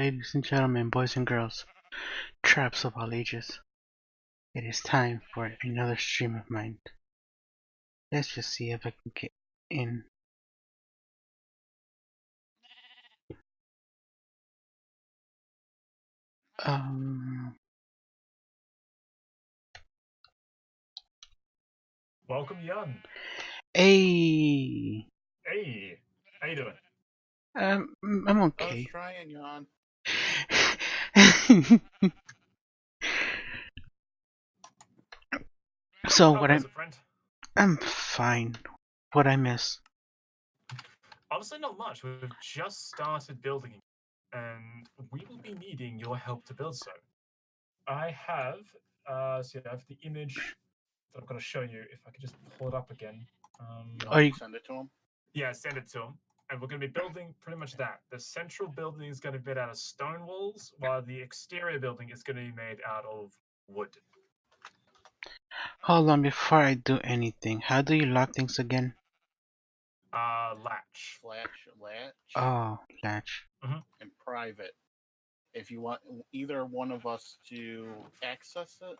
ladies and gentlemen, boys and girls, traps of all ages. It is time for another stream of mine. Let's just see if I can get in. Welcome, Jan. Hey, Hey, how you doing? I'm I was okay. trying, Jan. So How what goes it, friend? I'm fine. What I miss? Honestly, not much. We've just started building, and we will be needing your help to build so. I have, so I have the image that I'm going to show you. If I could just pull it up again. You Are want me you to send it to him? Yeah, send it to him. And we're going to be building pretty much that. The central building is going to be made out of stone walls, while the exterior building is going to be made out of wood. hold on before I do anything? How do you lock things again? Latch. /latch Oh, latch. and private. If you want either one of us to access it,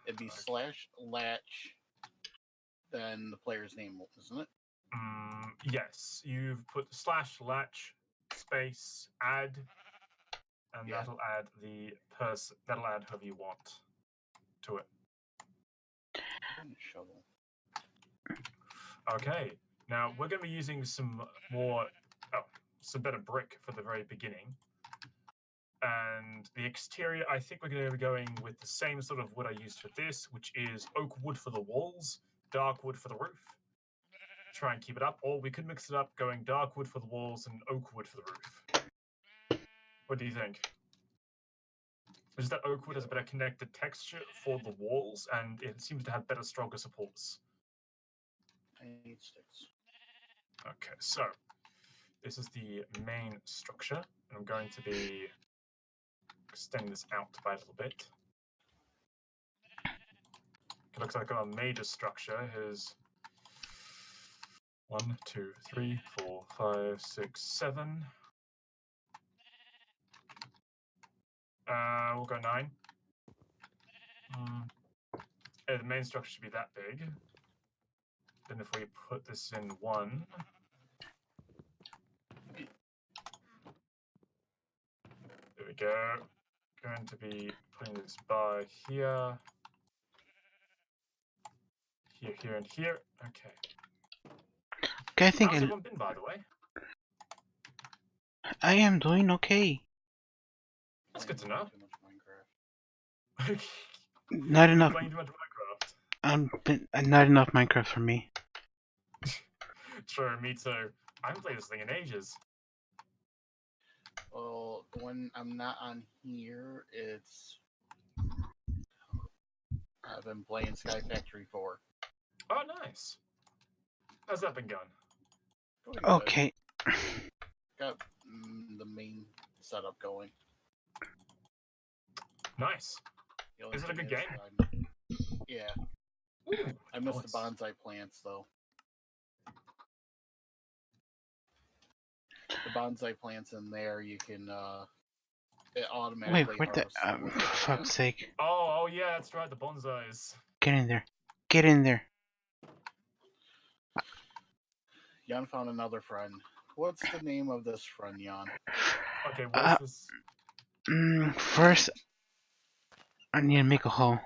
it'd be /latch, then the player's name, isn't it? Yes, you've put /latch space add, and Yeah. that'll add the person. That'll add whoever you want to it. Shovel. Okay. Now we're going to be using some better brick for the very beginning. And the exterior, I think we're going to be going with the same sort of wood I used for this, which is oak wood for the walls, dark wood for the roof. Try and keep it up, or we could mix it up, going dark wood for the walls and oak wood for the roof. What do you think? Just that oak wood has a better connected texture for the walls, and it seems to have better, stronger supports. I need sticks. Okay, so this is the main structure, and I'm going to be extending this out by a little bit. It looks like our major structure is 1, 2, 3, 4, 5, 6, 7. We'll go 9. The main structure should be that big. Then if we put this in 1, there we go. Going to be putting this bar here, here, and here. Okay. Okay, I think How's everyone been, by the way? I am doing okay. That's good to know. Too much Minecraft. Not You've been enough. playing too much Minecraft. Not enough Minecraft for me. True, me too. I haven't played this thing in ages. Well, when I'm not on here, it's I've been playing Sky Factory 4. Oh, nice. How's that been going? Going good. Okay. Got the main setup going. Nice. The only Is it a thing good is, game? Yeah. Ooh, I miss nice. the bonsai plants, though. The bonsai plants in there, you can, it automatically Wait, what the? harvests wood For for fuck's sake. Oh, yeah, that's right, the bonsais. Get in there. Get in there. Jan found another friend. What's the name of this friend, Jan? Okay, what is this? First, I need to make a hole.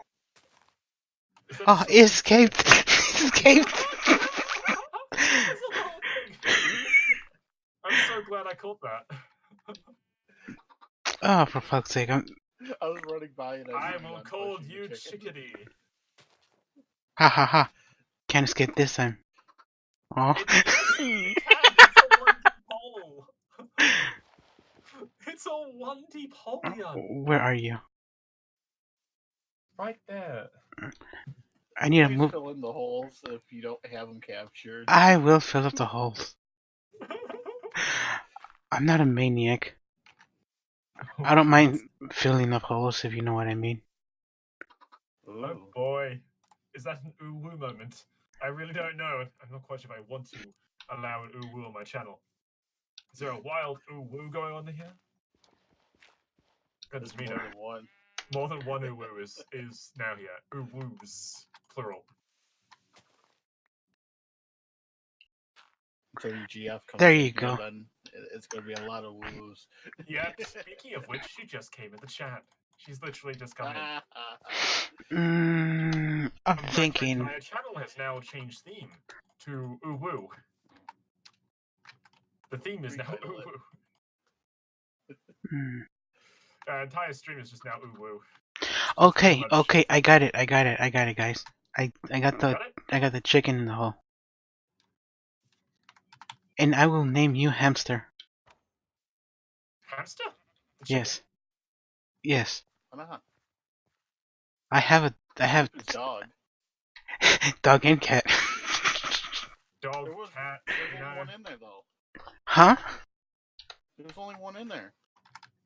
Is that Oh, so it escaped! Escaped! That's not the whole thing. I'm so glad I caught that. Oh, for fuck's sake. I was running by and I see will Jan call pushing the you chicken. chickadee. Ha ha ha. Can't escape this time. Oh. Yes, you can. It's a one deep hole. It's a one deep hole, Jan. Where are you? Right there. I need to Please move. fill in the holes if you don't have them captured. I will fill up the holes. I'm not a maniac. I don't mind filling up holes if you know what I mean. Ooh. Oh boy. Is that an ooh woo moment? I really don't know. I'm not quite sure if I want to allow an ooh woo on my channel. Is there a wild ooh woo going on here? Goodness There's me, more no. than one. More than one uwu is now here. Uwus, plural. Until your GF comes There in you here, go. then it's going to be a lot of woos. Yep, speaking of which, she just came in the chat. She's literally just come in. I'm In fact, her thinking. entire channel has now changed theme to uwu. The theme is now Retitle it. uwu. Hmm. Entire stream is just now uwu. Okay, much- okay, I got it, guys. I got Got it? I got the chicken in the hole. And I will name you Hamster. Hamster? The chicken. Yes. Yes. Why not? I have It's dog. dog and cat. Dog, There was cat, there's no. only one in there though. Huh? There's only one in there.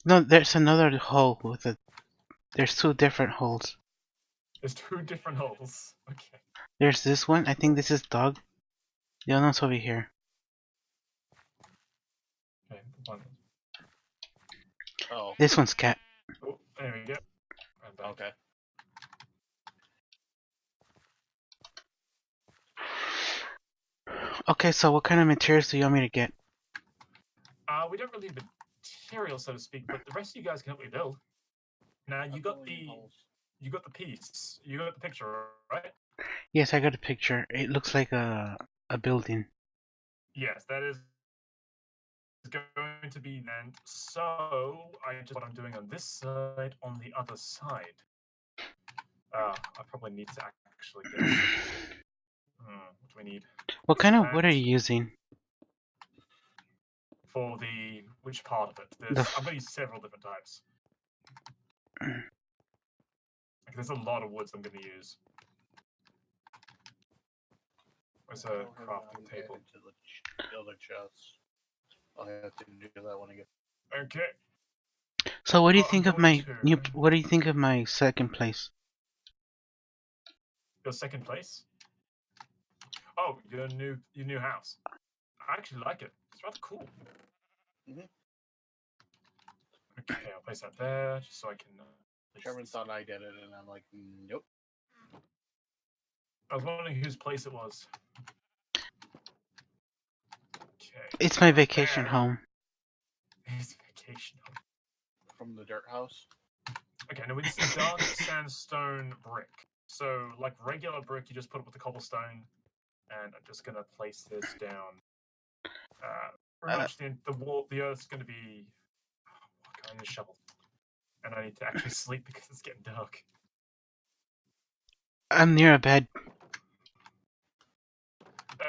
No, there's another hole with a. There's two different holes. There's two different holes. Okay. There's this one. I think this is dog. The other one's over here. Okay, one. Oh, This one's cat. Oh, there we go. I'm back. okay. Okay, so what kind of materials do you want me to get? We don't really need material, so to speak, but the rest of you guys can help me build. Now you got the piece. You got the picture, right? Yes, I got a picture. It looks like a building. Yes, that is going to be then. So I just what I'm doing on this side, on the other side. I probably need to actually get. What do we need What kind of That- wood are you using? for the which part of it? The I'm going to use several different types. Like, there's a lot of woods I'm going to use. Where's a crafting table? To the other chest. I'll have to do that one again. Okay. So what do you Well, I'm think of going my to- new? What do you think of my second place? Your second place? Oh, your new house. I actually like it. It's rather cool. Mhm. Okay, I'll place that there just so I can. Place Sherman this. thought I did it, and I'm like, nope. I was wondering whose place it was. Okay. It's my vacation There. home. His vacation home. From the dirt house. Okay, now it's a dark sandstone brick. So, like regular brick, you just put it with the cobblestone, and I'm just gonna place this down. Pretty much the wall, the earth's gonna be. Oh, I need a shovel, and I need to actually sleep because it's getting dark. I'm near a bed.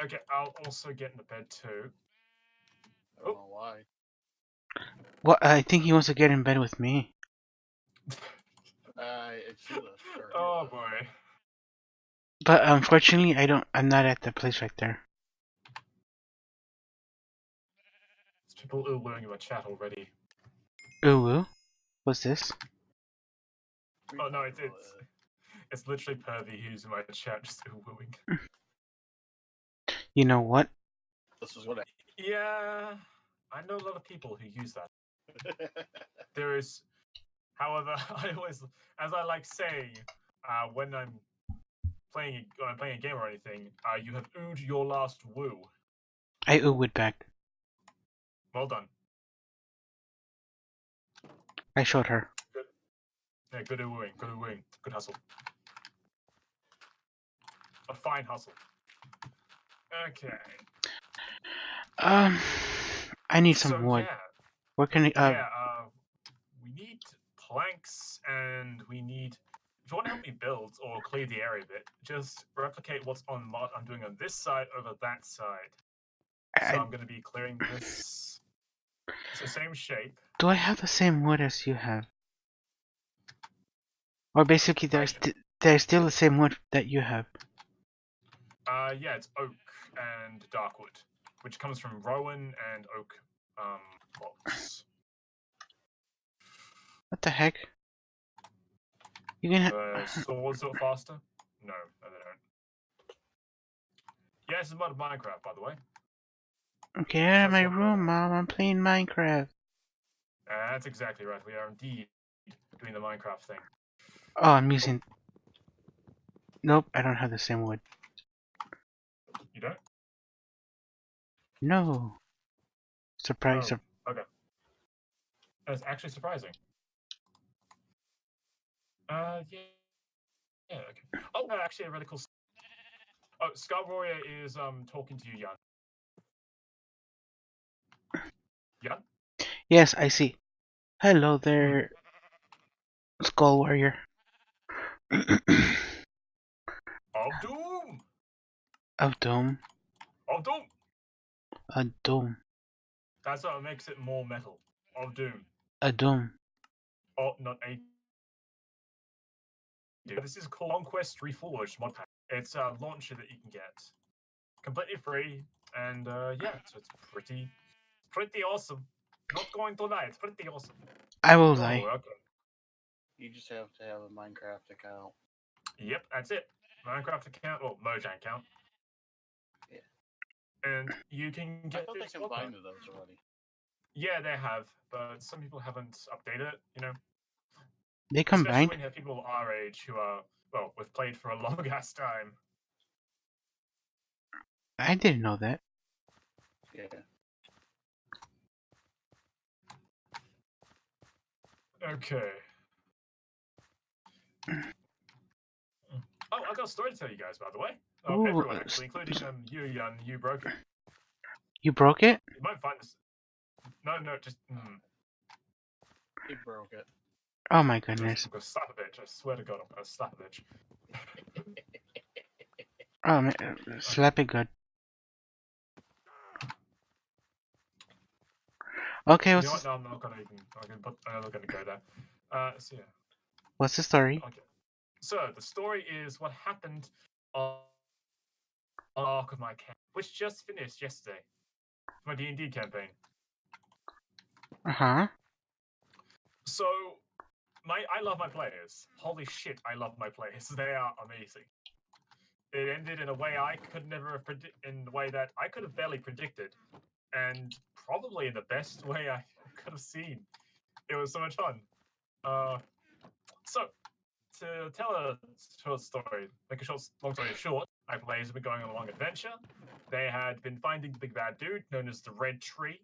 Okay, I'll also get in the bed too. I don't know why. What? I think he wants to get in bed with me. It's you this. Or Oh you boy. But unfortunately, I don't. I'm not at the place right there. There's people ooh-wooing in my chat already. Ooh, what's this? Oh no, it's literally Pervy who's in my chat just ooh-wooing. You know what? This is what Yeah, I know a lot of people who use that. I. There is, however, I always, as I like saying, when I'm playing a game or anything, you have oohed your last woo. I oohed back. Well done. I showed her. Yeah, good oohing, good hustle. A fine hustle. Okay. I need some So wood. yeah, Where can I? we need planks and we need. If you want to help me build or clear the area a bit, just replicate what's on what I'm doing on this side over that side. So I'm going to be clearing this. It's the same shape. Do I have the same wood as you have? Or basically, there's still the same wood that you have. Yeah, it's oak and darkwood, which comes from rowan and oak logs. What the heck? You can Swords a little faster? No, they don't. Yeah, this is mod of Minecraft, by the way. get out of my That's what room, Mom. I'm playing Minecraft. That's exactly right. We are indeed Minecraft thing. Oh, I'm using. Nope, I don't have the same wood. You don't? No. Surprise. Oh, okay. That's actually surprising. Yeah. Yeah, okay. Oh, no, actually, a really cool. Oh, Scar Warrior is talking to you, Jan. Jan? Yes, I see. Hello Hmm. there, Skull Warrior. Of Doom! Of Doom. Of Doom! A Doom. That's what makes it more metal. Of Doom. A Doom. Oh, not a. This is called Conquest Reforged mod pack. It's a launcher that you can get completely free, and yeah, so it's pretty awesome. Not going to lie, it's pretty awesome. I will Oh, lie. okay. You just have to have a Minecraft account. Yep, that's it. Minecraft account or Mojang account. Yeah. And you can I get thought they this mod pack. combined those already. Yeah, they have, but some people haven't updated it, you know? They Especially combined? when you have people our age who are, well, we've played for a long ass time. I didn't know that. Yeah. Okay. Oh, I've got a story to tell you guys, by the way. Ooh, Everyone, actually, including you, Jan. You broke it. You broke it? You might find this. No, just. He broke it. Oh my I'm goodness. gonna slap a bitch. I swear to God, I'm gonna slap a bitch. Oh man, slap it good. Okay, You what's know what? the, No, I'm not gonna even. I'm not gonna go there. So yeah. what's the story? Okay. So the story is what happened on Ark of my camp, which just finished yesterday. My D&D campaign. Uh-huh. So I love my players. Holy shit, I love my players. They are amazing. It ended in a way I could never have in the way that I could have barely predicted, and probably in the best way I could have seen. It was so much fun. So to tell a short story, make a long story short, my players have been going on a long adventure. They had been finding the big bad dude known as the Red Tree,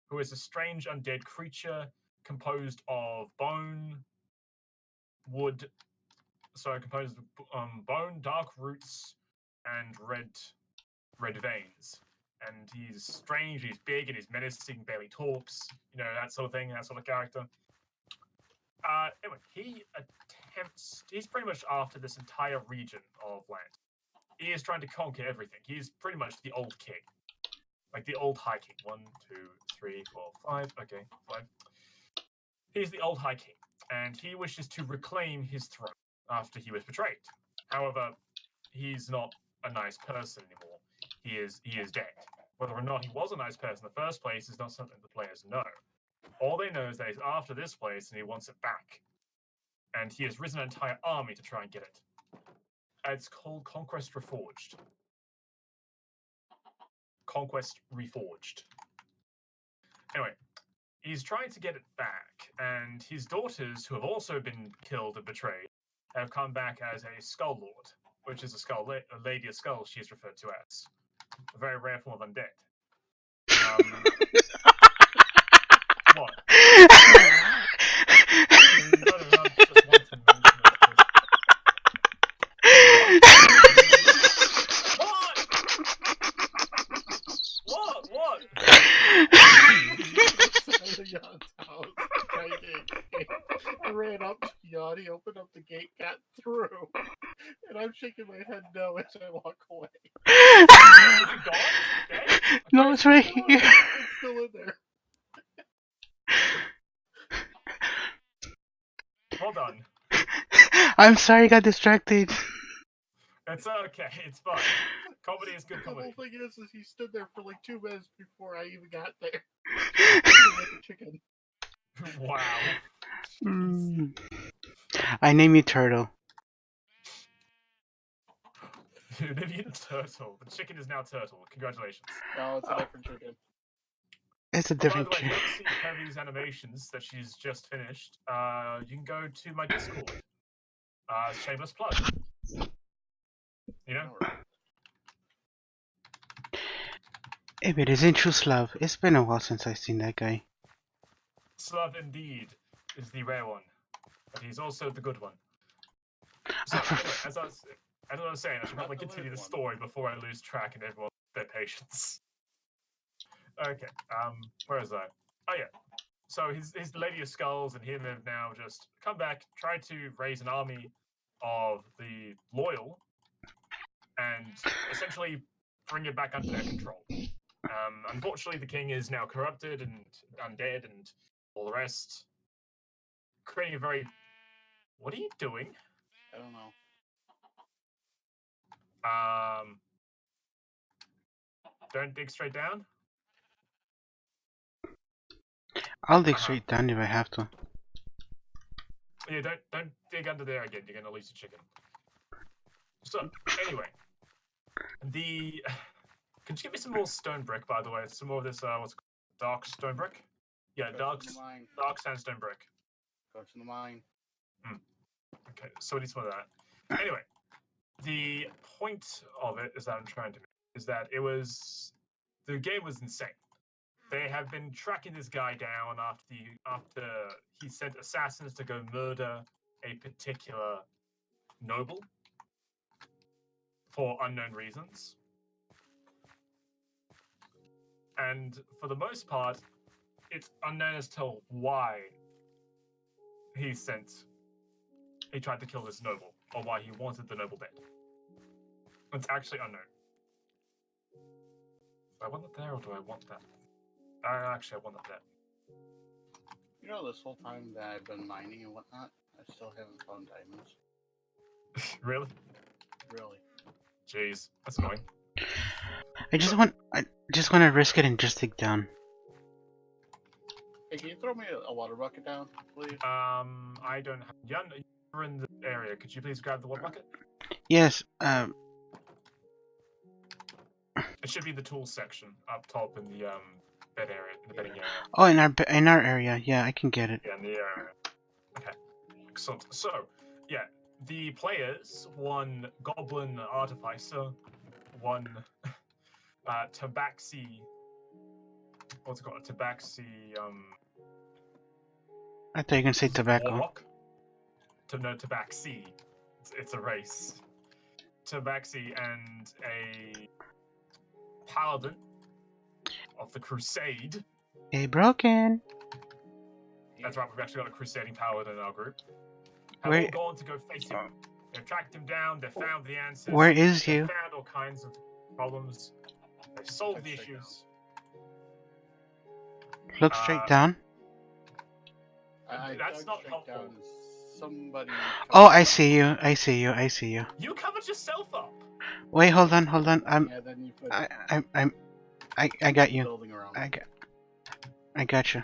who is a strange undead creature composed of bone, wood, composed of bone, dark roots, and red veins. And he's strange, he's big, and he's menacing, barely talks, you know, that sort of thing, that sort of character. Anyway, he's pretty much after this entire region of land. He is trying to conquer everything. He's pretty much the old king. Like the old High King. 1, 2, 3, 4, 5. Okay, 5. He's the old High King, and he wishes to reclaim his throne after he was betrayed. However, he's not a nice person anymore. He is dead. Whether or not he was a nice person in the first place is not something the players know. All they know is that he's after this place and he wants it back. And he has risen an entire army to try and get it. It's called Conquest Reforged. Conquest Reforged. Anyway, he's trying to get it back, and his daughters, who have also been killed and betrayed, have come back as a Skull Lord, which is a Lady of Skulls she is referred to as. A very rare form of undead. What? What? I ran up to Jan, he opened up the gate, got through, and I'm shaking my head no as I walk away. Is it gone? Dead? No, it's right here. It's still in there. Well done. I'm sorry, I got distracted. It's okay. It's fine. Comedy is good The comedy. whole thing is he stood there for like 2 minutes before I even got there. Like a chicken. Wow. I name you Turtle. Dude, if you turtle. The chicken is now turtle. Congratulations. No, it's a different chicken. It's a Oh, by the different way, if you chair. want to see Kirby's animations that she's just finished, you can go to my Discord. Shameless plug. You know? Alright. If it isn't true Slav, it's been a while since I've seen that guy. Slav indeed is the rare one, but he's also the good one. So, Oh, for anyway, as I was saying, I should Not probably the continue weird the one. story before I lose track and everyone their patience. Okay, where is I? Oh yeah. So his Lady of Skulls and him have now just come back, tried to raise an army of the loyal, and essentially bring it back under their control. Unfortunately, the king is now corrupted and undead and all the rest, creating a very. What are you doing? I don't know. Don't dig straight down. I'll dig Uh-huh. straight down if I have to. Yeah, don't dig under there again. You're gonna lose your chicken. So anyway, the could you give me some more stone brick, by the way? Some more of this what's it called? Dark stone brick? Yeah, Go dark to the mine. dark sandstone brick. Go to the mine. Okay, so we need some of that. Anyway, the point of it is that I'm trying to make is that the game was insane. They have been tracking this guy down after he sent assassins to go murder a particular noble for unknown reasons. And for the most part, it's unknown as to why he tried to kill this noble, or why he wanted the noble dead. It's actually unknown. Do I want that there, or do I want that? Actually, I want that there. You know, this whole time that I've been mining and whatnot, I still haven't found diamonds. Really? Really. Jeez, that's annoying. I just want to risk it and just dig down. Hey, can you throw me a water bucket down, please? I don't have. Jan, you're in the area. Could you please grab the water bucket? Yes, It should be the tools section up top in the bed area, in the bedding area. oh, in our area, yeah, I can get it. Yeah, in the area. Okay, excellent. So, yeah, the players, one Goblin Artificer, one Tabaxi. What's it called? Tabaxi. I thought you were gonna say tobacco. Warlock. No, Tabaxi. It's a race. Tabaxi and a Paladin of the Crusade. Hey, broken. That's right, we've actually got a Crusading Paladin in our group. Have Where- all gone to go face him. They've tracked him down, they've found the answers. Where is They've you? found all kinds of problems. They've solved the Check issues. Look straight down. I That's dug not straight helpful. down. Somebody. Oh, I see you. I see you. I see you. You covered yourself up. Wait, hold on. Yeah, then you put I got you. building around. I got you.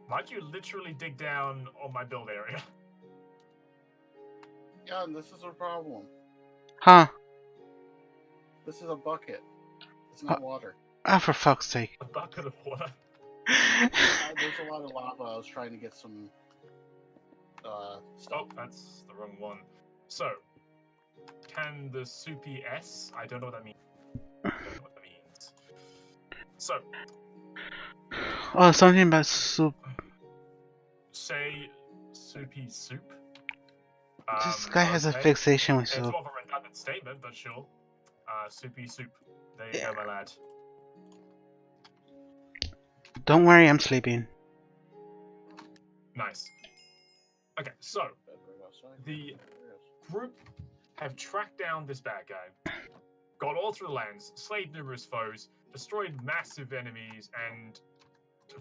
Why'd you literally dig down on my build area? Yeah, and this is a problem. Huh? This is a bucket. It's not water. Ah, for fuck's sake. A bucket of water. There's a lot of lava. I was trying to get some stuff. Oh, that's the wrong one. So, can the soupy S? I don't know what that means. I don't know what that means. So, Oh, something about soup. say soupy soup. This guy has a okay. fixation with It's soup. more of a redundant statement, but sure. Soupy soup. There you Yeah. go, my lad. Don't worry, I'm sleeping. Nice. Okay, so Bed right outside. the There it is. group have tracked down this bad guy, got all through the lands, slayed numerous foes, destroyed massive enemies, and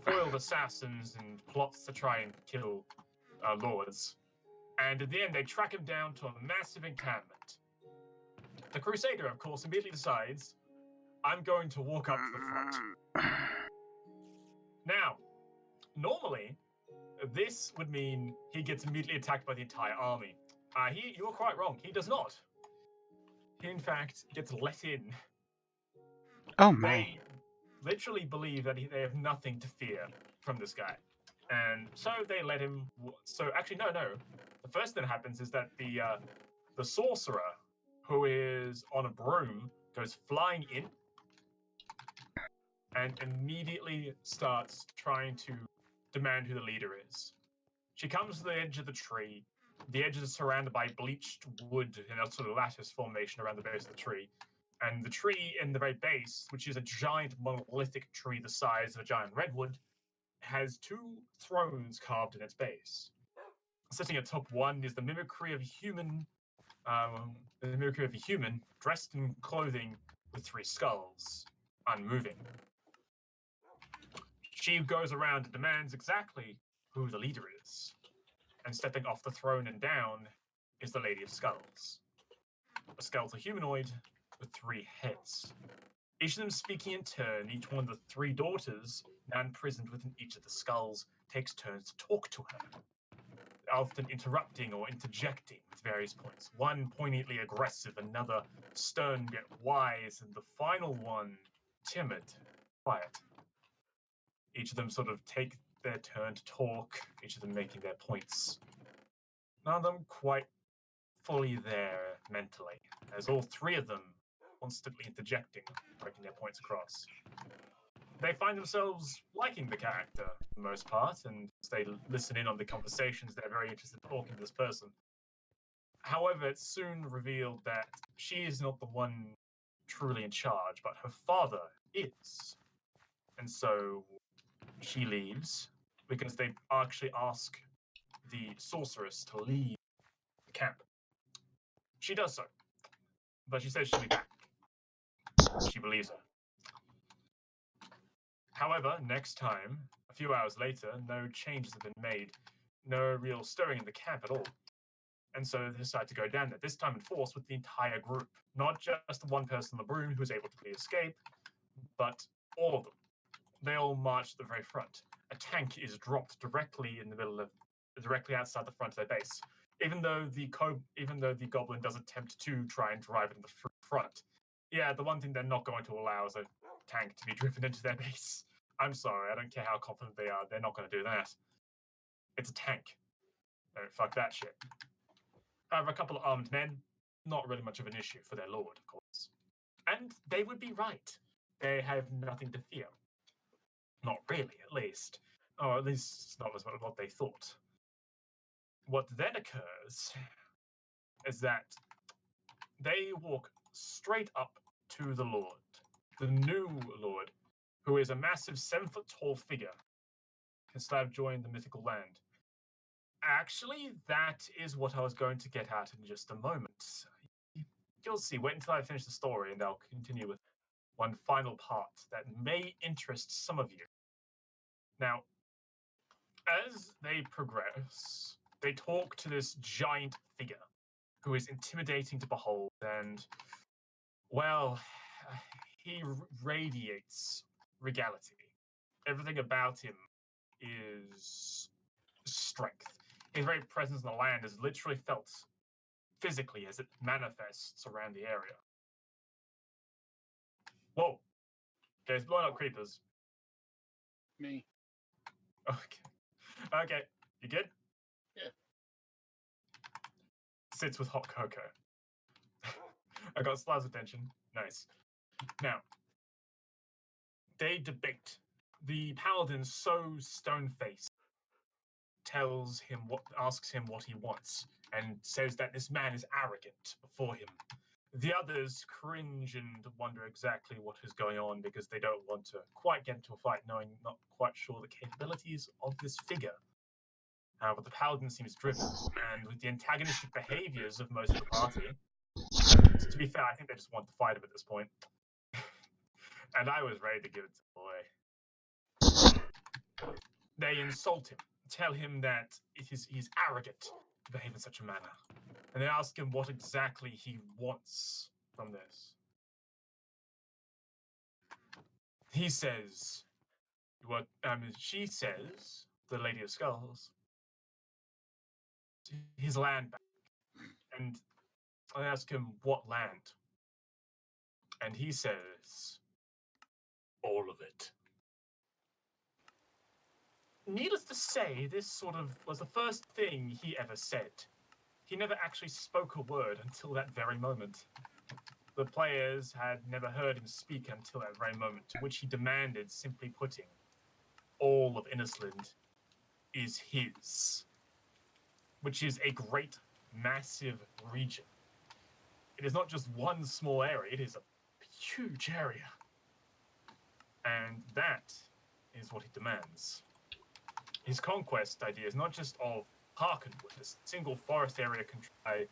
foiled assassins and plots to try and kill lords. And in the end, they track him down to a massive encampment. The Crusader, of course, immediately decides, I'm going to walk up to the front. Now, normally, this would mean he gets immediately attacked by the entire army. You were quite wrong. He does not. He, in fact, gets let in. Oh my. literally believe that they have nothing to fear from this guy. And so they let him. So actually, no. The first thing that happens is that the sorcerer, who is on a broom, goes flying in and immediately starts trying to demand who the leader is. She comes to the edge of the tree. The edge is surrounded by bleached wood in a sort of lattice formation around the base of the tree. And the tree in the very base, which is a giant monolithic tree the size of a giant redwood, has two thrones carved in its base. Sitting atop one is the mimicry of a human, dressed in clothing with three skulls, unmoving. She goes around and demands exactly who the leader is. And stepping off the throne and down is the Lady of Skulls, a skeletal humanoid with three heads. Each of them speaking in turn, each one of the three daughters, now imprisoned within each of the skulls, takes turns to talk to her, often interrupting or interjecting with various points. One poignantly aggressive, another stern yet wise, and the final one timid, quiet. Each of them sort of take their turn to talk, each of them making their points. None of them quite fully there mentally, as all three of them constantly interjecting, breaking their points across. They find themselves liking the character for the most part, and as they listen in on the conversations, they're very interested in talking to this person. However, it's soon revealed that she is not the one truly in charge, but her father is. And so she leaves because they actually ask the sorceress to leave the camp. She does so, but she says she'll be back. She believes her. However, next time, a few hours later, no changes have been made, no real stirring in the camp at all. And so they decide to go down there, this time in force with the entire group. Not just the one person on the broom who's able to escape, but all of them. They all march to the very front. A tank is dropped directly in the middle of, directly outside the front of their base. Even though the goblin does attempt to try and drive it in the front. Yeah, the one thing they're not going to allow is a tank to be driven into their base. I'm sorry, I don't care how confident they are, they're not going to do that. It's a tank. Fuck that shit. However, a couple of armed men, not really much of an issue for their lord, of course. And they would be right. They have nothing to fear. Not really, at least. Or at least not as what they thought. What then occurs is that they walk straight up to the Lord, the new Lord, who is a massive 7-foot-tall figure, instead of joining the mythical land. Actually, that is what I was going to get at in just a moment. You'll see. Wait until I finish the story, and I'll continue with one final part that may interest some of you. Now, as they progress, they talk to this giant figure who is intimidating to behold, and, well, he radiates regality. Everything about him is strength. His very presence in the land is literally felt physically as it manifests around the area. Whoa. Okay, it's blowing up creepers. Me. Okay. You good? Yeah. Sits with hot cocoa. I got Slav's attention. Nice. Now, they debate. The paladin, so stone-faced, asks him what he wants, and says that this man is arrogant before him. The others cringe and wonder exactly what is going on because they don't want to quite get into a fight, knowing not quite sure the capabilities of this figure. However, the paladin seems driven, and with the antagonistic behaviors of most of the party, and to be fair, I think they just want to fight him at this point. And I was ready to give it to the boy. They insult him, tell him that he's arrogant to behave in such a manner, and they ask him what exactly he wants from this. He says, she says, the Lady of Skulls, his land back. And I ask him, what land? And he says, All of it. Needless to say, this sort of was the first thing he ever said. He never actually spoke a word until that very moment. The players had never heard him speak until that very moment, to which he demanded, simply putting, all of Innisland is his, which is a great, massive region. It is not just one small area, it is a huge area. And that is what he demands. His conquest idea is not just of Harkenwood, a single forest area controlled by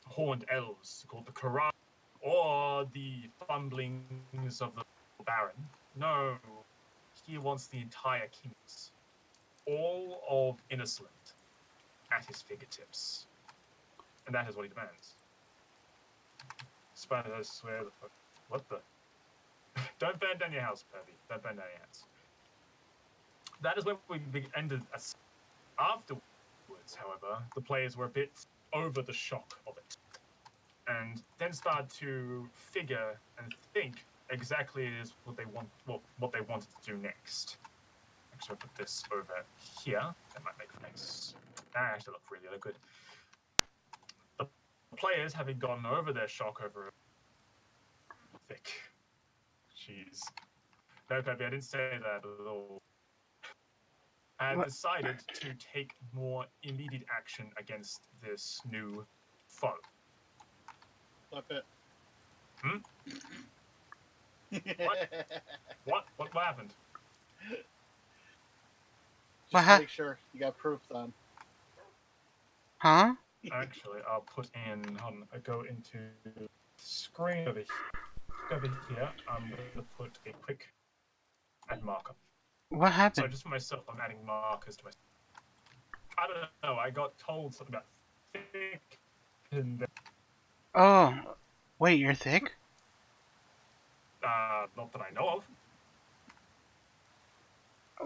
horned elves called the Karan, or the fumblings of the Baron. No, he wants the entire kingdoms, all of Innisland at his fingertips. And that is what he demands. Spiders, I swear the fuck. What the? Don't burn down your house, Pervy. Don't burn down your house. That is when we ended. Afterwards, however, the players were a bit over the shock of it, and then started to figure and think exactly is what they want, what they wanted to do next. Actually, I'll put this over here. That might make things actually look really good. The players, having gone over their shock over thick. Jeez. No, Pepe, I didn't say that at all. Had What? decided to take more immediate action against this new foe. Flip it. Hmm? What happened? Just What make sure you got proof then. Huh? Actually, I'll put in. Hold on, if I go into the screen over here, I'm going to put a quick add marker. What So happened? just for myself, I'm adding markers to myself. I don't know. I got told something about thick, and Oh, wait, you're thick? not that I know of.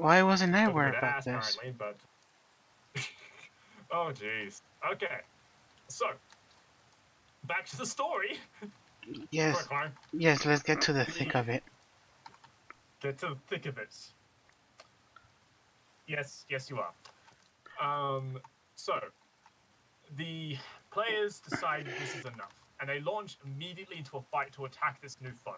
Why wasn't I With a aware good about ass, this? apparently, but oh jeez. Okay, so back to the story. Yes, Quick, Lauren. yes, let's get to the thick of it. Get to the thick of it. Yes, you are. So the players decide this is enough, and they launch immediately into a fight to attack this new foe.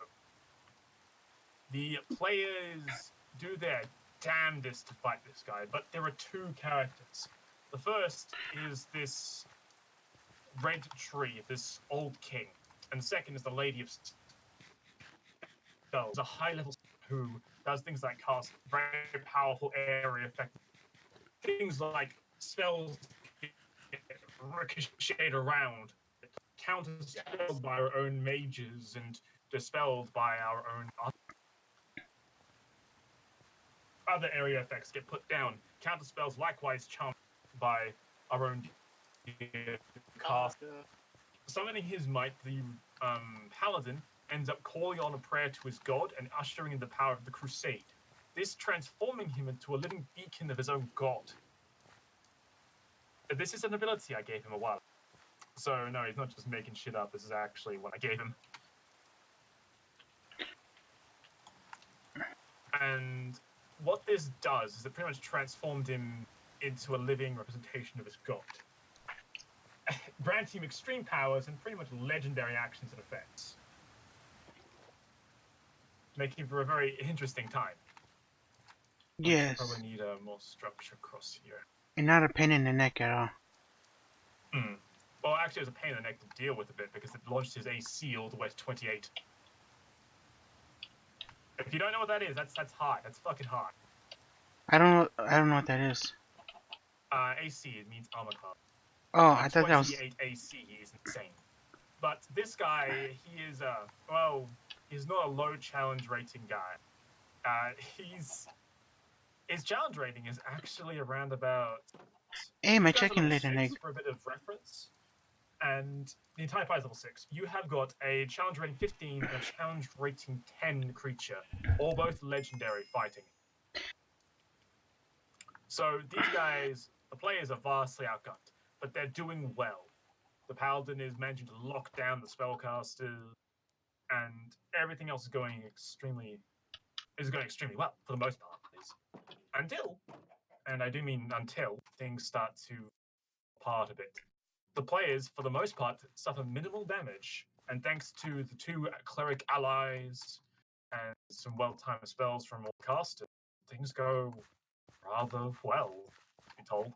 The players do their damnedest to fight this guy, but there are two characters. The first is this red tree, this old king, and the second is the Lady of Skulls, a high-level who does things like cast very powerful area effect, things like spells ricochet around, counter-spelled by our own mages and dispelled by our own other area effects get put down. Counter spells likewise charmed by our own cast. Summoning his might, the paladin ends up calling on a prayer to his god and ushering in the power of the crusade. This transforming him into a living beacon of his own god. This is an ability I gave him a while ago. So no, he's not just making shit up. This is actually what I gave him. And what this does is it pretty much transformed him into a living representation of his god, granting him extreme powers and pretty much legendary actions and effects, making for a very interesting time. Yes, Probably need more structure across here. and not a pain in the neck at all. Well, actually, it was a pain in the neck to deal with a bit because it launched his AC all the way to 28. If you don't know what that is, that's hard. That's fucking hard. I don't know what that is. AC, it means armor class. Oh, I thought that was. 28 AC is insane. But this guy, he is he's not a low challenge rating guy. His challenge rating is actually around about. Hey, my This guy's chicken level laid an 6 egg. for a bit of reference, and the entire party is level 6. You have got a challenge rating 15 and a challenge rating 10 creature, all both legendary fighting. So these guys, the players are vastly outgunned, but they're doing well. The paladin is managing to lock down the spellcasters. and everything else is going extremely well for the most part, please. Until, and I do mean until, things start to apart a bit. The players, for the most part, suffer minimal damage, and thanks to the two cleric allies and some well-timed spells from all casters, things go rather well, to be told.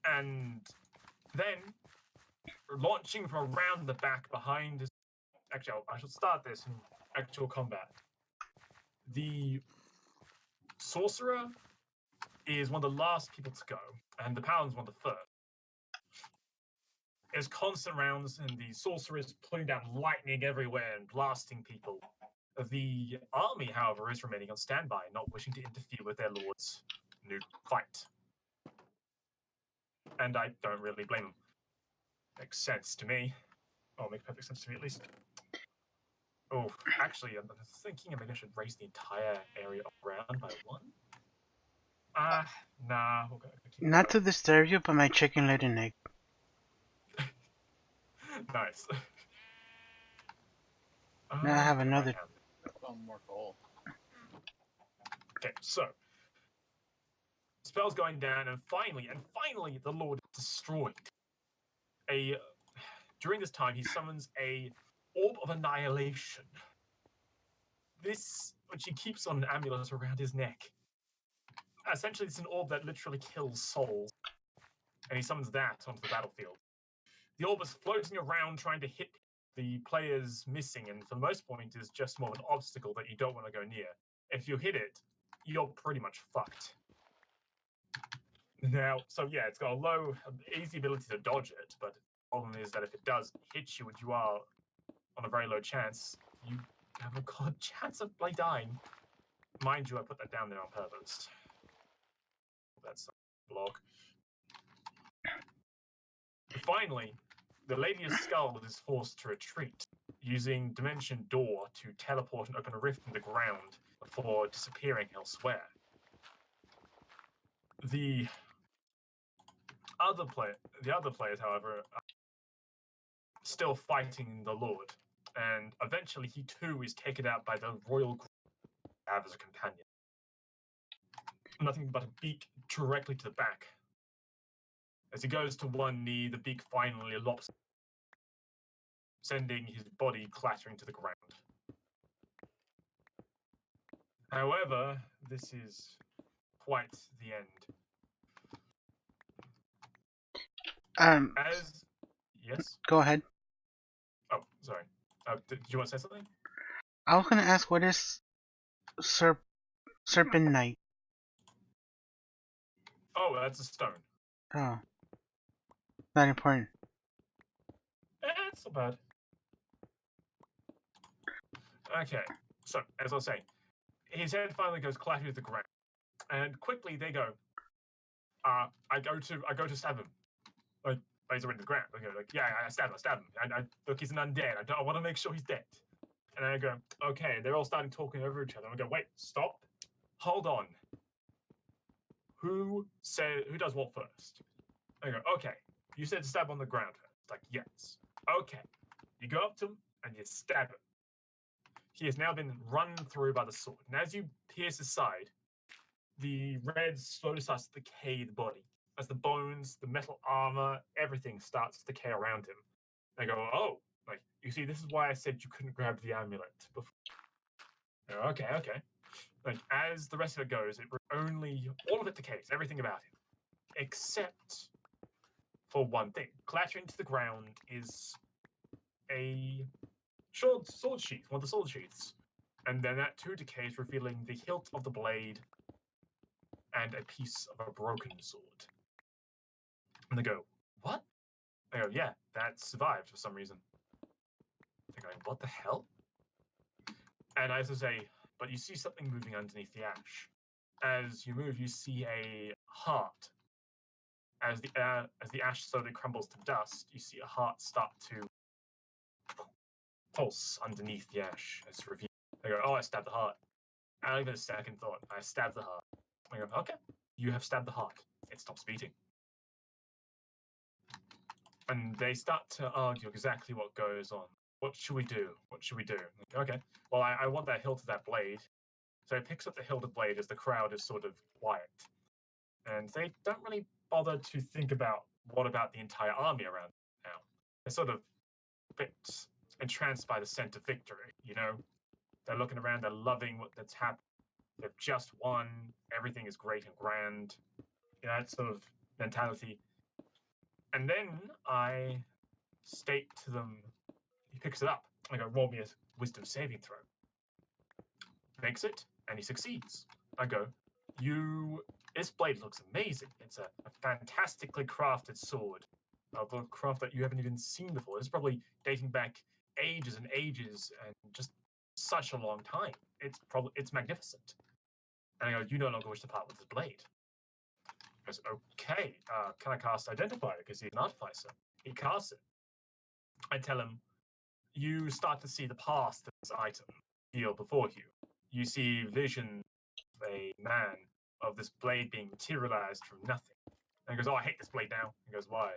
And then, launching from around the back behind his... Actually, I should start this in actual combat. The sorcerer is one of the last people to go, and the paladin's one of the first. There's constant rounds, and the sorcerer is putting down lightning everywhere and blasting people. The army, however, is remaining on standby, not wishing to interfere with their lord's new fight. And I don't really blame them. Makes sense to me. Oh, makes perfect sense to me, at least. Oh, actually, I'm thinking maybe I should raise the entire area around by 1. Nah, we're gonna keep Not to disturb you, but my chicken laid an egg. Nice. Now I have Okay, another. One more goal. Okay, so spells going down, and finally, the Lord is destroyed. During this time, he summons a orb of annihilation. This, which he keeps on an amulet around his neck. Essentially, it's an orb that literally kills souls, and he summons that onto the battlefield. The orb is floating around, trying to hit the players missing, and for the most part, is just more of an obstacle that you don't want to go near. If you hit it, you're pretty much fucked. Now, so yeah, it's got a easy ability to dodge it, but the problem is that if it does hit you and you are on a very low chance, you have a good chance of dying. Mind you, I put that down there on purpose. That's a block. Finally, the Lady of Skull is forced to retreat, using Dimension Door to teleport and open a rift in the ground before disappearing elsewhere. The other players, however, are still fighting the Lord, and eventually he too is taken out by the royal group I have as a companion. Nothing but a beak directly to the back. As he goes to one knee, the beak finally lops, sending his body clattering to the ground. However, this is quite the end. Yes? Go ahead. Oh, sorry. Did you want to say something? I was gonna ask, what is Serpent Knight? Oh, that's a stone. Oh, not important. It's not bad. Okay, so as I was saying, his head finally goes clattering to the ground, and quickly they go. I go to stab him. Like he's already to the ground. I go like, yeah, I stab him. Look, he's an undead. I want to make sure he's dead. And I go, okay. They're all starting talking over each other. I go, wait, stop, hold on. Who does what first? I go, okay. You said to stab on the ground first. Like, yes. Okay. You go up to him and you stab him. He has now been run through by the sword. And as you pierce his side, the red slowly starts to decay the body. As the bones, the metal armor, everything starts to decay around him. I go, oh, like, you see, this is why I said you couldn't grab the amulet before. I go, okay. Like, as the rest of it goes, all of it decays, everything about him. Except for one thing. Clattering to the ground is a sword sheath, one of the sword sheaths. And then that too decays, revealing the hilt of the blade and a piece of a broken sword. And they go, what? I go, yeah, that survived for some reason. They're going, what the hell? And I also say, but you see something moving underneath the ash. As you move, you see a heart. As the ash slowly crumbles to dust, you see a heart start to pulse underneath the ash. As revealed. I go, oh, I stabbed the heart. And I give it a second thought. I stabbed the heart. I go, okay, you have stabbed the heart. It stops beating. And they start to argue exactly what goes on. what should we do? What should we do? Like, okay, well, I want that hilt of that blade. So he picks up the hilted blade as the crowd is sort of quiet. And they don't really bother to think about what about the entire army around now. They're sort of a bit entranced by the scent of victory, you know? They're looking around, they're loving what that's happened. They've just won, everything is great and grand. You know, that sort of mentality. And then I state to them, he picks it up. I go, roll me a wisdom saving throw. Makes it, and he succeeds. I go, this blade looks amazing. It's a fantastically crafted sword of a craft that you haven't even seen before. It's probably dating back ages and ages and just such a long time. It's magnificent. And I go, you no longer wish to part with this blade. He goes, okay, can I cast Identifier because he's an artificer? He casts it. I tell him, you start to see the past of this item heal before you. You see vision of a man of this blade being materialized from nothing. And he goes, oh, I hate this blade now. He goes, why?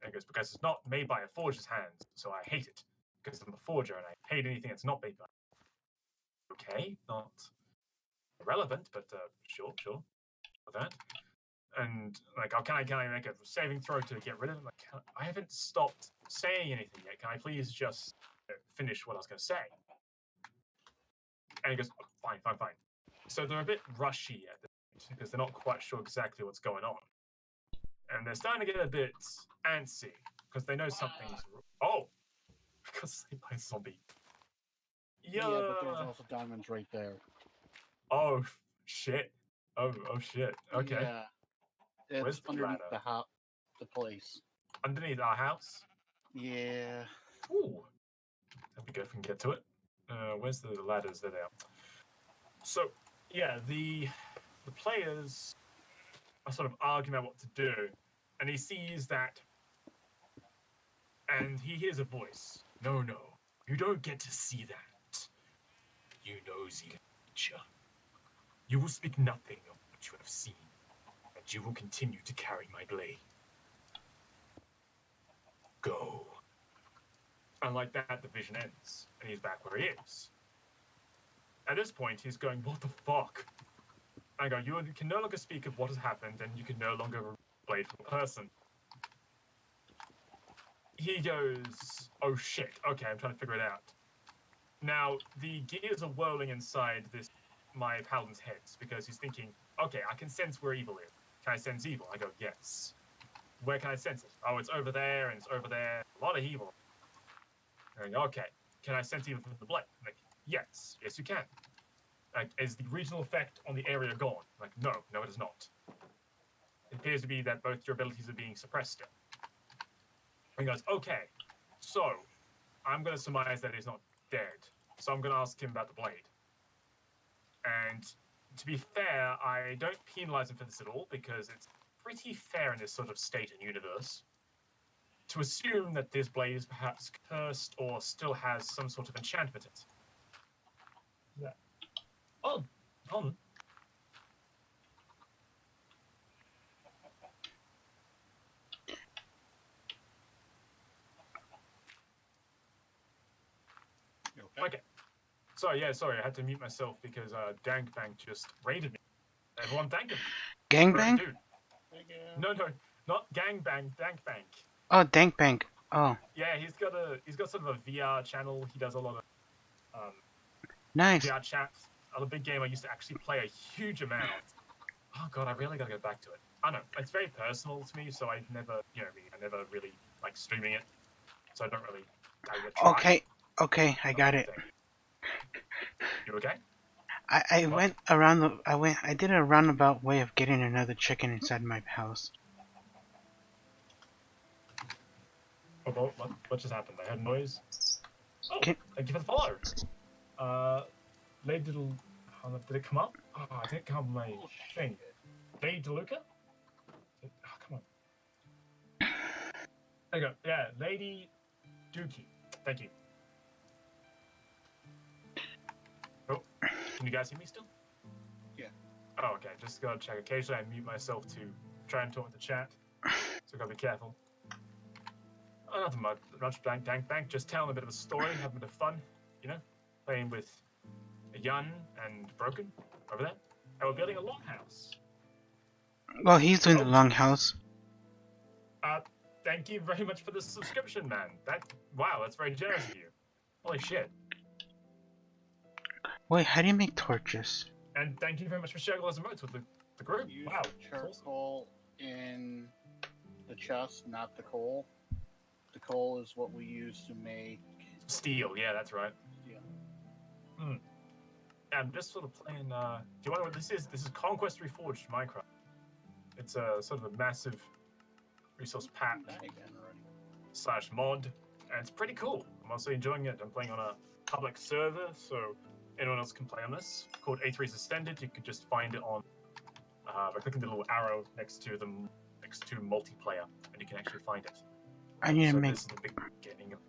And he goes, because it's not made by a forger's hands, so I hate it. Because I'm a forger and I hate anything that's not made by. Okay, not irrelevant, but sure, for that. And like, oh, can I make a saving throw to get rid of it? Like, I haven't stopped saying anything yet. Can I please just finish what I was going to say? And he goes, oh, fine. So they're a bit rushy at this point because they're not quite sure exactly what's going on. And they're starting to get a bit antsy because they know something's... Oh! Because they by a zombie. Yeah, but there's also diamonds right there. Oh, shit. Oh, shit. Okay. Yeah. It's Where's the underneath ladder? the place. Underneath our house? Yeah. Ooh. That'd be good if we can get to it. Where's the ladders? They're there. So, yeah, the players are sort of arguing about what to do, and he sees that, and he hears a voice. No, you don't get to see that. You know, Zealandia. You will speak nothing of what you have seen, and you will continue to carry my blade. Go. And like that, the vision ends, and he's back where he is. At this point, he's going, what the fuck? I go, you can no longer speak of what has happened, and you can no longer blade from a person. He goes, oh shit, okay, I'm trying to figure it out. Now, the gears are whirling inside my paladin's heads, because he's thinking, okay, I can sense where evil is. Can I sense evil? I go, yes. Where can I sense it? Oh, it's over there, and it's over there. A lot of evil. And I go, okay, can I sense evil from the blade? I'm like, yes, you can. Like, is the regional effect on the area gone? Like, no, it is not. It appears to be that both your abilities are being suppressed still. And he goes, okay, so I'm going to surmise that he's not dead. So I'm going to ask him about the blade. And to be fair, I don't penalize him for this at all, because it's pretty fair in this sort of state and universe to assume that this blade is perhaps cursed or still has some sort of enchantment in it. Yeah. On. Okay. Sorry, I had to mute myself because Dankbank just raided me. Everyone thank him. Gangbang? Dude. No, not Gangbang, Dankbank. Oh, Dankbank. Oh. Yeah, he's got sort of a VR channel. He does a lot of Nice. VR chats. A big game I used to actually play a huge amount. Oh god, I really gotta get back to it. I know, it's very personal to me, so I never, I never really like streaming it. So I don't really. Okay, I got it. You okay? I went around I did a roundabout way of getting another chicken inside my house. Oh, what just happened? I heard noise. Oh, thank you for the follow. Lady did it come up? Oh, I didn't come on my thing. Lady DeLuca? Oh, come on. There you go. Yeah, Lady Dookie. Thank you. Oh, can you guys hear me still? Yeah. Oh, okay. Just gotta check. Occasionally I mute myself to try and talk to chat, so gotta be careful. Oh, nothing much. Blank. Just telling a bit of a story, having a bit of fun, you know, playing with Yun and Broken over there. And we're building a longhouse. Well, he's doing the Oh, longhouse. Thank you very much for the subscription, man. Wow, that's very generous of you. Holy shit. Wait, how do you make torches? And thank you very much for sharing all those emotes with the group. Use Wow, the charcoal in the chest, not the coal. The coal is what we use to make steel. Yeah, that's right. steel. I'm just sort of playing. Do you wonder what this is? This is Conquest Reforged Minecraft. It's a sort of a massive resource pack / mod, and it's pretty cool. I'm also enjoying it. I'm playing on a public server, so anyone else can play on this. Called A3's Ascended. You can just find it on by clicking the little arrow next to multiplayer, and you can actually find it. I need to make. This is the beginning of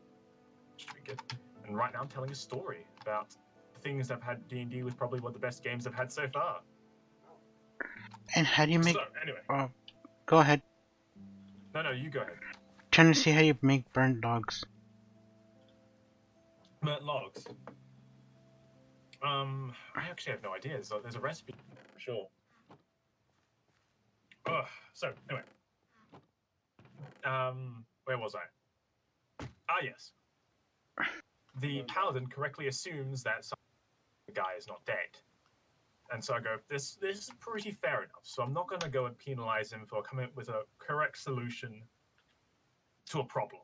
it. And right now I'm telling a story about the things I've had D&D with probably one of the best games I've had so far. And how do you make? So anyway, go ahead. no, you go ahead. Trying to see how you make burnt logs. Burnt logs. I actually have no idea. There's a recipe, for sure. So anyway, where was I? Ah, yes. The paladin correctly assumes that the guy is not dead, and so I go, this is pretty fair enough. So I'm not going to go and penalize him for coming up with a correct solution to a problem,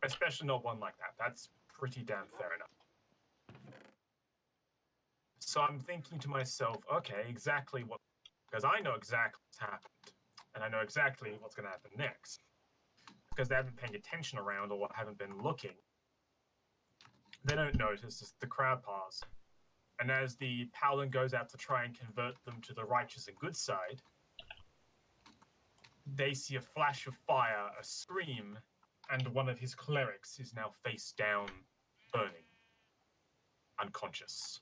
especially not one like that. That's pretty damn fair enough. So I'm thinking to myself, okay, exactly what, because I know exactly what's happened, and I know exactly what's going to happen next, because they haven't been paying attention around or haven't been looking. They don't notice as the crowd pass, and as the paladin goes out to try and convert them to the righteous and good side, they see a flash of fire, a scream, and one of his clerics is now face down, burning, unconscious.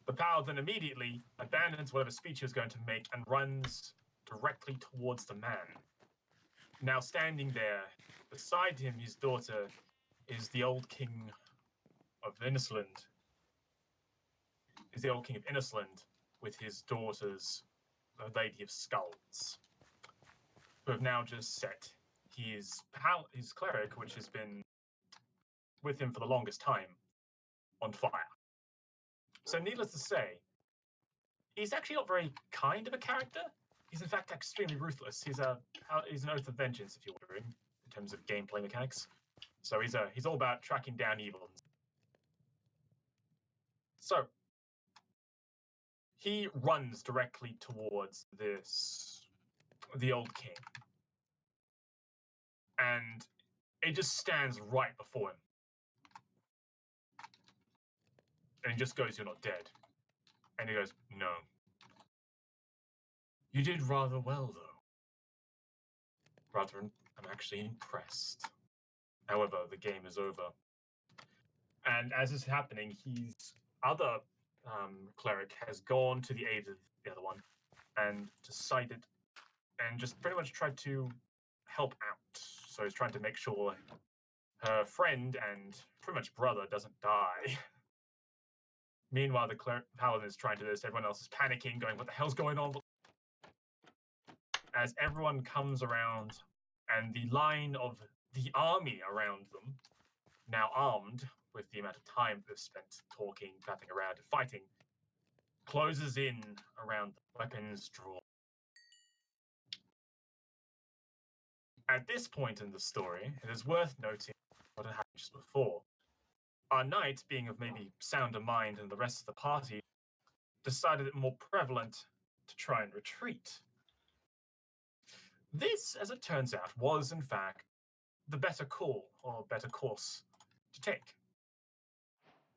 The paladin immediately abandons whatever speech he was going to make and runs directly towards the man. Now standing there, beside him, his daughter, is the old king of Innisland. Is the old king of Innisland with his daughters, the Lady of Skulls, who have now just set his cleric, which has been with him for the longest time, on fire. So needless to say, he's actually not very kind of a character. He's in fact extremely ruthless. He's an oath of vengeance, if you're wondering, in terms of gameplay mechanics. So he's all about tracking down evil. So he runs directly towards the old king, and it just stands right before him, and he just goes, "You're not dead," and he goes, "No. You did rather well, though. I'm actually impressed. However, the game is over." And as is happening, his other cleric has gone to the aid of the other one and decided and just pretty much tried to help out. So he's trying to make sure her friend and pretty much brother doesn't die. Meanwhile, the paladin is trying to do this. Everyone else is panicking, going, "What the hell's going on?" As everyone comes around and the line of the army around them, now armed with the amount of time they've spent talking, faffing around, and fighting, closes in around the weapons drawn. At this point in the story, it is worth noting what had happened just before. Our knight, being of maybe sounder mind than the rest of the party, decided it more prevalent to try and retreat. This, as it turns out, was in fact the better call or better course to take,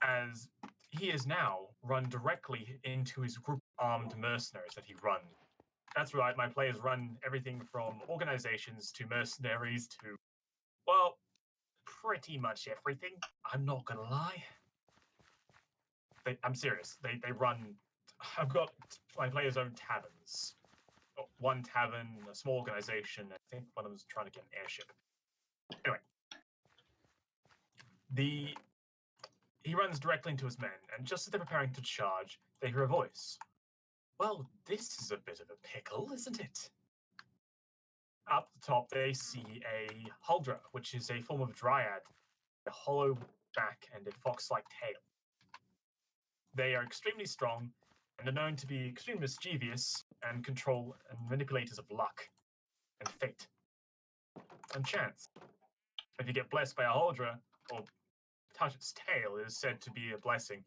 as he is now run directly into his group of armed mercenaries that he run. That's right, my players run everything from organizations to mercenaries to, well, pretty much everything. I'm not gonna lie. I'm serious. They run. I've got my players' own taverns. one tavern, a small organization. I think one of them was trying to get an airship. Anyway, he runs directly into his men, and just as they're preparing to charge, they hear a voice. Well, this is a bit of a pickle, isn't it? Up the top, they see a Huldra, which is a form of dryad, a hollow back and a fox-like tail. They are extremely strong and are known to be extremely mischievous and control and manipulators of luck and fate and chance. If you get blessed by a Huldra or touch its tail, it is said to be a blessing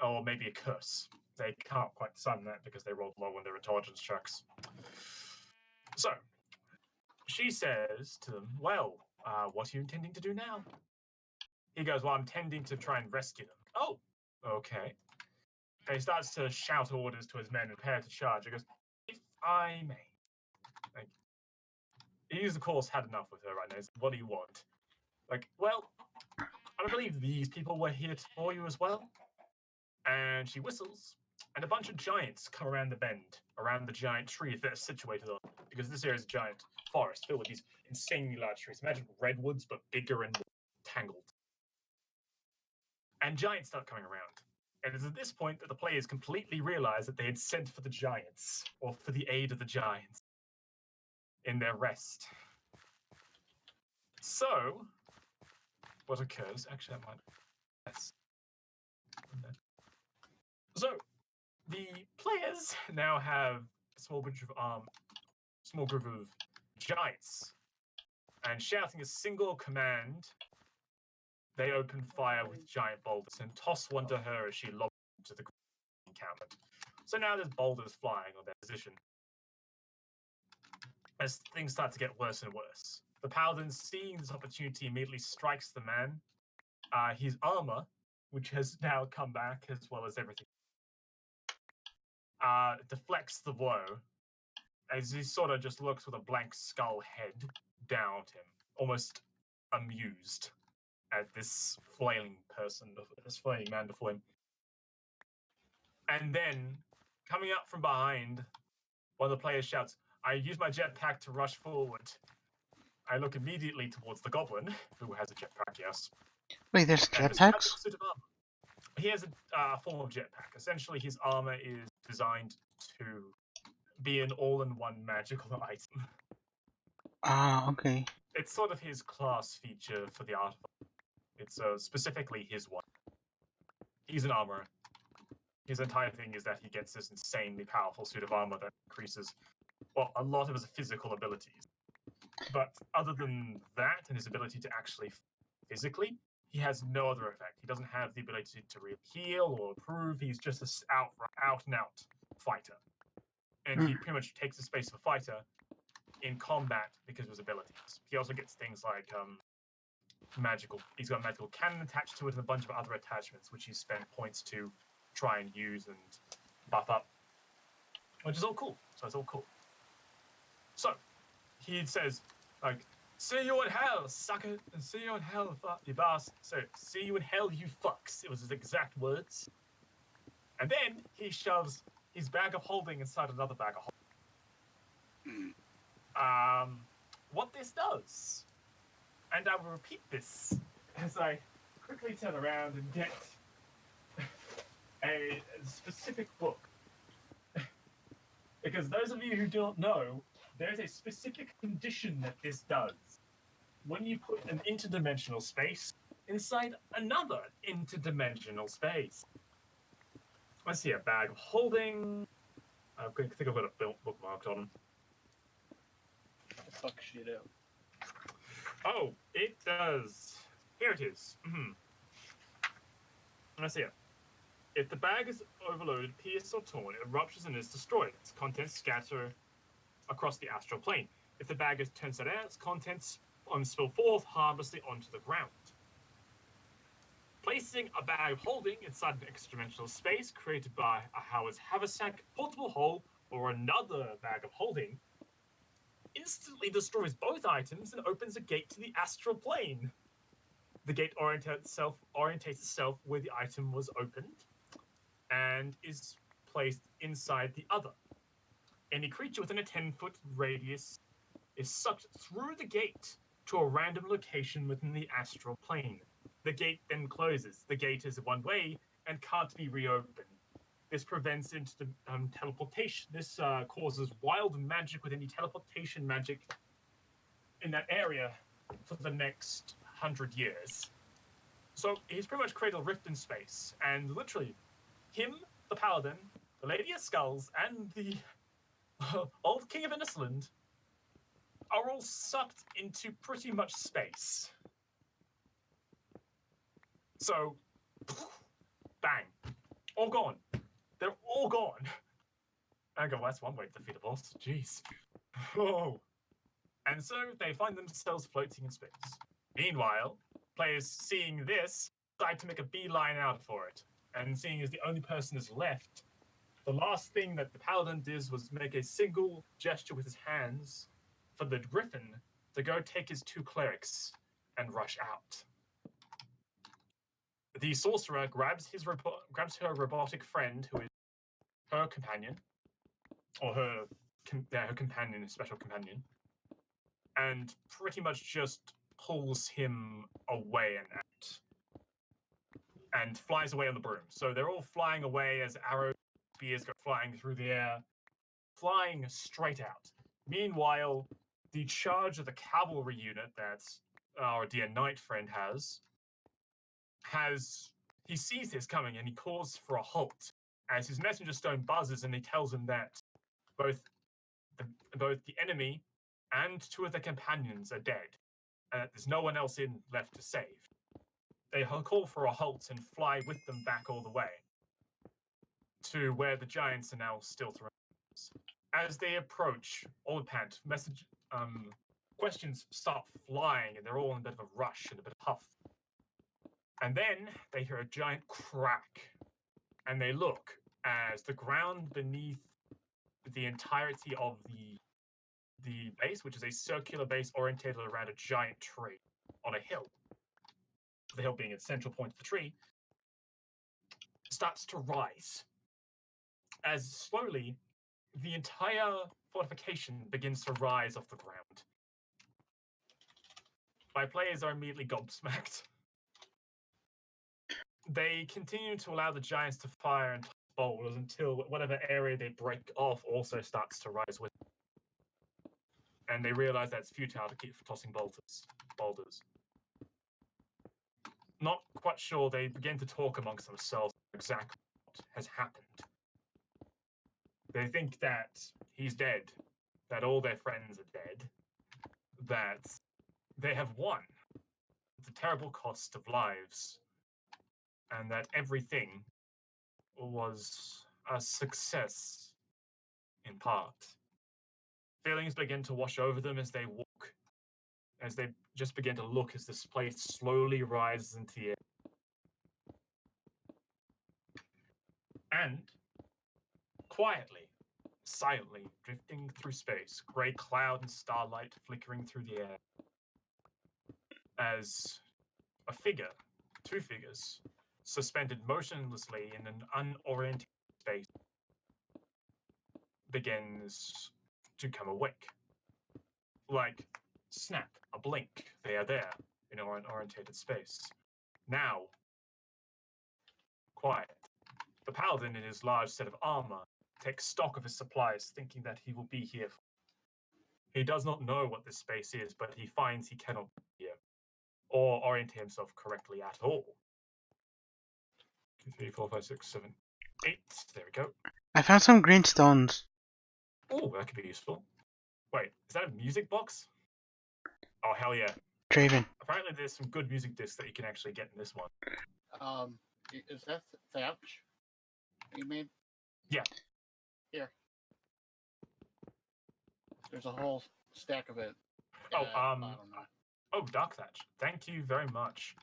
or maybe a curse. They can't quite discern that because they rolled low on their intelligence checks. So, she says to them, well, what are you intending to do now? He goes, well, I'm intending to try and rescue them. Oh, okay. And he starts to shout orders to his men and prepare to charge. He goes, if I may. Like, he's, of course, had enough with her right now. He's, what do you want? Like, well, I believe these people were here for you as well. And she whistles, and a bunch of giants come around the bend, around the giant tree that they're situated on. Because this area is a giant forest filled with these insanely large trees. Imagine redwoods, but bigger and more tangled. And giants start coming around. And it's at this point that the players completely realize that they had sent for the giants, or for the aid of the giants, in their rest. So, what occurs? Actually, that might. Yes. So, the players now have a small group of giants, and shouting a single command, they open fire with giant boulders and toss one to her as she lobs into the encampment. So now there's boulders flying on their position. As things start to get worse and worse, the paladin, seeing this opportunity, immediately strikes the man. His armor, which has now come back, as well as everything, deflects the blow as he sort of just looks with a blank skull head down at him, almost amused at this flailing man before him. And then, coming up from behind, one of the players shouts, I use my jetpack to rush forward. I look immediately towards the goblin, who has a jetpack, yes. Wait, there's And this jetpacks? magical suit of armor. He has a form of jetpack. Essentially, his armor is designed to be an all-in-one magical item. Ah, okay. It's sort of his class feature for the artifact. It's specifically his one. He's an armorer. His entire thing is that he gets this insanely powerful suit of armor that increases, well, a lot of his physical abilities. But other than that, and his ability to actually physically, he has no other effect. He doesn't have the ability to really heal or improve. He's just an out-and-out fighter. And he pretty much takes the space of a fighter in combat because of his abilities. He also gets things like magical. He's got a magical cannon attached to it and a bunch of other attachments, which he's spent points to try and use and buff up, which is all cool. So it's all cool. So he says, like, see you in hell, sucker, and see you in hell, you bastard. So, see you in hell, you fucks. It was his exact words. And then he shoves his bag of holding inside another bag of holding. What this does, and I will repeat this as I quickly turn around and get a specific book. Because those of you who don't know, there's a specific condition that this does. When you put an interdimensional space inside another interdimensional space. I see a bag of holding. I think I've got a bookmarked on them. Fuck shit out. Oh, it does. Here it is. Let's see it. If the bag is overloaded, pierced, or torn, it ruptures and is destroyed. Its contents scatter across the astral plane. If the bag is turned out, its contents spill forth harmlessly onto the ground. Placing a bag of holding inside an extra-dimensional space created by a Howard's Haversack portable hole or another bag of holding instantly destroys both items and opens a gate to the astral plane. The gate orientates itself where the item was opened and is placed inside the other. any creature within a 10-foot radius is sucked through the gate to a random location within the astral plane. The gate then closes. The gate is one way and can't be reopened. This prevents instant teleportation. This causes wild magic with any teleportation magic in that area for the next 100 years. So he's pretty much created a rift in space, and literally, him, the Paladin, the Lady of Skulls, and the old King of Innisland are all sucked into pretty much space. So, bang, all gone. They're all gone. I go, well, that's one way to defeat a boss. Jeez. Oh. And so they find themselves floating in space. Meanwhile, players seeing this decide to make a beeline out for it. And seeing as the only person is left, the last thing that the Paladin did was make a single gesture with his hands for the Griffin to go take his 2 clerics and rush out. The sorcerer grabs her robotic friend, who is her companion, or her companion, special companion, and pretty much just pulls him away and flies away on the broom. So they're all flying away as arrows, spears go flying through the air, flying straight out. Meanwhile, the charge of the cavalry unit that our dear knight friend he sees this coming and he calls for a halt as his messenger stone buzzes and he tells him that both the enemy and 2 of the companions are dead and that there's no one else left to save. They call for a halt and fly with them back all the way to where the giants are now still thrown. As they approach, all pant questions start flying and they're all in a bit of a rush and a bit of huff. And then they hear a giant crack and they look as the ground beneath the entirety of the base, which is a circular base orientated around a giant tree on a hill, the hill being its central point of the tree, starts to rise. As slowly, the entire fortification begins to rise off the ground. My players are immediately gobsmacked. They continue to allow the giants to fire and toss boulders until whatever area they break off also starts to rise with them. And they realize that it's futile to keep tossing boulders. Not quite sure, they begin to talk amongst themselves exactly what has happened. They think that he's dead, that all their friends are dead, that they have won at the terrible cost of lives, and that everything was a success in part. Feelings begin to wash over them as they walk, as they just begin to look as this place slowly rises into the air. And quietly, silently, drifting through space, grey cloud and starlight flickering through the air, as a figure, 2 figures, suspended motionlessly in an unoriented space, begins to come awake. Like, snap, a blink, they are there in an orientated space. Now, quiet. The Paladin in his large set of armor takes stock of his supplies, thinking that he will be here. He does not know what this space is, but he finds he cannot be here, or orient himself correctly at all. 2, 3, 4, 5, 6, 7, 8. There we go. I found some green stones. Oh, that could be useful. Wait, is that a music box? Oh, hell yeah. Draven. Apparently there's some good music discs that you can actually get in this one. Is that thatch you made? Yeah. Here. There's a whole stack of it. Oh, I don't know. Oh, Dark Thatch. Thank you very much.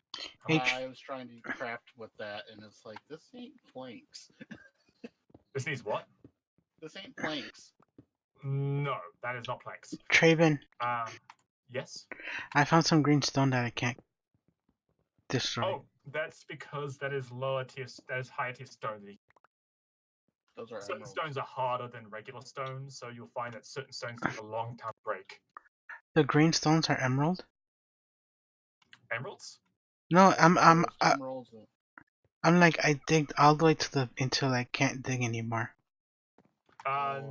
I was trying to craft with that, and it's like, this ain't planks. This needs what? This ain't planks. No, that is not planks. Traven. Yes? I found some green stone that I can't destroy. Oh, that's because that is higher tier stone. Those are certain emeralds. stones are harder than regular stones, so you'll find that certain stones take a long time to break. The green stones are emerald? Emeralds? No, There's emeralds. I'm like I digged all the way to the until I can't dig anymore. That's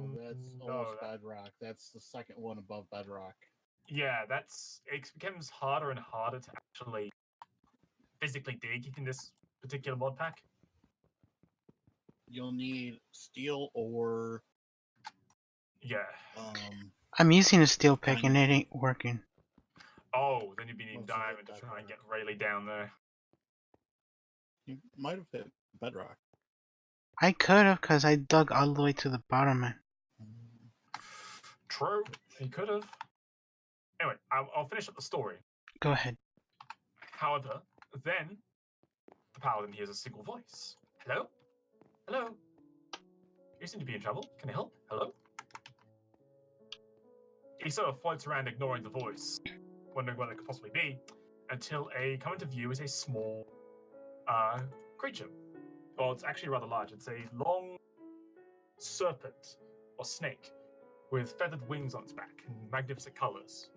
No. almost bedrock. That's the second one above bedrock. Yeah, it becomes harder and harder to actually physically dig in this particular mod pack. You'll need steel or Yeah. I'm using a steel pick and it ain't working. Oh, then you'd be needing Once you hit diamond to try and get bedrock. really down there. You might have hit bedrock. I could have, cause I dug all the way to the bottom. Man. True, he could have. Anyway, I'll finish up the story. Go ahead. However, then the paladin hears a single voice. Hello? Hello? You seem to be in trouble. Can I help? Hello? He sort of floats around ignoring the voice, wondering what it could possibly be, until come into view is a small creature. Well, it's actually rather large. It's a long serpent or snake with feathered wings on its back in magnificent colors.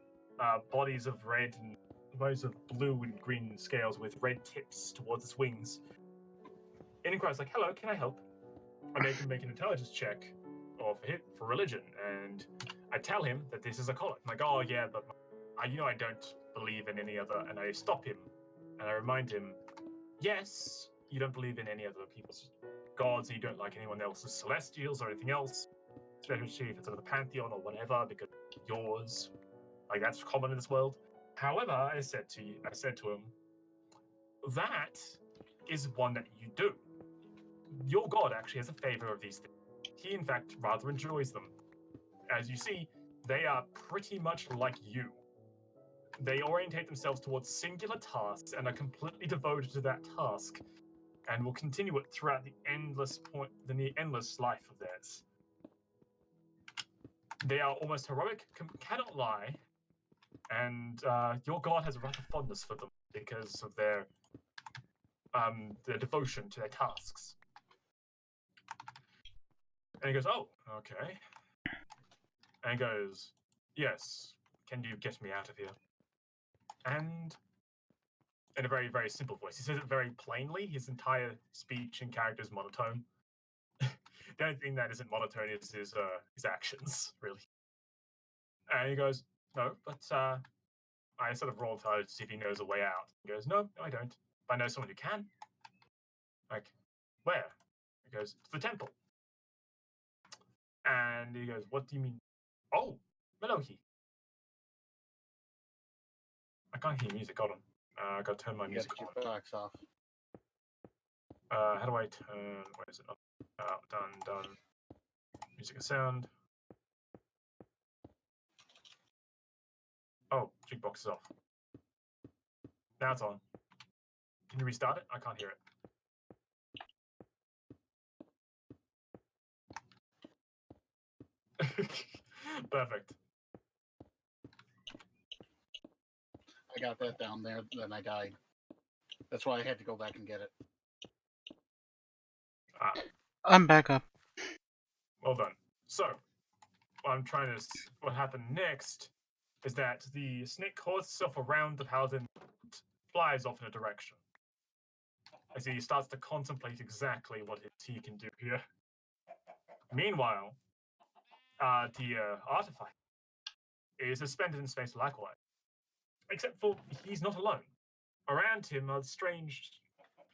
Bodies of red and bodies of blue and green scales with red tips towards its wings. It inquires like, "Hello, can I help?" I make him make an intelligence check, or for religion, and I tell him that this is a cult. I'm like, "Oh yeah, but I don't believe in any other," and I stop him, and I remind him, "Yes, you don't believe in any other people's gods, and you don't like anyone else's celestials or anything else, especially if it's of the pantheon or whatever, because yours, like that's common in this world." However, I said to him, that is one that you do. Your god actually has a favor of these things. He, in fact, rather enjoys them. As you see, they are pretty much like you. They orientate themselves towards singular tasks and are completely devoted to that task, and will continue it throughout the endless life of theirs. They are almost heroic, cannot lie, and your god has a rather fondness for them because of their devotion to their tasks. And he goes, "Oh, okay." And he goes, "Yes, can you get me out of here?" And in a very, very simple voice. He says it very plainly. His entire speech and character is monotone. The only thing that isn't monotone is his actions, really. And he goes, "No, but I sort of roll intelligence to see if he knows a way out." He goes, "No, I don't. But I know someone who can." Like, "Where?" He goes, "To the temple." And he goes, "What do you mean?" "Oh, Melohi." I can't hear music. Hold on. I gotta turn my You music got on. your box off. How do I turn? Where is it? Done. Music and sound. Oh, jukebox is off. Now it's on. Can you restart it? I can't hear it. Perfect. I got that down there, then I died. That's why I had to go back and get it. I'm back up. Well done. So, what happened next is that the snake coils itself around the paladin, flies off in a direction. As he starts to contemplate exactly what he can do here. Meanwhile, the artifact is suspended in space likewise. Except for he's not alone. Around him are strange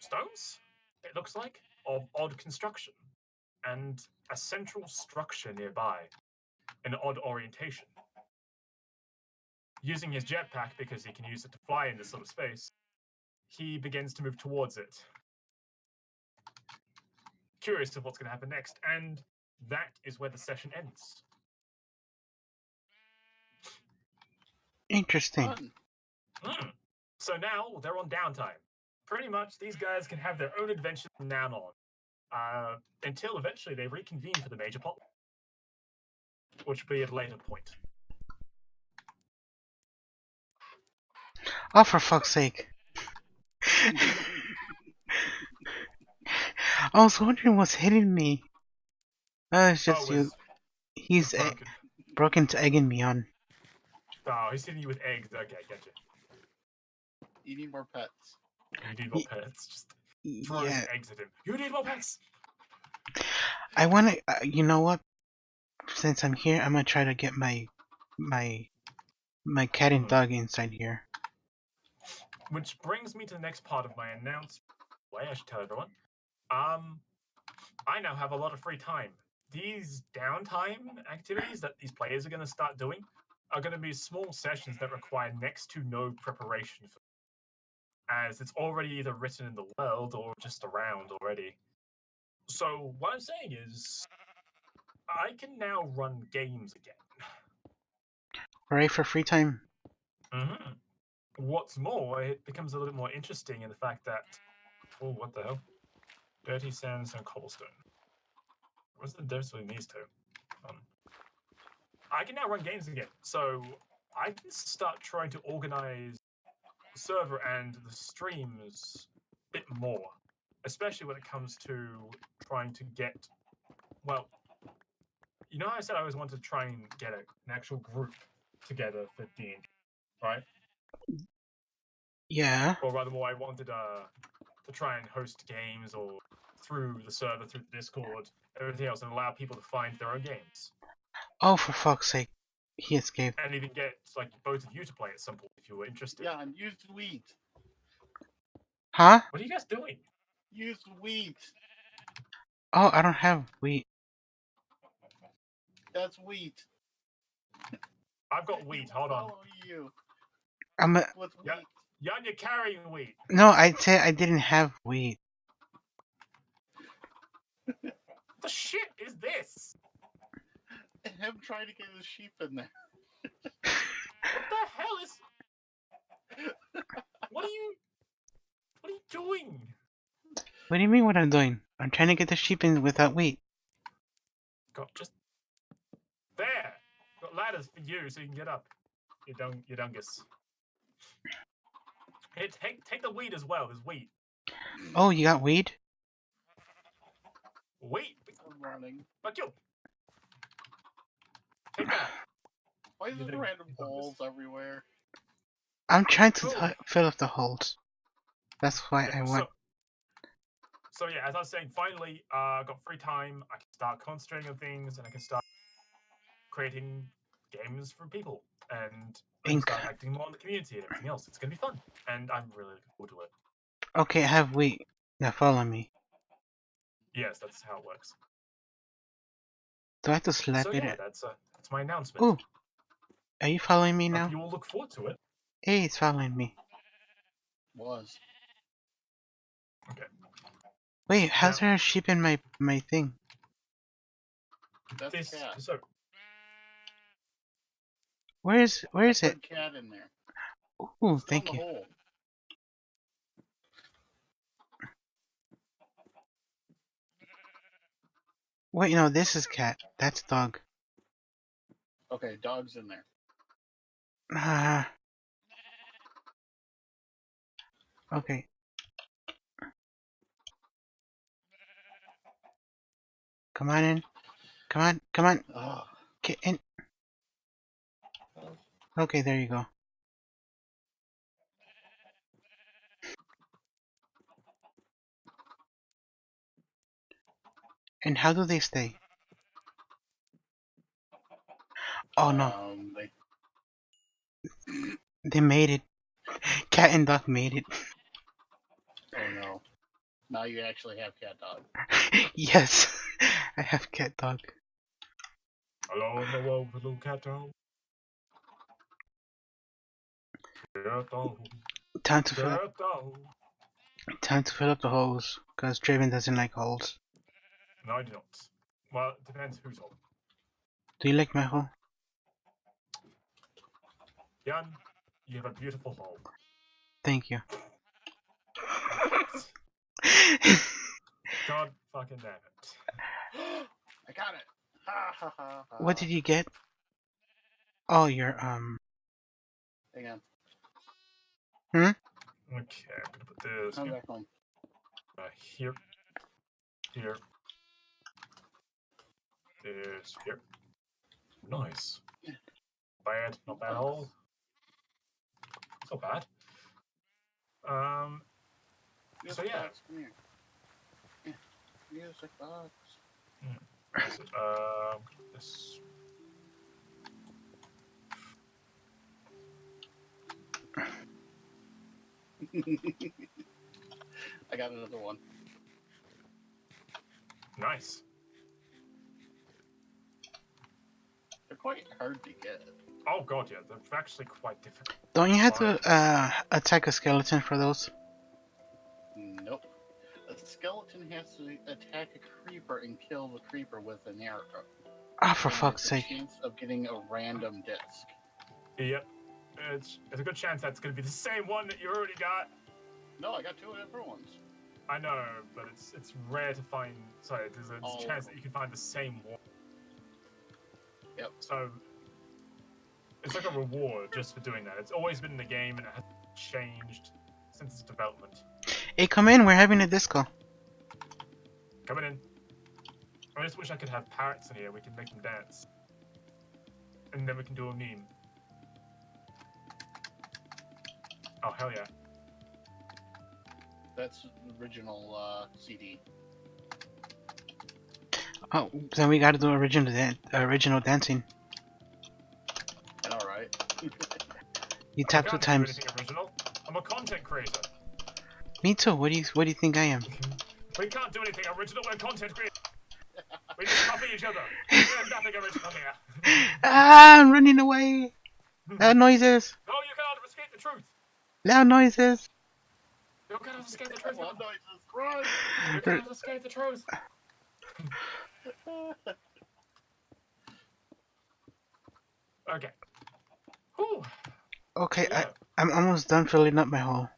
stones, it looks like, of odd construction, and a central structure nearby, an odd orientation. Using his jetpack, because he can use it to fly in this sort of space, he begins to move towards it. Curious of what's going to happen next, and that is where the session ends. Interesting. Fun. So now they're on downtime. Pretty much, these guys can have their own adventures from now on, until eventually they reconvene for the major plot, which will be at a later point. Oh, for fuck's sake. I was wondering what's hitting me. Oh, it's Oh, just it you. was He's broken. broken to egging me on. Oh, he's hitting you with eggs. Okay, gotcha. You need more pets. You need more Y- pets. Just throws Yeah, eggs at him. You need more pets. I want to. You know what? Since I'm here, I'm gonna try to get my my cat and Hmm. dog inside here. Which brings me to the next part of my announcement. Wait, I should tell everyone. I now have a lot of free time. These downtime activities that these players are going to start doing are going to be small sessions that require next to no preparation for, as it's already either written in the world or just around already. So what I'm saying is, I can now run games again. Hooray for free time! Mm-hmm. What's more, it becomes a little bit more interesting in the fact that, oh, what the hell? Dirty sands and cobblestone. What's the difference between these two? I can now run games again, so I can start trying to organize the server and the streams a bit more, especially when it comes to trying to get. Well, you know, how I said I always wanted to try and get an actual group together for D&D, right? Yeah. Or rather, more, I wanted to try and host games or through the server, through the Discord, everything else, and allow people to find their own games, Oh, for fuck's sake, he escaped. and even get like both of you to play at some point if you were interested. Yeah, and use wheat. Huh? What are you guys doing? Use wheat. Oh, I don't have wheat. That's wheat. I've got wheat. Hold on. Follow you I'm a. with wheat. Yeah. Jan, you're carrying wheat. No, I said I didn't have wheat. The shit is this? Him trying to get his sheep in there. What the hell is? What are you? What are you doing? What do you mean? What I'm doing? I'm trying to get the sheep in without wheat. God, just there. Got ladders for you so you can get up. You dungus. Here, take the wheat as well. There's wheat. Oh, you got weed? Wheat. I'm running. Fuck you. Take that. Why is You there didn't- random you don't holes everywhere? I'm trying to Cool. fill up the holes. That's why I Yeah, want. so yeah, as I was saying, finally, got free time. I can start concentrating on things, and I can start creating games for people, and I can Ink. start acting more in the community and everything else. It's gonna be fun, and I'm really looking forward to it. Okay, I have wheat. Now follow me. Yes, that's how it works. Do I have to slap So it? yeah, that's my announcement. Oh, are you following me Hope now? you all look forward to it. Hey, it's following me. Was. Okay. Wait, how's Now, there a sheep in my thing? That's this cat. so Where is I it? put cat in there. Ooh, It's thank on you. the hole. Wait, no, this is cat. That's dog. Okay, dog's in there. Ah. Okay. Come on in. Come on, come on. Ugh. Get in. Okay, there you go. And how do they stay? Oh no, they made it. Cat and dog made it. Oh no. Now you actually have cat dog. Yes, I have cat dog. hello in the world, little cat dog. Cat dog. Time to fill up. Cat dog. Time to fill up the holes, cause Draven doesn't like holes. No, I do not. Well, it depends who's home. Do you like my hole? Jan, you have a beautiful home. Thank you. God fucking damn it. I got it. Ha ha ha ha. What did you get? Oh, your Hang on. Okay, I'm gonna put this Come here. back home. Here. Here. is here. Nice. Bad, not bad at all. It's not bad. So Music yeah. box, come here. Music box. Is it, this. I got another one. Nice. They're quite hard to get. Oh god, yeah, they're actually quite difficult. Don't you have Fine. to attack a skeleton for those? Nope. A skeleton has to attack a creeper and kill the creeper with an arrow. Ah, for And fuck's there's sake. a chance of getting a random disc. Yep. It's a good chance that's going to be the same one that you already got. No, I got two different ones. I know, but it's rare to find. Sorry, there's a All of chance them. that you can find the same one. Yep. So it's like a reward just for doing that. It's always been in the game and it hasn't changed since its development. Hey, come in, we're having a disco. Coming in. I just wish I could have parrots in here. We can make them dance, and then we can do a meme. Oh hell yeah! That's the original CD. Oh, then we gotta do original dancing. Alright. You I tap 2 can't do times. anything original. I'm a content creator. Me too. What do you think I am? We can't do anything original. We're content creators. We just copy each other. There's nothing original here. Ah, I'm running away. Loud noises. No, you cannot escape the truth. Loud noises. You cannot escape the truth. One noises, run! You cannot escape the truth. Okay. Whew. Okay, Yeah. I'm almost done filling up my hole.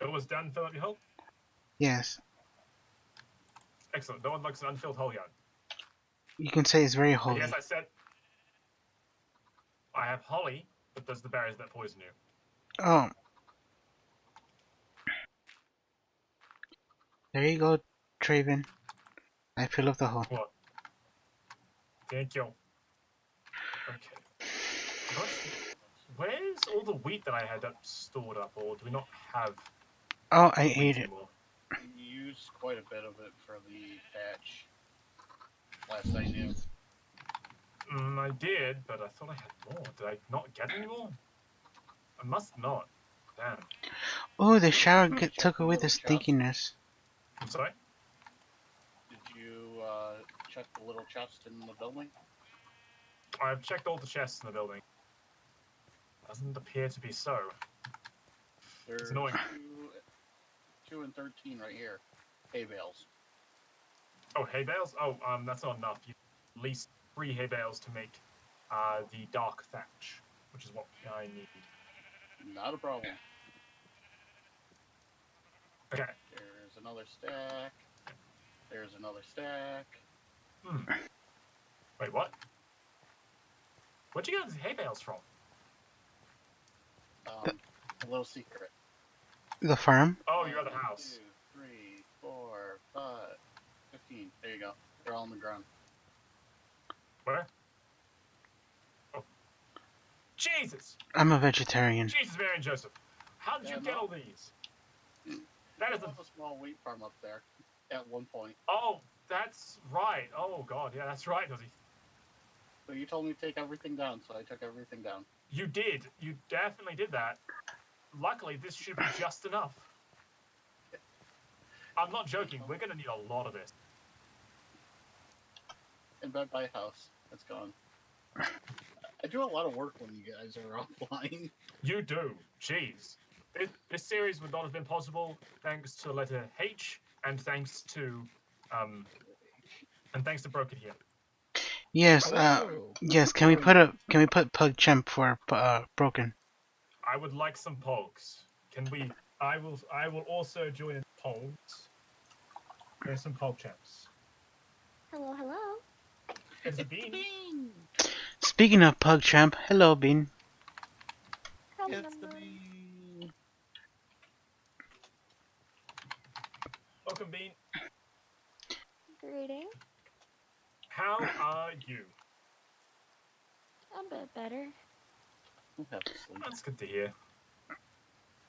It was done, fill up your hole. Yes. Excellent. No one likes an unfilled hole yet. You can say it's very But holy. yes, I said I have holly, but there's the berries that poison you. Oh. There you go, Traven. I fill up the hole. What? Thank you. Okay. Where's all the wheat that I had up stored up, or do we not have Oh, I wheat ate it. anymore? You used quite a bit of it for the patch. Last I knew. I did, but I thought I had more. Did I not get any more? I must not. Damn. Oh, the shower Check took the away the little chests. stinkiness. I'm sorry? Did you check the little chest in the building? I've checked all the chests in the building. Doesn't appear to be so. There's annoying. 2 and 13 right here. Hay bales. Oh, hay bales? Oh, that's not enough. You need at least 3 hay bales to make the dark thatch, which is what I need. Not a problem. Okay. There's another stack. There's another stack. Wait, what? Where'd you get these hay bales from? A little secret. The farm? Oh, your other house. 2, 3, 4, 5, 15. There you go. They're all on the ground. Where? Oh. Jesus! I'm a vegetarian. Jesus, Mary and Joseph. How did Yeah, you get no. all these? That is There a... was a small wheat farm up there at one point. Oh, that's right. Oh, God. Yeah, that's right, Ozzy. So you told me to take everything down, so I took everything down. You did. You definitely did that. Luckily, this should be just enough. I'm not joking. We're going to need a lot of this. And bed by house. It's gone. I do a lot of work when you guys are offline. You do. Jeez. This series would not have been possible thanks to the letter H and thanks to Broken here. Yes, Oh. yes, can we put PugChamp for Broken? I would like some pogs. Can we? I will also join in pogs. There's some pog champs. Hello, hello. There's a bean. Speaking of PugChamp, hello Bean. It's the Hello. bean. Welcome, bean. Greeting. How are you? A bit better. We'll have to sleep. That's good to hear.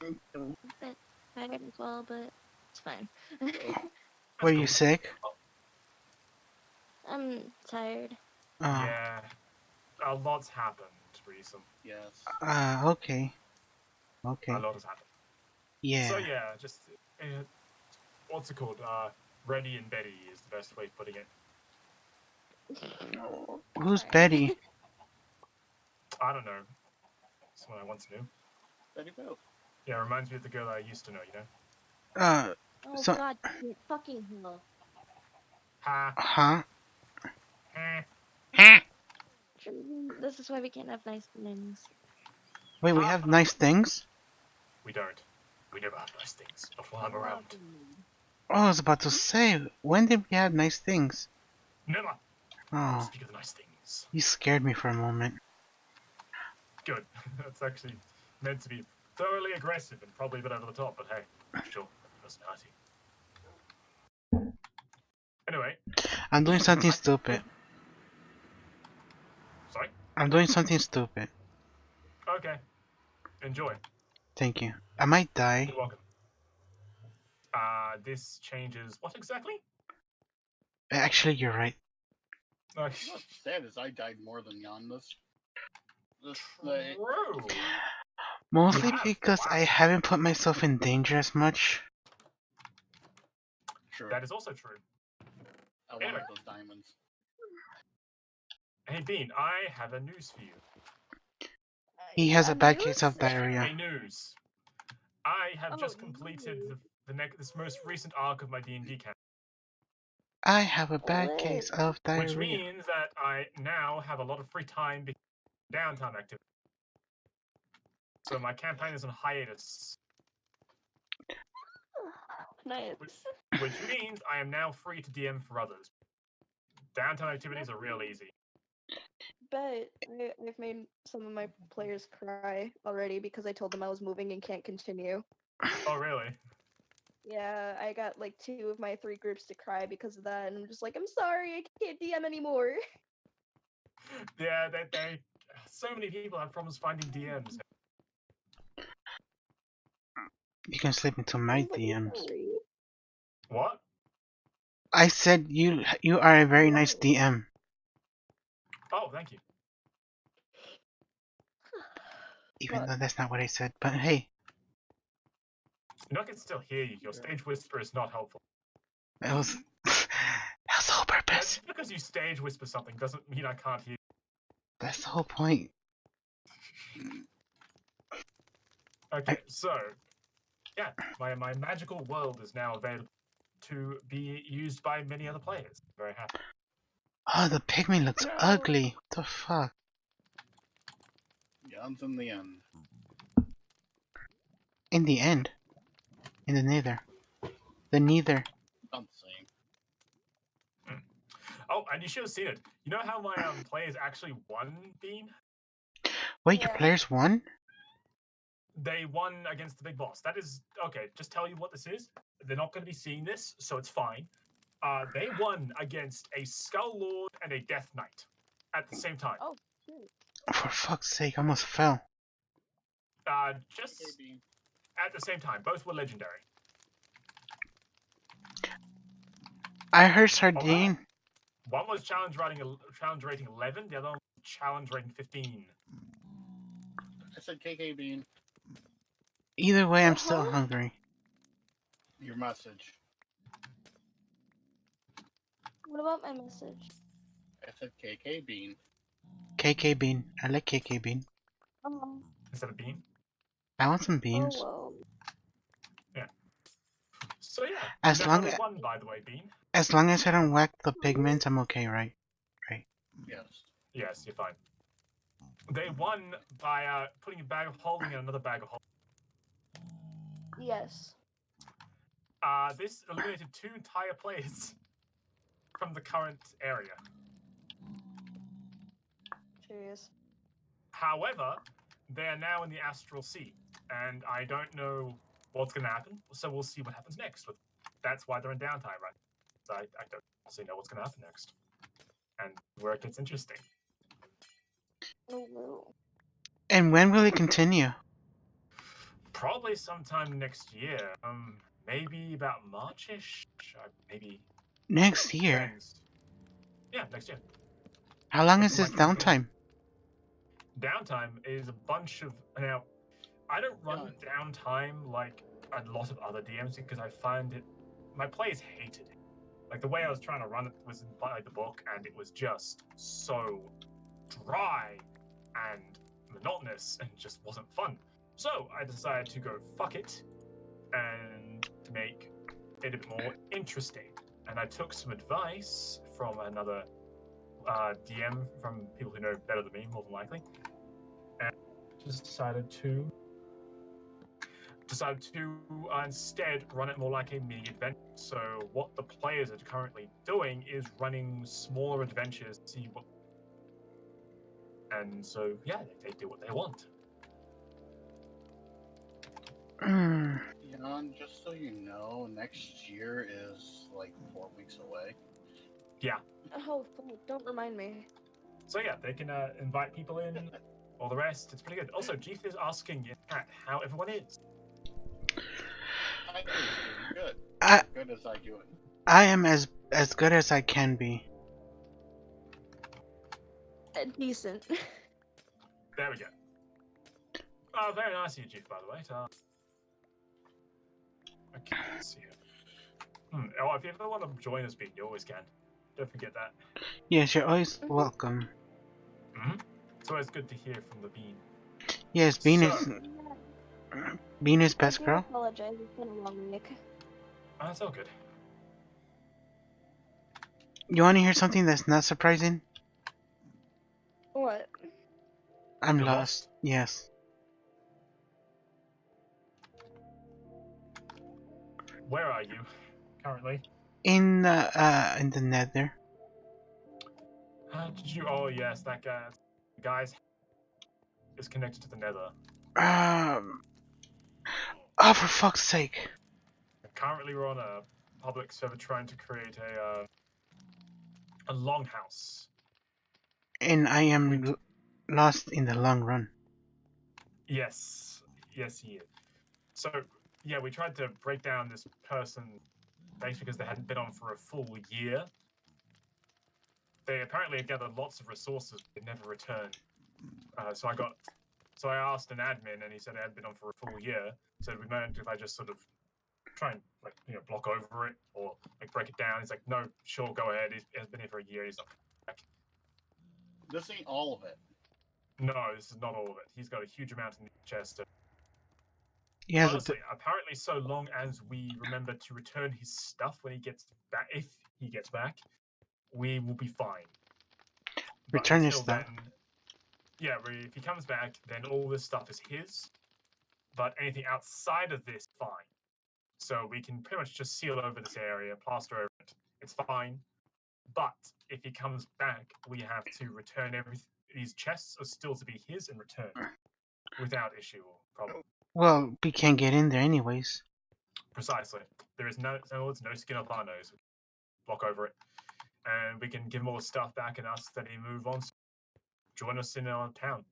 A bit tired as well, but it's fine. That's Were you cool. sick? I'm tired. Yeah, a lot's happened recently. Yes. Okay. A Okay. lot has happened. Yeah. So yeah, just what's it called? Ready and Betty is the best way of putting it. Who's Sorry. Betty? I don't know. Someone I once knew. Betty Boop. Yeah, reminds me of the girl I used to know. You know. Oh So- god, fucking hell. Ha. Huh? Eh. This is why we can't have nice things. Wait, we have nice things? We don't. We never have nice things. Not while I'm around. Oh, I was about to say, when did we have nice things? Never. I will Oh, speak of the nice things. you scared me for a moment. Good. That's actually meant to be thoroughly aggressive and probably a bit over the top, but hey, sure, personality. Anyway, I'm doing something stupid. sorry. I'm doing something stupid. Okay. Enjoy. Thank you. I might die. You're welcome. This changes what exactly? Actually, you're right. What's sad is I died more than Yondas. True. Mostly have? because Wow. I haven't put myself in danger as much. True. That is also true. I wanted those diamonds. Hey Bean, I have a news for you. He has a bad news? case of diarrhea. A news. I have Oh, just completed this most recent arc of my D&D campaign, I have a bad Lit. case of which diarrhea. means that I now have a lot of free time because of downtime activity. So my campaign is on hiatus, Nice. which means I am now free to DM for others. Downtime activities are real easy. Bet I've made some of my players cry already because I told them I was moving and can't continue. Oh, really? Yeah, I got like 2 of my 3 groups to cry because of that, and I'm just like, I'm sorry, I can't DM anymore. Yeah, they so many people have problems finding DMs. You can slip into my I was like, I'm DMs. sorry. What? I said you are a very nice DM. Oh, thank you. Even What? though that's not what I said. But hey, You know, I can still hear you. Your stage whisper is not helpful. that was that's the whole purpose. Just because you stage whisper something doesn't mean I can't hear you. That's the whole point. Okay, so yeah, my magical world is now available to be used by many other players. Very happy. Oh, the pygmy looks ugly. What the fuck? Yon's in the end. In the end. In the nether. The neither. Not the same. Oh, and you should have seen it. You know how my players actually won, Bean? Wait, your Yeah. players won? They won against the big boss. That is okay. Just tell you what this is. They're not going to be seeing this, so it's fine. They won against a Skull Lord and a Death Knight at the same time. Oh, shoot. For fuck's sake, I almost fell. Just Maybe. at the same time. Both were legendary. I heard Sardine. One was challenge rating 11. The other one was challenge rating 15. I said KK Bean. Either way, I'm still Uh-huh. hungry. Your message. What about my message? I said KK Bean. KK bean. I like KK bean. Instead of Bean. I want some Oh beans. well. So yeah. As you know how long they as- won, by the way, Bean. As long as I don't whack the pigments, I'm okay, right? Yes. Yes, you're fine. They won by putting a bag of holding in another bag of holding. Yes. This eliminated 2 entire players from the current area. Serious. However, they are now in the Astral Sea, and I don't know what's going to happen, so we'll see what happens next. That's why they're in downtime, right? So I don't honestly know what's going to happen next. and where it gets interesting. Oh no. And when will it continue? Probably sometime next year. Maybe about Marchish. Maybe Next year? depends. Yeah, next year. How long That's is when this my campaign- downtime? Downtime is a bunch of now. I don't run downtime like a lot of other DMs because I find it. My players hated it. Like the way I was trying to run it was in like the book, and it was just so dry and monotonous, and just wasn't fun. So I decided to go fuck it and make it a bit more interesting. And I took some advice from another DM, from people who know better than me, more than likely, and just decided to instead run it more like a mini adventure. So what the players are currently doing is running smaller adventures to see what, and so yeah, they do what they want. Mm, Jan, just so you know, next year is like 4 weeks away. Yeah. Oh, fuck, don't remind me. So yeah, they can invite people in, all the rest. It's pretty good. Also, Jeeth is asking in chat how everyone is. I is doing good. I As good as I do it. I am as good as I can be. Decent. There we go. Oh, very nice of you, Jeeth, by the way. Okay, let's see here. Oh, if you ever want to join us, Bean, you always can. Don't forget that. Yes, you're always Mhm. welcome. It's always good to hear from the Bean. Yes, Bean So- is Bean is I best do girl. apologize. It's been a long week. Oh, that's all good. You want to hear something that's not surprising? What? I'm You're lost. Yes. Where are you currently? In the Nether. Did you? Oh, yes, that guy. The guy's is connected to the Nether. Oh, for fuck's sake! Currently, we're on a public server trying to create a longhouse. And I am lost in the long run. Yes, yes, he is. So yeah, we tried to break down this person basically because they hadn't been on for a full year. They apparently had gathered lots of resources, but never returned. So I asked an admin, and he said it had been on for a full year. So we mind if I just sort of try and block over it or like break it down? He's like, no, sure, go ahead. He's been here for a year. He's not back. This ain't all of it. No, this is not all of it. He's got a huge amount in the chest. He has Honestly, apparently, so long as we remember to return his stuff when he gets back, if he gets back, we will be fine. But Return his until stuff. then, yeah, if he comes back, then all this stuff is his. But anything outside of this, fine. So we can pretty much just seal over this area, plaster over it. It's fine. But if he comes back, we have to return everything. These chests are still to be his and returned without issue or problem. Well, we can't get in there anyways. Precisely. There is no skin off our nose. Block over it. And we can give him all the stuff back and us then he move on. Join us in our town.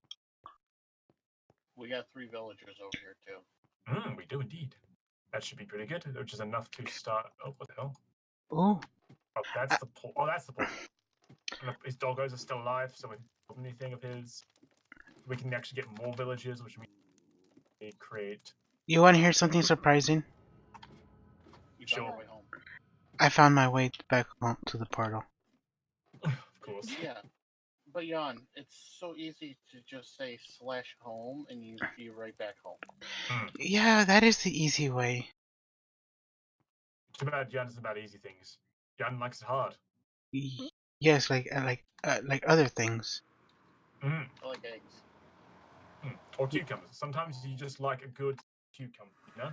We got 3 villagers over here too. We do indeed. That should be pretty good, which is enough to start. Oh, what the hell? Oh, Oh, that's the port. Oh, that's the port. And his doggos are still alive, so if anything of his, we can actually get more villagers, which means we create. you want to hear something surprising? You Sure. found your way home. I found my way back home to the portal. Of course. Yeah. But Jan, it's so easy to just say /home and you'd be right back home. Yeah, that is the easy way. Too bad Jan isn't about easy things. Jan likes it hard. Yes, like other things. Mm. I like eggs. Or cucumbers. Sometimes you just like a good cucumber, you know?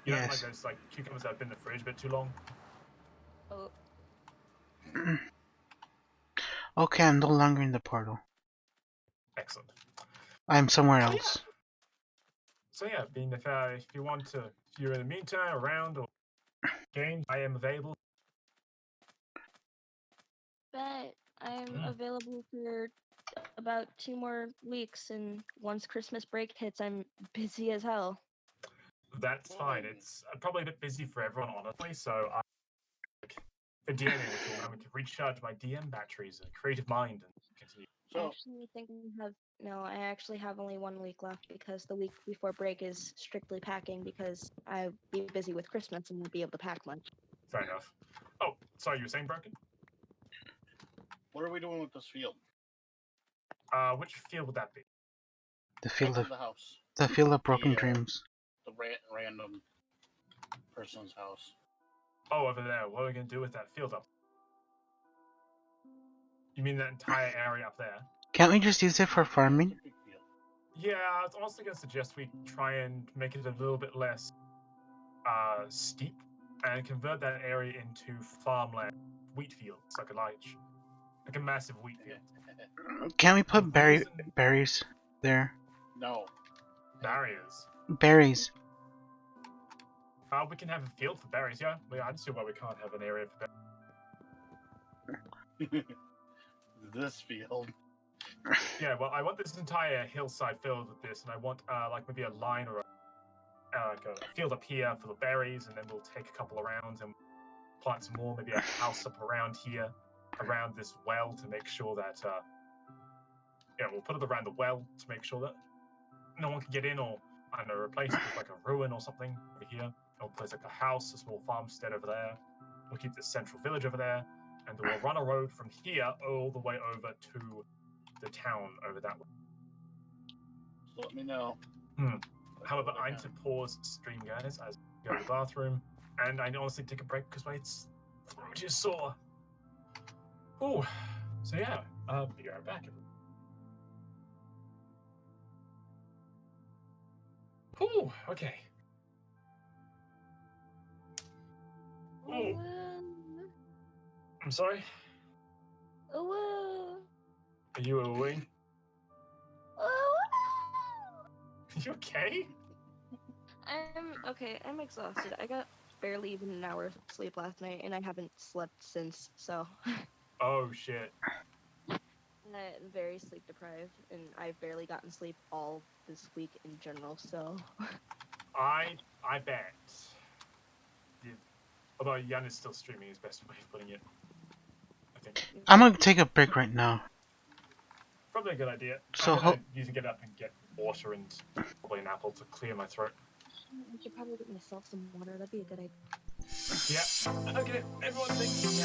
You don't like Yes. those cucumbers that have been in the fridge a bit too long. Oh, Okay, I'm no longer in the portal. Excellent. I'm somewhere So, yeah. else. So yeah, being if you want to, if you're in the meantime around or games, I am available. but I'm available for about 2 more weeks, and once Christmas break hits, I'm busy as hell. That's fine. It's probably a bit busy for everyone, honestly. So for DMing, which will allow me to recharge my DM batteries and creative mind and continue. So I actually have only 1 week left because the week before break is strictly packing because I'll be busy with Christmas and won't be able to pack much. Fair enough. Oh, sorry, you were saying, Broken? what are we doing with this field? Which field would that be? The field Next of to the house. the field of broken Yeah. dreams. The random person's house. Oh, over there. What are we going to do with that field up? You mean that entire area up there? Can't we just use it for farming? It's a big field. Yeah, I was honestly going to suggest we try and make it a little bit less steep and convert that area into farmland, wheat fields, like a massive wheat field. Can't we put Reason- berries there? No. Barriers. Berries. We can have a field for berries, yeah. I don't see why we can't have an area for berries. This field. Yeah, well, I want this entire hillside filled with this, and I want like maybe a line or like a field up here for the berries, and then we'll take a couple around and plant some more. Maybe a house up around here, around this well, to make sure that we'll put it around the well to make sure that no one can get in, or I don't know, replace it with like a ruin or something over here. Or place like a house, a small farmstead over there. We'll keep the central village over there, and then we'll run a road from here all the way over to the town over that way. So let me know. However, I need to pause stream, guys, as I go to the bathroom, and I honestly take a break because my throat is sore. Oh, so yeah, be right back. Oh, okay. Oh, I'm sorry. Are you oohing? You okay? I'm exhausted. I got barely even an hour of sleep last night, and I haven't slept since, so. Oh shit. I'm very sleep deprived, and I've barely gotten sleep all this week in general, so. I bet. Although Jan is still streaming, his best way of putting it. I think. I'm gonna take a break right now. Probably a good idea. So I'm gonna usually get up and get water and probably an apple to clear my throat. I should probably get myself some water. That'd be a good idea. Yeah. Okay, everyone thank you.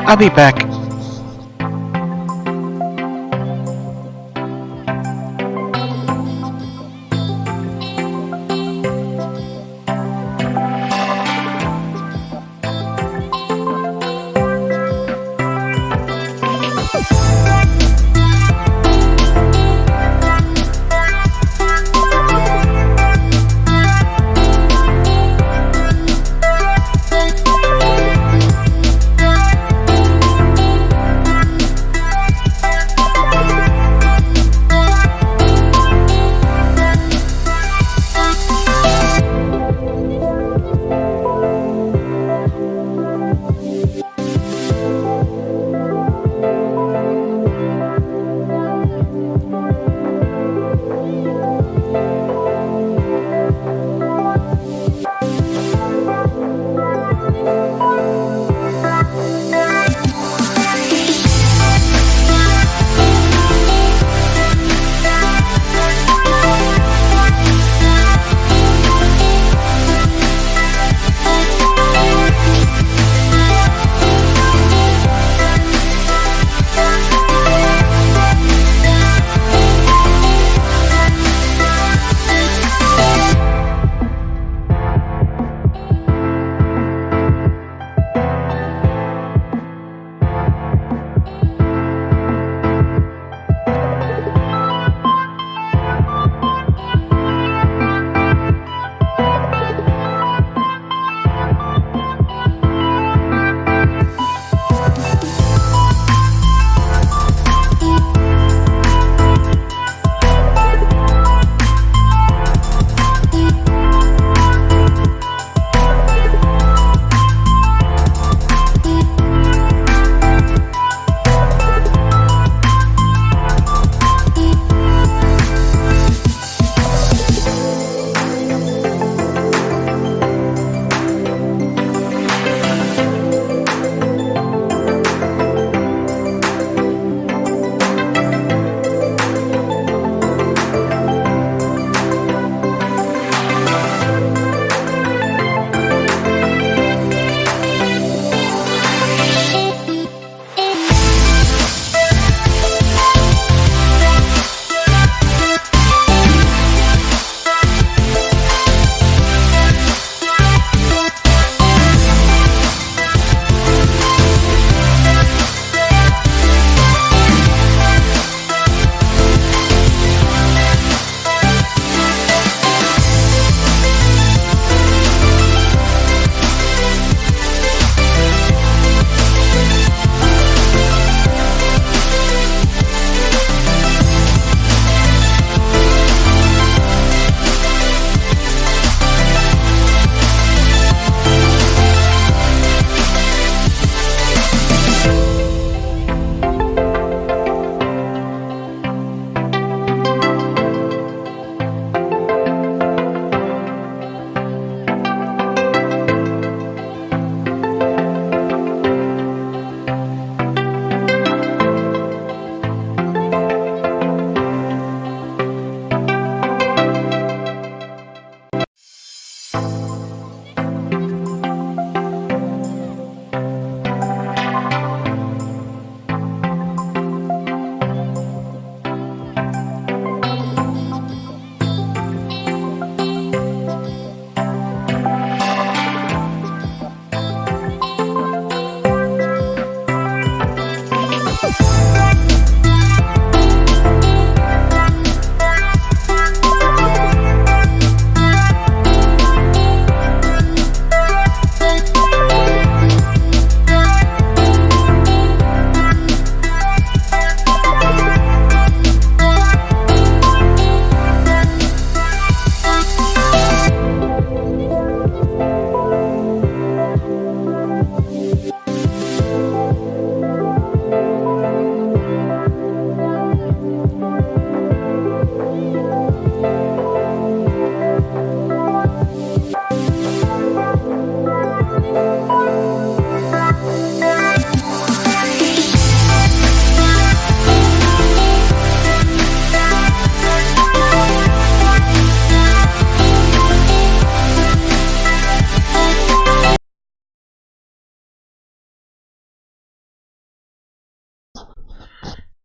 I'll be back.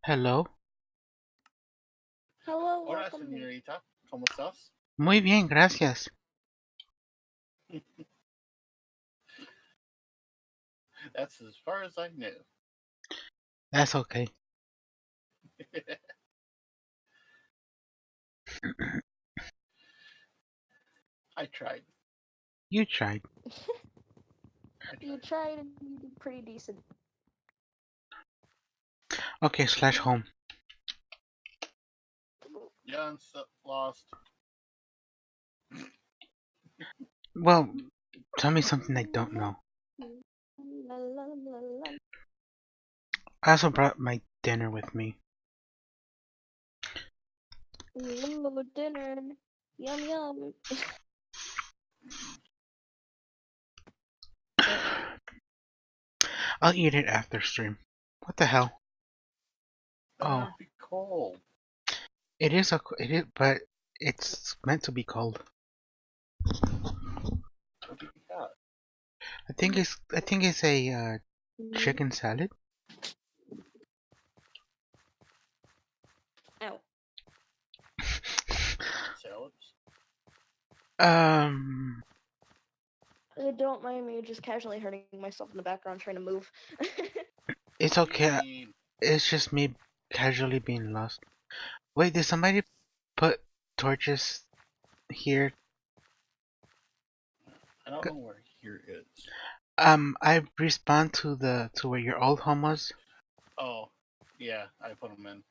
Hello. Hello, Hola, welcome. señorita. ¿Cómo estás? Muy bien, gracias. That's as far as I knew. That's okay. I tried. You tried. You tried and you did pretty decent. Okay, slash home. Yeah, I'm lost. Well, tell me something I don't know. La, la, la, la. I also brought my dinner with me. Ooh, dinner. Yum yum. I'll eat it after stream. What the hell? That Oh, would be cold. it is, but it's meant to be cold. What do you got? I think it's a chicken salad. Ow. Salads? Um, Don't mind me just casually hurting myself in the background trying to move. it's What do you okay. mean? It's just me casually being lost. Wait, did somebody put torches here? I don't know where here is. I respawned to where your old home was. Oh, yeah, I put them in.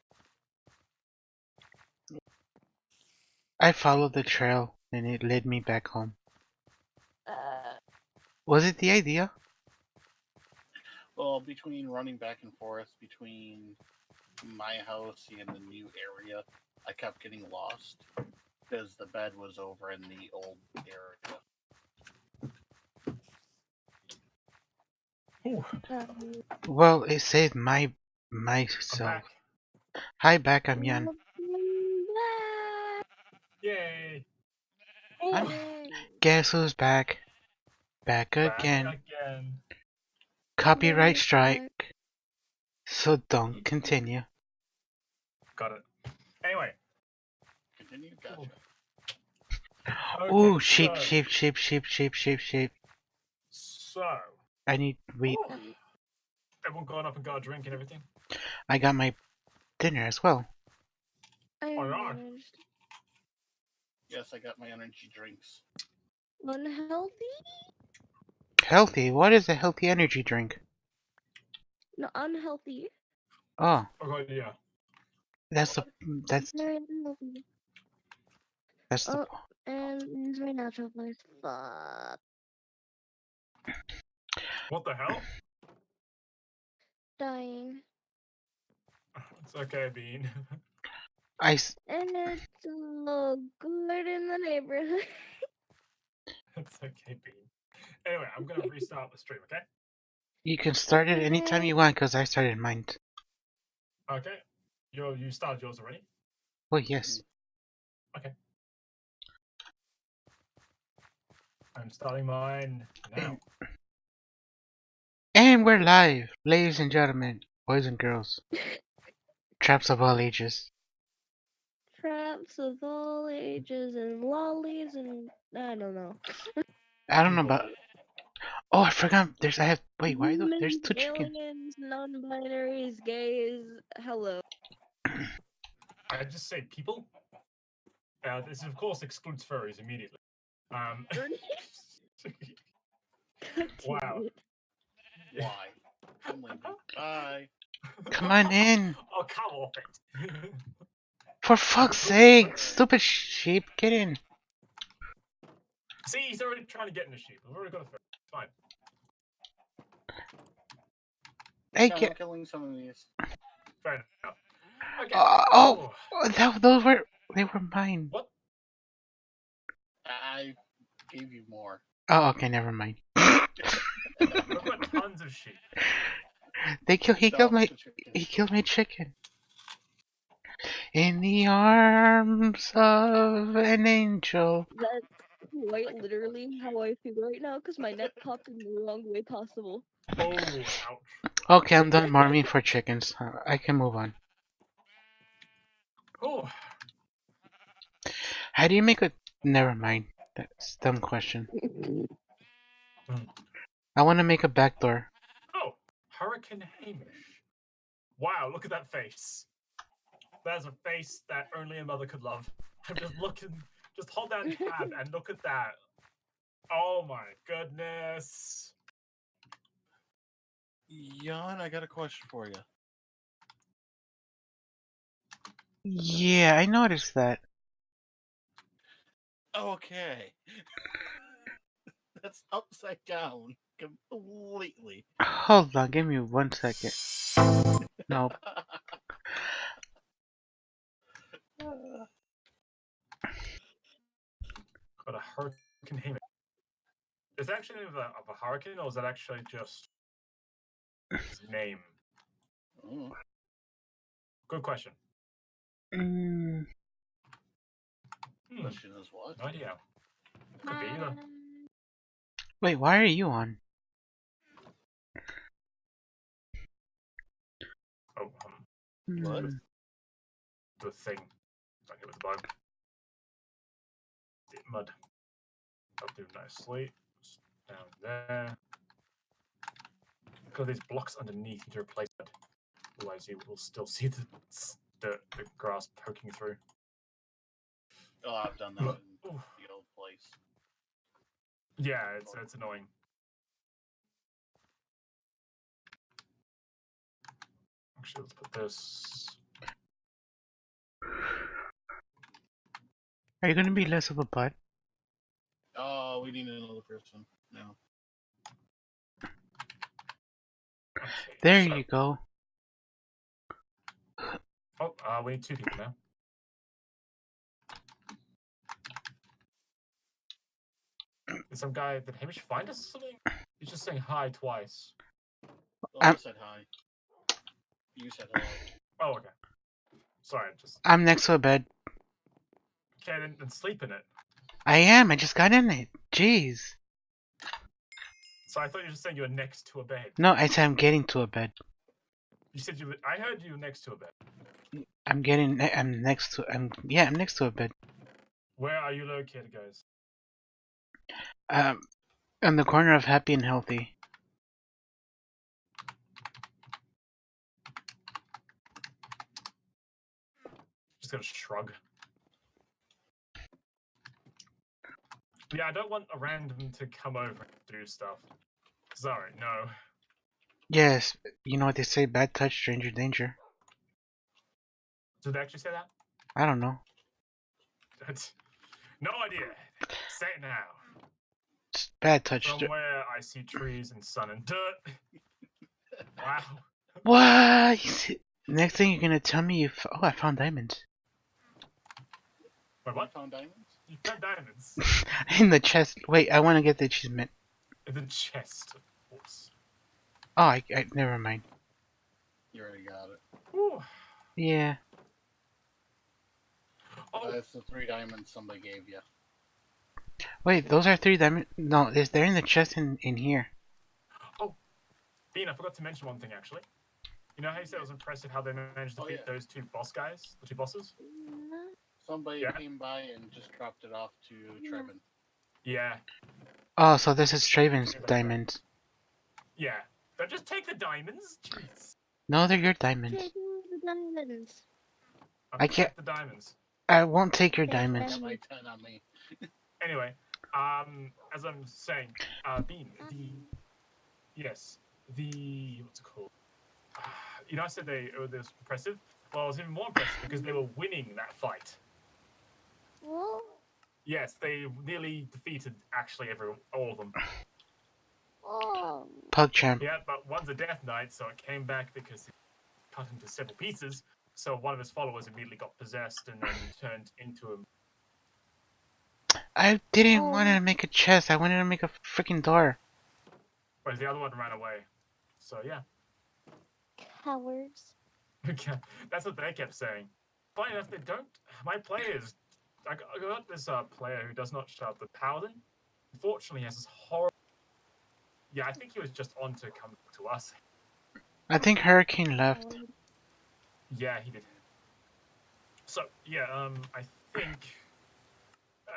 I followed the trail and it led me back home. uh, Was it the idea? Well, between running back and forth between my house and the new area, I kept getting lost because the bed was over in the old area. Ooh, Well, it saved I'm myself. back. Hi, back. I'm Yan. Yay! I'm, Yay. guess who's back? Back Back again. again. Copyright Back. strike. So don't continue. Got it. Anyway. Continue? Gotcha. Okay, Ooh, sheep, so, sheep, sheep, sheep, sheep, sheep, sheep. So, I need wheat. everyone gone up and got a drink and everything? I got my dinner as well. I Oh, yeah. managed. Yes, I got my energy drinks. Unhealthy? Healthy? What is a healthy energy drink? No, unhealthy. Oh, Oh god, yeah. that's the that's Very unhealthy. that's the. Oh, and these are natural flavors. Fuck. What the hell? Dying. It's okay, Bean. I And it's so good in the neighborhood. It's okay, Bean. Anyway, I'm gonna restart the stream, okay? You can start it anytime you want because I started mine. Okay. You started yours already? Well, yes. Okay. I'm starting mine now. And we're live, ladies and gentlemen, boys and girls, traps of all ages. Traps of all ages and lollies and I don't know. I don't know People. about. Oh, I forgot. Wait, why? There's Humans, two chickens. aliens, non-binaries, gays. Hello. I just say people. This of course excludes furries immediately. Wow. Continue. Why? I'm leaving. Bye. Come on in. Oh, come off it. For fuck's sake, stupid sheep, get in. See, he's already trying to get in the sheep. We've already got a furry. Fine. Hey, Yeah, I'm get. killing some of these. Fair enough. Okay. Oh, they were mine. What? I gave you more. Oh, okay, never mind. We've got tons of sheep. He No, the chickens. killed my chicken. In the arms of an angel. That's quite literally how I feel right now because my neck popped in the wrong way possible. Oh, ouch. Okay, I'm done marming for chickens. I can move on. Oh, How do you make a? Never mind. That's a dumb question. I want to make a back door. oh, Hurricane Hamish. Wow, look at that face. That's a face that only a mother could love. I'm just looking, just hold down tab and look at that. Oh my goodness. Jan, I got a question for you. Yeah, I noticed that. Okay. That's upside down completely. Hold on, give me 1 second. No, But a Hurricane Hamish. Is that actually of a hurricane, or is that actually just his name? Oh, Good question. mm, question is what? No idea. Could be either. wait, why are you on? Oh, What? Hmm, the thing. Don't hit with the bug. Mud. I'll do nicely. Just down there. Got these blocks underneath to replace it. Otherwise, you will still see the grass poking through. Oh, I've done that in the Ooh. old place. Yeah, it's annoying. Actually, let's put this. Are you gonna be less of a butt? Oh, we need another person. No. Okay, There so- you go. Oh, we need 2 people now. Did some guy, did Hamish find us or something? He's just saying hi twice. Oh, I'm- I said hi. You said hello. Oh, okay. Sorry, just. I'm next to a bed. Okay, then sleep in it. I am. I just got in it. Jeez. So I thought you were just saying you were next to a bed. No, I said I'm getting to a bed. You said you were, I heard you were next to a bed. I'm getting. I'm next to. Yeah, I'm next to a bed. Where are you located, guys? On the corner of happy and healthy. Just gonna shrug. Yeah, I don't want a random to come over and do stuff. Sorry, no. Yes, you know what they say: bad touch, stranger danger. Did they actually say that? I don't know. No idea. Say it now. It's bad touch. From where I see trees and sun and dirt. Wow. What? You see- Next thing you're gonna tell me you. Oh, I found diamonds Wait, You what? found diamonds? You found diamonds in the chest. Wait, I want to get the achievement. in the chest, of course. Oh, I never mind. You already got it. Whew. Yeah. Oh, That's the 3 diamonds somebody gave you. Wait, those are 3 diamonds. No, they're in the chest in here. Bean, I forgot to mention one thing actually. You know how you said it was impressive how they managed to Oh, defeat yeah. those 2 boss guys? The 2 bosses? Somebody Yeah. came by and just dropped it off to Trevin. Yeah. Oh, so this is Traven's Yeah, that's diamonds. Yeah. Don't just take the diamonds. Jeez. No, they're your diamonds. Diamonds. I can't- Protect the diamonds. I won't take your Thanks, diamonds. Got my 10 on me. Anyway, as I'm saying, Bean, yes, what's it called? You know, I said it was impressive. Well, it was even more impressive because they were winning that fight. Well, Yes, they nearly defeated actually all of them. oh. PugChamp. Yeah, but one's a Death Knight, so it came back because it cut into several pieces. So one of his followers immediately got possessed and then turned into him. I didn't Oh. want to make a chest. I wanted to make a freaking door. Whereas the other one ran away. So yeah, Cowards. that's what they kept saying. Funny enough, they don't. My players, I got this player who does not shut up, the Paladin. Unfortunately, he has this horrible. Yeah, I think he was just on to come to us. I think Hurricane left. Coward. Yeah, he did. So yeah, I think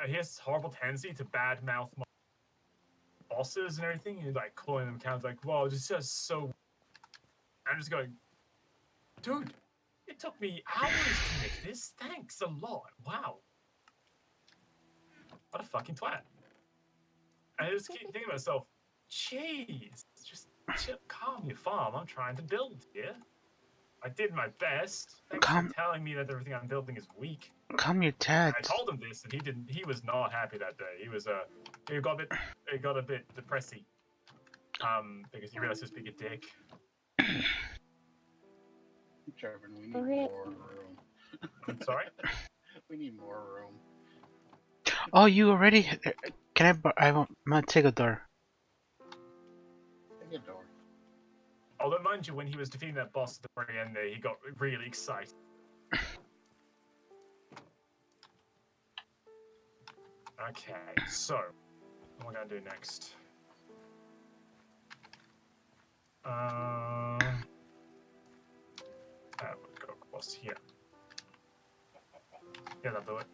he has horrible tendency to badmouth my bosses and everything, and like calling them counts like, "Wow, this is just so." I'm just going, dude. It took me hours to make this. Thanks a lot. Wow. What a fucking twat. I just keep thinking to myself, jeez, just chill, calm your farm. I'm trying to build here. I did my best. Thanks for Calm, telling me that everything I'm building is weak. calm your And I tats. told him this, and he didn't. He was not happy that day. He was he got a bit depressy. Because he realized he was being a dick. Trevor, we need Okay. more room. I'm sorry. We need more room. Oh, you already? Can I? I'm gonna take a door. Take a door. Although, mind you, when he was defeating that boss at the very end there, he got really excited. Okay, so what am I gonna do next? We'll go across here. Yeah, that'll do it.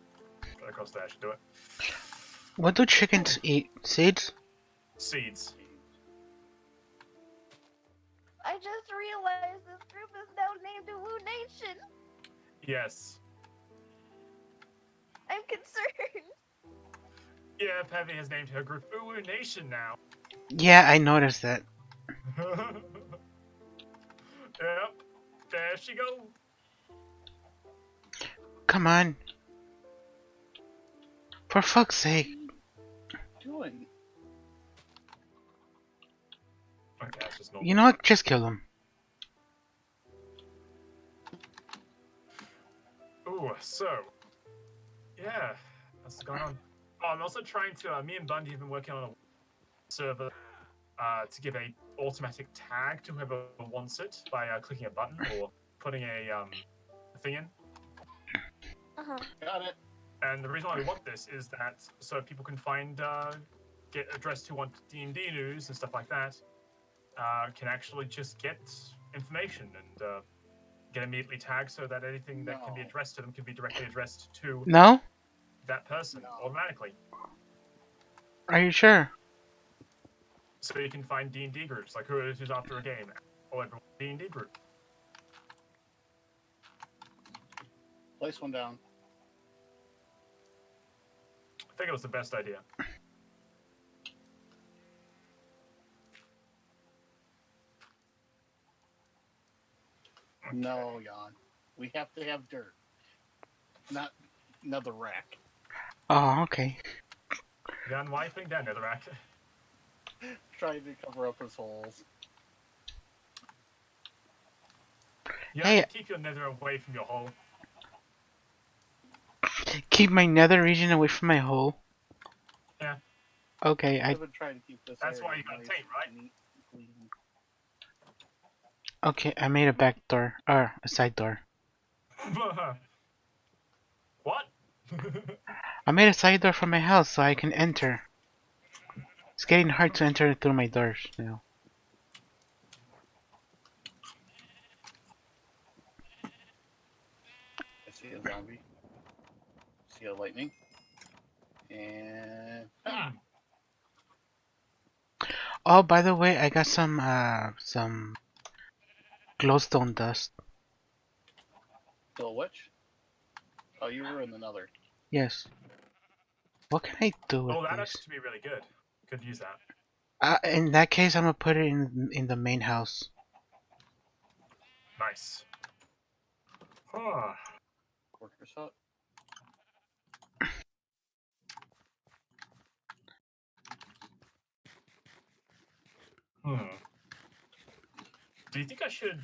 Go across there should do it. What do chickens eat? Seeds? Seeds. I just realized this group is now named Wu Nation. Yes. I'm concerned. Yeah, Pevi has named her group Uwu Nation now. Yeah, I noticed that. Yep. There she go. Come on. For fuck's sake. Doing. Okay, that's just normal. You know what? Just kill him. Ooh, so yeah, that's going on. Oh, I'm also trying to. Me and Bundy have been working on a server to give a automatic tag to whoever wants it by clicking a button or putting a thing in. Uh-huh. Got it. And the reason why we want this is that so people can find get addressed who want D&D news and stuff like that. Can actually just get information and get immediately tagged so that anything that can be No. addressed to them can be directly addressed to No? that person No. automatically. Are you sure? So you can find D&D groups, like who's after a game, or everyone D&D group. Place one down. I think it was the best idea. No, Jan. We have to have dirt. Not another rack. Oh, okay. Jan, why are you putting down Netherrack? Trying to cover up his holes. You Hey. have to keep your nether away from your hole. Keep my nether region away from my hole. Yeah. Okay, I've been trying to keep this. That's why area you got a nice, taint, right? neat, clean. I made a back door. Or a side door. What? I made a side door for my house so I can enter. It's getting hard to enter through my doors now. I see a zombie. See a lightning. And Oh, by the way, I got some glowstone dust. still a witch. Oh, you were in another. Yes. What can I do with Oh, that this? actually be really good. Could use that. In that case, I'm gonna put it in the main house. Nice. Ah. Workers hut. Do you think I should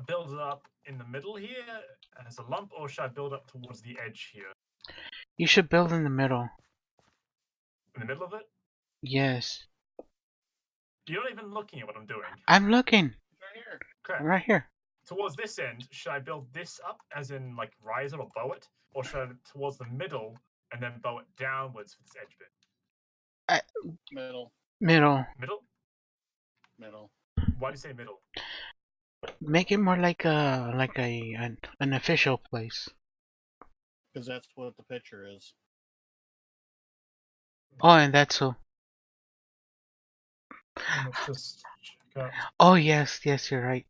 build it up in the middle here as a lump, or should I build up towards the edge here? You should build in the middle. In the middle of it? Yes. You're not even looking at what I'm doing. I'm looking. Right here. Okay. Right here. Towards this end, should I build this up, as in like rise it or bow it? Or should I towards the middle and then bow it downwards for this edge bit? Middle. Middle. Middle? Middle. Why do you say middle? Make it more like an official place. Because that's what the picture is. Oh, and that's so. Let's just check out. Oh yes, you're right.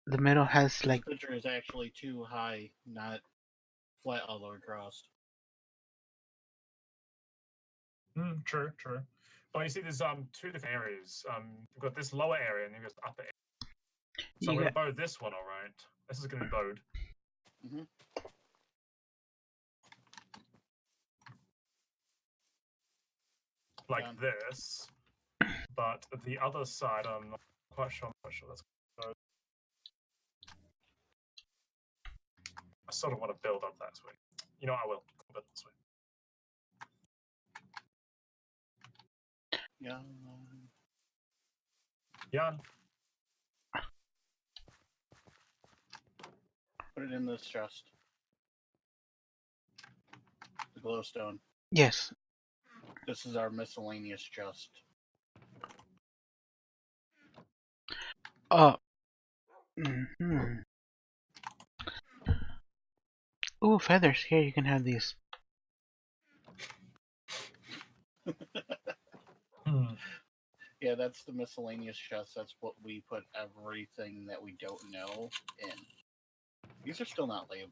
The middle has This like picture is actually too high, not flat all the way across. True. But you see, there's two different areas. You've got this lower area and you've got this upper area. So I'm you gonna got, bowed this one, all right. This is gonna be bowed. hmm Like Done. this, but the other side, I'm not quite sure. That's bowed. I sort of want to build up that way. You know, I will build this way. Yeah. Jan, Put it in this chest. The glowstone. yes. This is our miscellaneous chest. Oh. Hmm. Ooh, feathers. Here, you can have these. Yeah, that's the miscellaneous chest. That's what we put everything that we don't know in. These are still not labeled.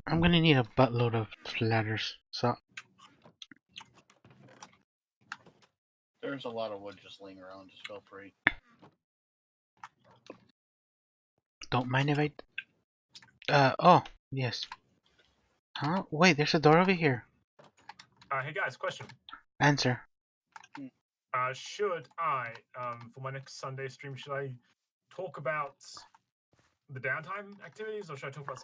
I'm gonna need a buttload of ladders. So There's a lot of wood just laying around. Just feel free. don't mind if I. Oh, yes. Huh? Wait, there's a door over here. hey guys, question. Answer. Should I, for my next Sunday stream, should I talk about the downtime activities or should I talk about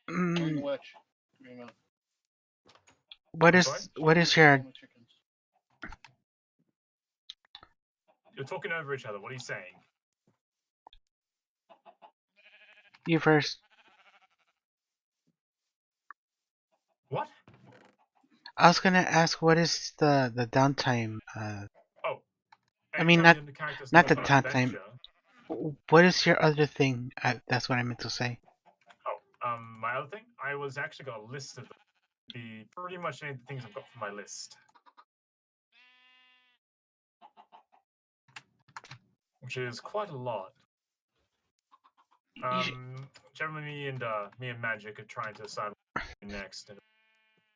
Killing the Mm, witch. Give me a minute. I'm sorry? what is your Killing the chickens. You're talking over each other. What are you saying? you first? What? I was gonna ask what is the downtime? Oh, I mean anytime the characters not goes the on an downtime. adventure. What is your other thing? That's what I meant to say. Oh, my other thing, I was actually got a list of the pretty much any of the things I've got from my list, which is quite a lot. You sh- Generally, me and Magic are trying to decide what to do next, and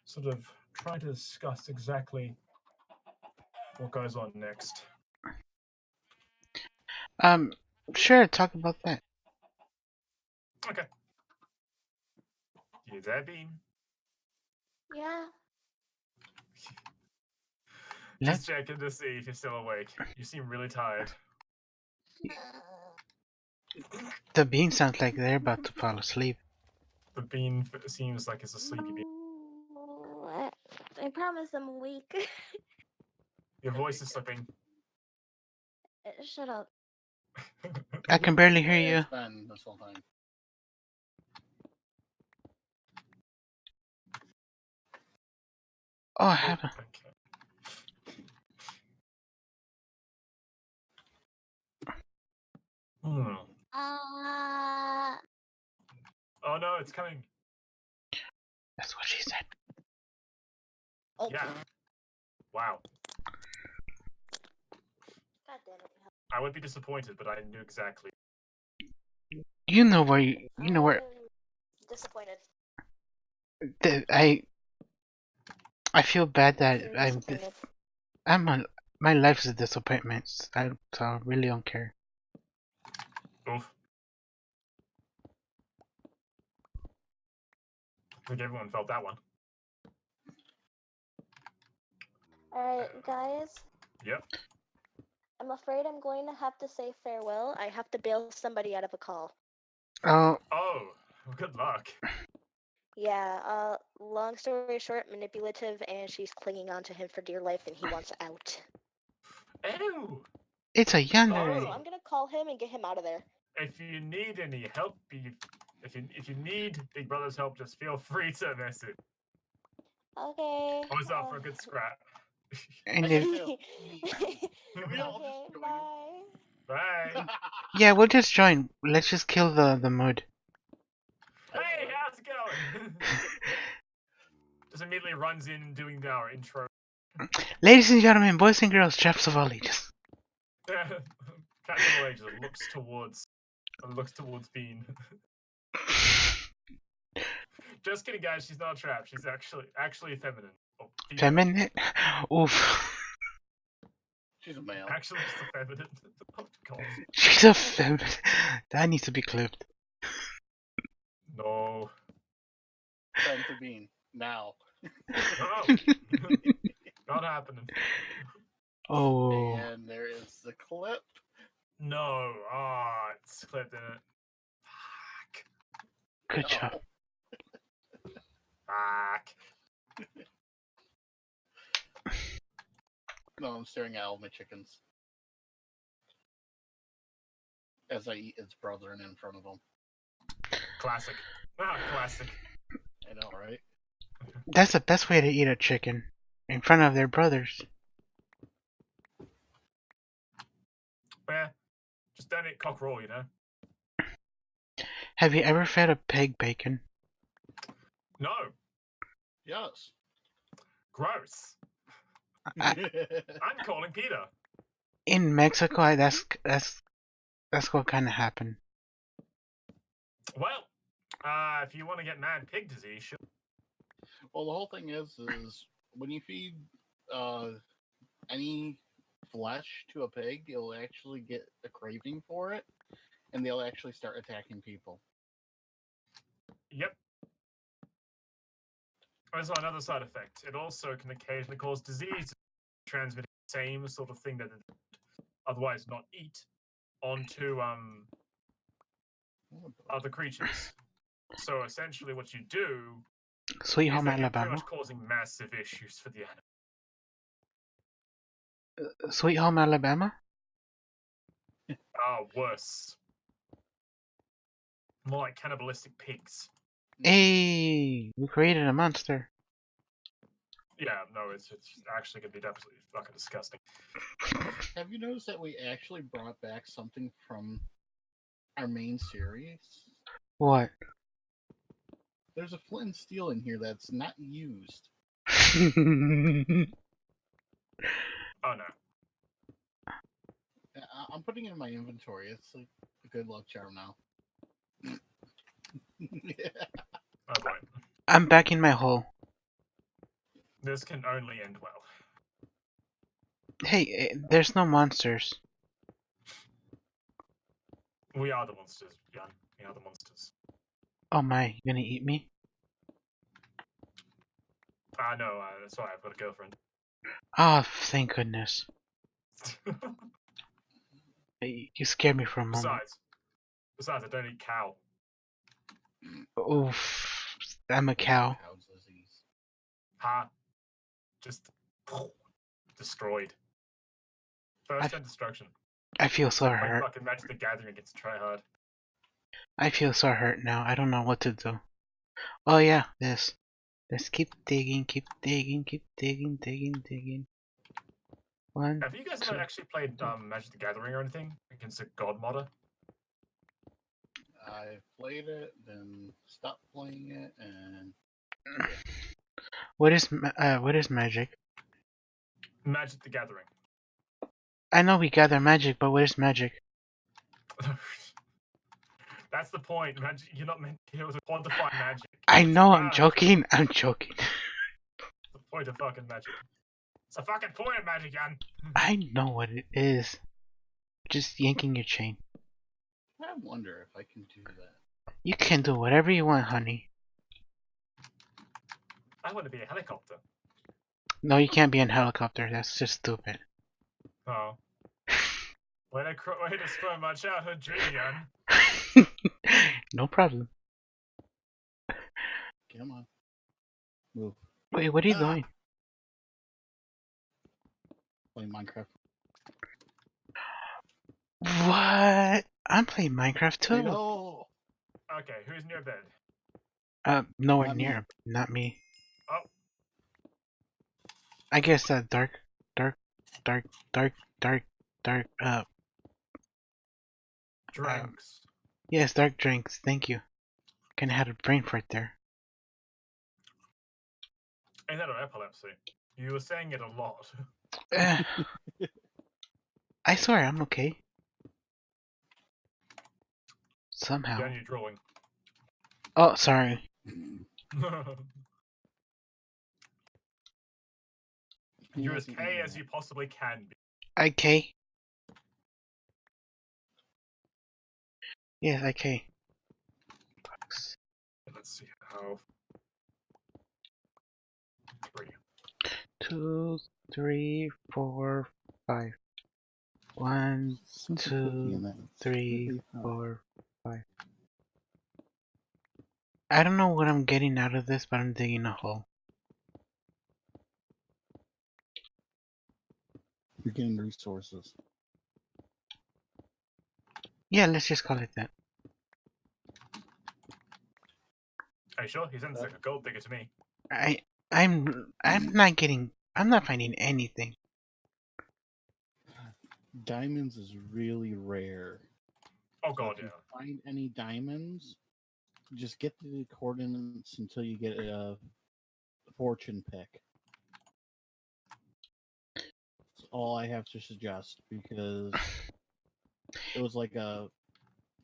sort of trying to discuss exactly what goes on next. Sure. Talk about that. Okay. You there, Bean? Yeah. Just checking to see if you're still awake. You seem really tired. The bean sounds like they're about to fall asleep. The Bean seems like it's a sleepy bean. No, I promise I'm awake. Your voice is slipping. Shut up. I can barely hear Yeah, you. it's been this whole time. Oh, I haven't. Okay. Hmm. Oh no, it's coming. That's what she said. Oh. Yeah. Wow. God damn it. I would be disappointed, but I knew exactly. You know where you know where I'm disappointed. I feel bad that Very disappointed. my life is a disappointment. So I really don't care. Oof. I think everyone felt that one. Alright, guys. Yep. I'm afraid I'm going to have to say farewell. I have to bail somebody out of a call. Oh, Oh, good luck. Yeah, long story short, manipulative, and she's clinging on to him for dear life, and he wants out. Ew. it's a So yandere. I'm gonna call him and get him out of there. If you need any help, if you need Big Brother's help, just feel free to message. Okay. Always up for a good scrap. And I if, do. Can we all Okay, just join bye. you? Bye. yeah, we'll just join. Let's just kill the mud. Hey, how's it going? Just immediately runs in doing our intro. Ladies and gentlemen, boys and girls, chaps of all ages. Cats of all ages looks towards Bean. Just kidding, guys. She's not a trap. She's actually feminine. Or female. Feminine? Oof. She's a male. Actually, just a feminine. Oh god. She's a feminine. That needs to be clipped. No. Send to Bean now. No. Not happening. Oh. And there is the clip. No. Ah, it's clipped in it. Fuck. Good job. Fuck. No, I'm staring at all my chickens as I eat its brother in front of them. Classic. Ah, classic. I know, right? That's the best way to eat a chicken. In front of their brothers. Yeah. Just don't eat cock raw, you know? Have you ever fed a pig bacon? No. Yes. Gross. I- I'm calling Peter. In Mexico, that's what kind of happened. Well, if you want to get mad pig disease, sure. Well, the whole thing is when you feed any flesh to a pig, it'll actually get a craving for it, and they'll actually start attacking people. Yep. There's another side effect. It also can occasionally cause disease, transmitting the same sort of thing that it would otherwise not eat onto other creatures. So essentially, what you do Sweet is Home that you're pretty Alabama. much causing massive issues for the animal. Sweet Home Alabama? Worse. More like cannibalistic pigs. Hey, we created a monster. Yeah, no, it's actually going to be absolutely fucking disgusting. Have you noticed that we actually brought back something from our main series? What? There's a flint and steel in here that's not used. Oh no. I'm putting it in my inventory. It's like a good luck charm now. Oh boy. I'm back in my hole. This can only end well. Hey, there's no monsters. We are the monsters, Jan. We are the monsters. Oh my, you gonna eat me? No, that's why I've got a girlfriend. Oh, thank goodness. You scared me for a moment. Besides, I don't eat cow. Oof, I'm a cow. Cow's disease. Ha! Just destroyed. First and destruction. I feel so Play hurt. fucking Magic the Gathering against Tryhard. I feel so hurt now. I don't know what to do. Oh yeah, this. Let's keep digging, keep digging, keep digging, digging. One. Have you guys ever actually played Magic the Gathering or anything against a god modder? I played it, then stopped playing it, and What is magic? Magic the Gathering. I know we gather magic, but what is magic? That's the point. Magic. You're not meant to be able to quantify magic. I know, I'm Wow. joking. I'm joking. The point of fucking magic. It's a fucking point of magic, Jan. I know what it is. Just yanking your chain. I wonder if I can do that. You can do whatever you want, honey. I want to be a helicopter. No, you can't be in a helicopter. That's just stupid. Oh. Way to spoil my childhood dream, Jan. No problem. Come on. Move. Wait, what are you Ah. doing? Play Minecraft. What? I'm playing Minecraft I too. know. Okay, who's near bed? Nowhere Not me. near. Not me. Oh. I guess Dark dark, dark, dark, dark. Drinks. Yes, dark drinks. Thank you. Kinda had a brain fart there. Ain't that or epilepsy? You were saying it a lot. Eh, I swear I'm okay. Somehow. Down your drawing. Oh, sorry. You're as K as you possibly can be. Okay. Yes, okay. Let's see how. 3. 2, 3, 4, 5. 1, 2, 3, 4, 5. I don't know what I'm getting out of this, but I'm digging a hole. You're getting resources. Yeah, let's just call it that. Are you sure? He sounds like a gold digger to me. I'm not finding anything. Diamonds is really rare. Oh So god, if you yeah. find any diamonds, just get the coordinates until you get a fortune pick. That's all I have to suggest because it was like a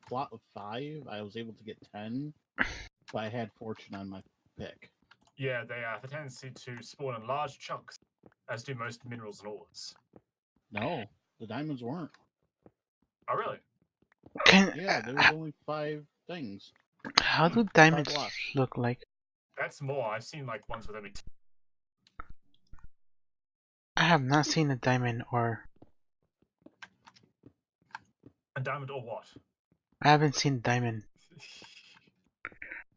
plot of 5. I was able to get 10, but I had fortune on my pick. Yeah, they have a tendency to spawn in large chunks, as do most minerals and ores. No, the diamonds weren't. Oh, really? Yeah, there was only 5 things. How do diamonds blocks. look like? That's more. I've seen like ones with only I have not seen a diamond or a diamond or what? I haven't seen diamond.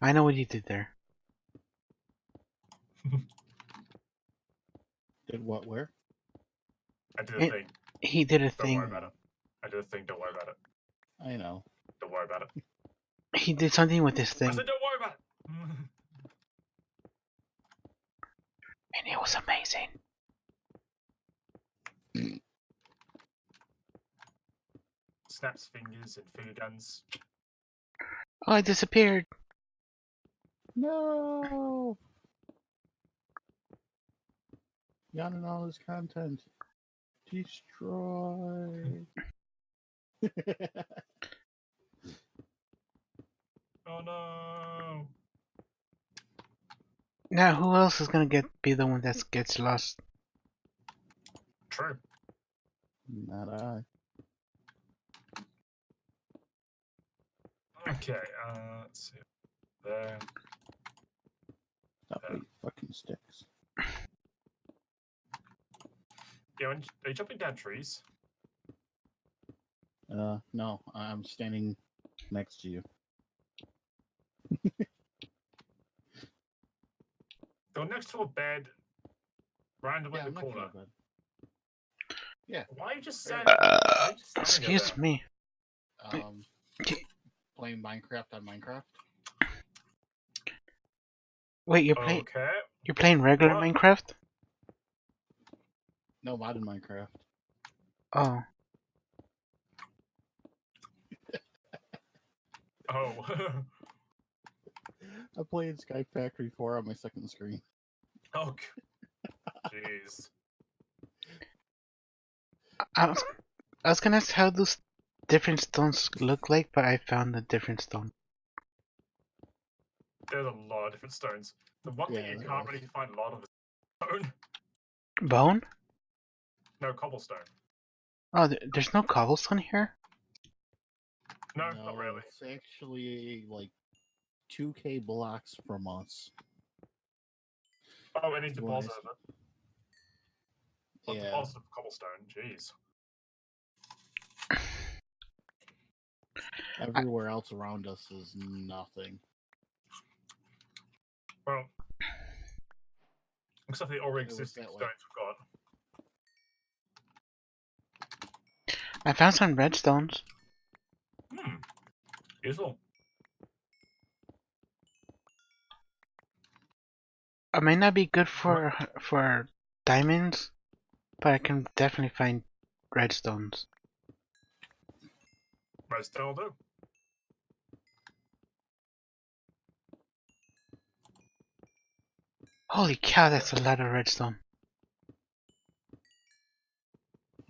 I know what you did there. Did what? Where? I did a thing. He did a Don't thing. worry about it. I did a thing. Don't worry about it. I know. Don't worry about it. He did something with this I thing, said, don't worry about it. and it was amazing. Snaps fingers and finger guns. Oh, it disappeared. No. Got in all this content. Destroy. Oh no. Now, who else is gonna be the one that gets lost? True. Not I. Okay, let's see. There. Stop with fucking sticks. Yeah, are you jumping down trees? No, I'm standing next to you. Go next to a bed, randomly in the I'm next to corner. you, bud. Yeah. Why are you just standing? Why are you just standing Excuse there? me. Playing Minecraft on Minecraft. Wait, Okay. you're playing regular What? Minecraft? No, modded Minecraft. Oh, Oh. I'm playing Sky Factory 4 on my second screen. Oh. Jeez. I was gonna ask how those different stones look like, but I found a different stone. There's a lot of different stones. The one thing Yeah, you there can't is. really find a lot of is stone. Bone? No, cobblestone. Oh, there's no cobblestone here? No, not really. It's actually like 2k blocks from us. Oh, it needs Well, deposit of it. Well, Yeah. deposit of cobblestone. Jeez. Everywhere else around us is nothing. Well, except for the already It was existing that way. stones we've got. I found some redstones. Useful. It might not be good for diamonds, But I can definitely find redstones. Redstone will do. Holy cow, that's a lot of redstone.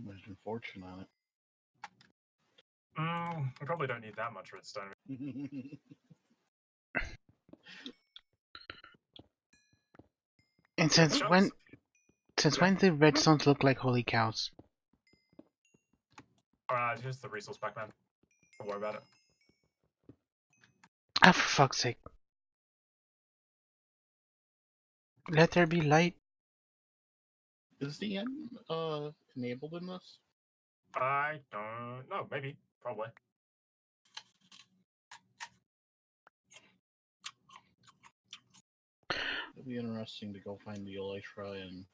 Imagine fortune on I probably don't need that much redstone. it. And The since chunks- when do redstones look like holy cows? Here's the resource pack, man. Don't worry about it. Ah, for fuck's sake. Let there be light. Is the end enabled in this? I don't know. Maybe. Probably. It'll be interesting to go find the Elytra and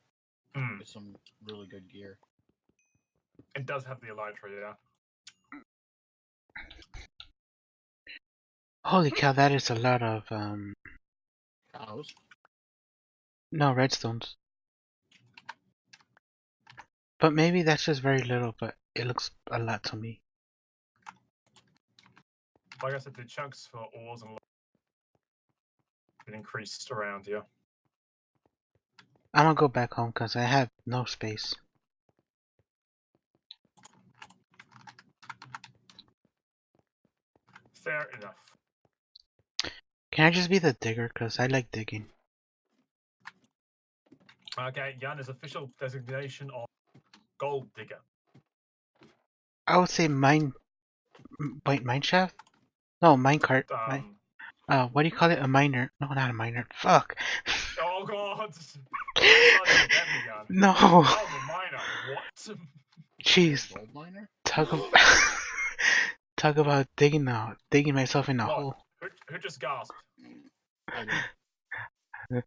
Hmm. get some really good gear. It does have the elytra, yeah. Holy cow, that is a lot of Cows? no redstones. But maybe that's just very little, but it looks a lot to me. Like I said, the chunks for ores and been increased around here. I'm gonna go back home because I have no space. Fair enough. Can I just be the digger? Because I like digging. Okay, Jan is official designation of gold digger. I would say mine shaft? No, minecart. What do you call it? A miner? No, not a miner. Fuck. Oh god! That's not even them, Jan. No. Oh, the miner. What? Jeez. Gold miner? Talk about digging myself in a What? hole. Who just gasped? I did.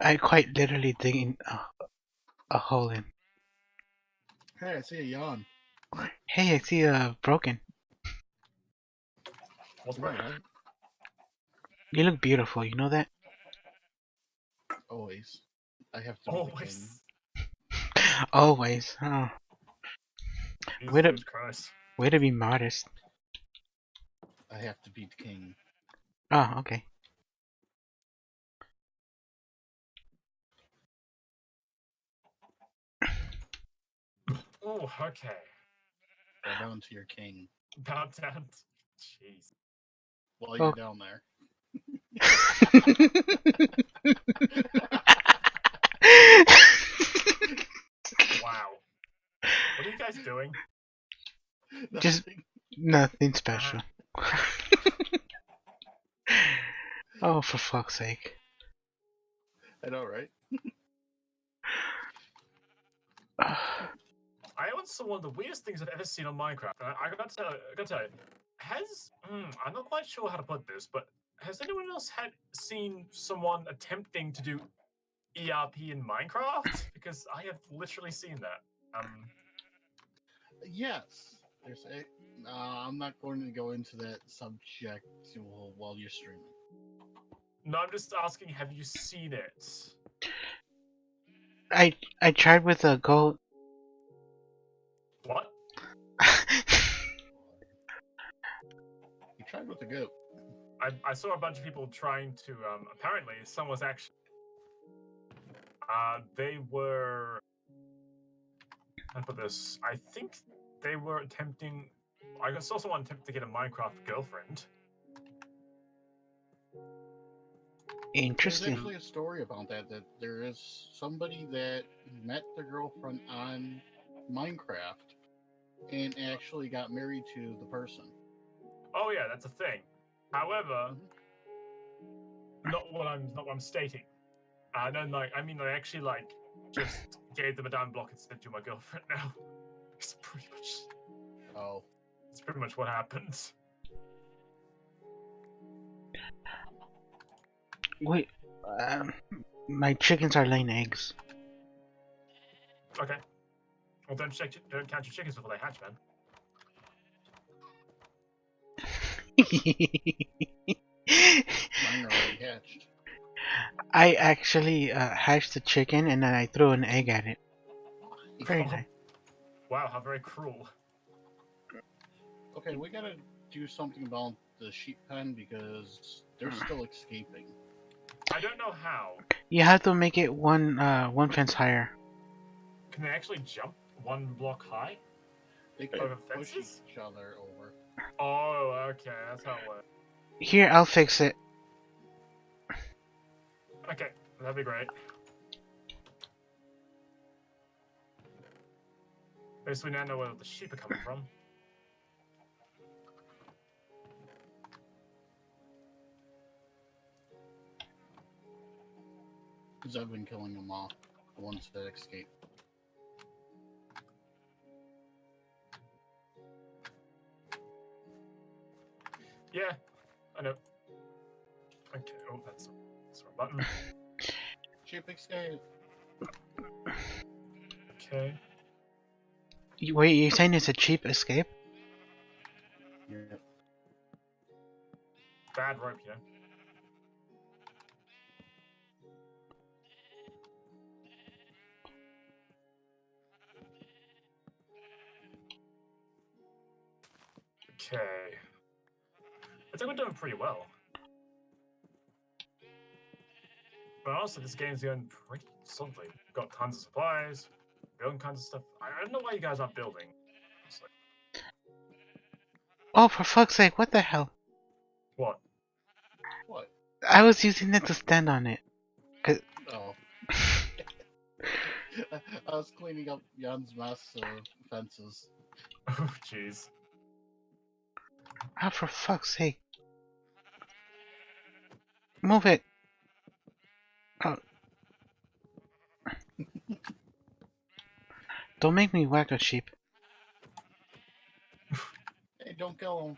I quite literally digging a hole in. Hey, I see a yawn. Hey, I see broken. What's Come on, broken? right? You look beautiful. You know that? Always. I have to be the king. Always. Always. Oh, Wait a- Jesus Christ. way to be modest. I have to be the king. Oh, okay. Oh, okay. Bow down to your king. Bow down. Jeez. While you're Oh. down there. Wow. What are you guys doing? Just- Nothing. Nothing special. Oh, for fuck's sake. I know, right? I once saw one of the weirdest things I've ever seen on Minecraft. And I gotta tell you, I'm not quite sure how to put this, but has anyone else seen someone attempting to do ERP in Minecraft? Because I have literally seen that. Yes. There's a. I'm not going to go into that subject while you're streaming. No, I'm just asking, have you seen it? I tried with a gold. What? You tried with the goat. I saw a bunch of people trying to. Apparently, someone was actually. They were. How to put this? I think they were attempting. I saw someone attempt to get a Minecraft girlfriend. There's Interesting. actually a story about that. That there is somebody that met their girlfriend on Minecraft and actually got married to the person. Oh yeah, that's a thing. However, not what I'm stating. No, like I mean, I actually like just gave them a diamond block and said, "You're my girlfriend now." It's pretty much what happens. Wait, my chickens are laying eggs. Okay. Well, don't count your chickens before they hatch, man. Mine are already hatched. I actually hatched the chicken and then I threw an egg at it. Very nice. Wow, how very cruel. Okay, we gotta do something about the sheep pen because they're still escaping. I don't know how. You have to make it one fence higher. Can they actually jump one block high? They could Over push fences? each other over. Oh, okay, that's how it works. Here, I'll fix it. Okay, that'd be great. At least we now know where the sheep are coming from. Because I've been killing them off, the ones that escape. Yeah, I know. Okay, oh, that's the wrong button. Sheep escape! Okay. Wait, you're saying it's a cheap escape? Yeah. Bad rope, you know. Okay. I think we're doing pretty well. But also, this game's going pretty solidly. We've got tons of supplies, building kinds of stuff. I don't know why you guys aren't building. It's like, Oh, for fuck's sake, what the hell? what? What? I was using it to stand on it. Oh. I was cleaning up Jan's mess of fences. Oh, jeez. Oh, for fuck's sake. Move it. Oh. Don't make me whack a sheep. Hey, don't kill him.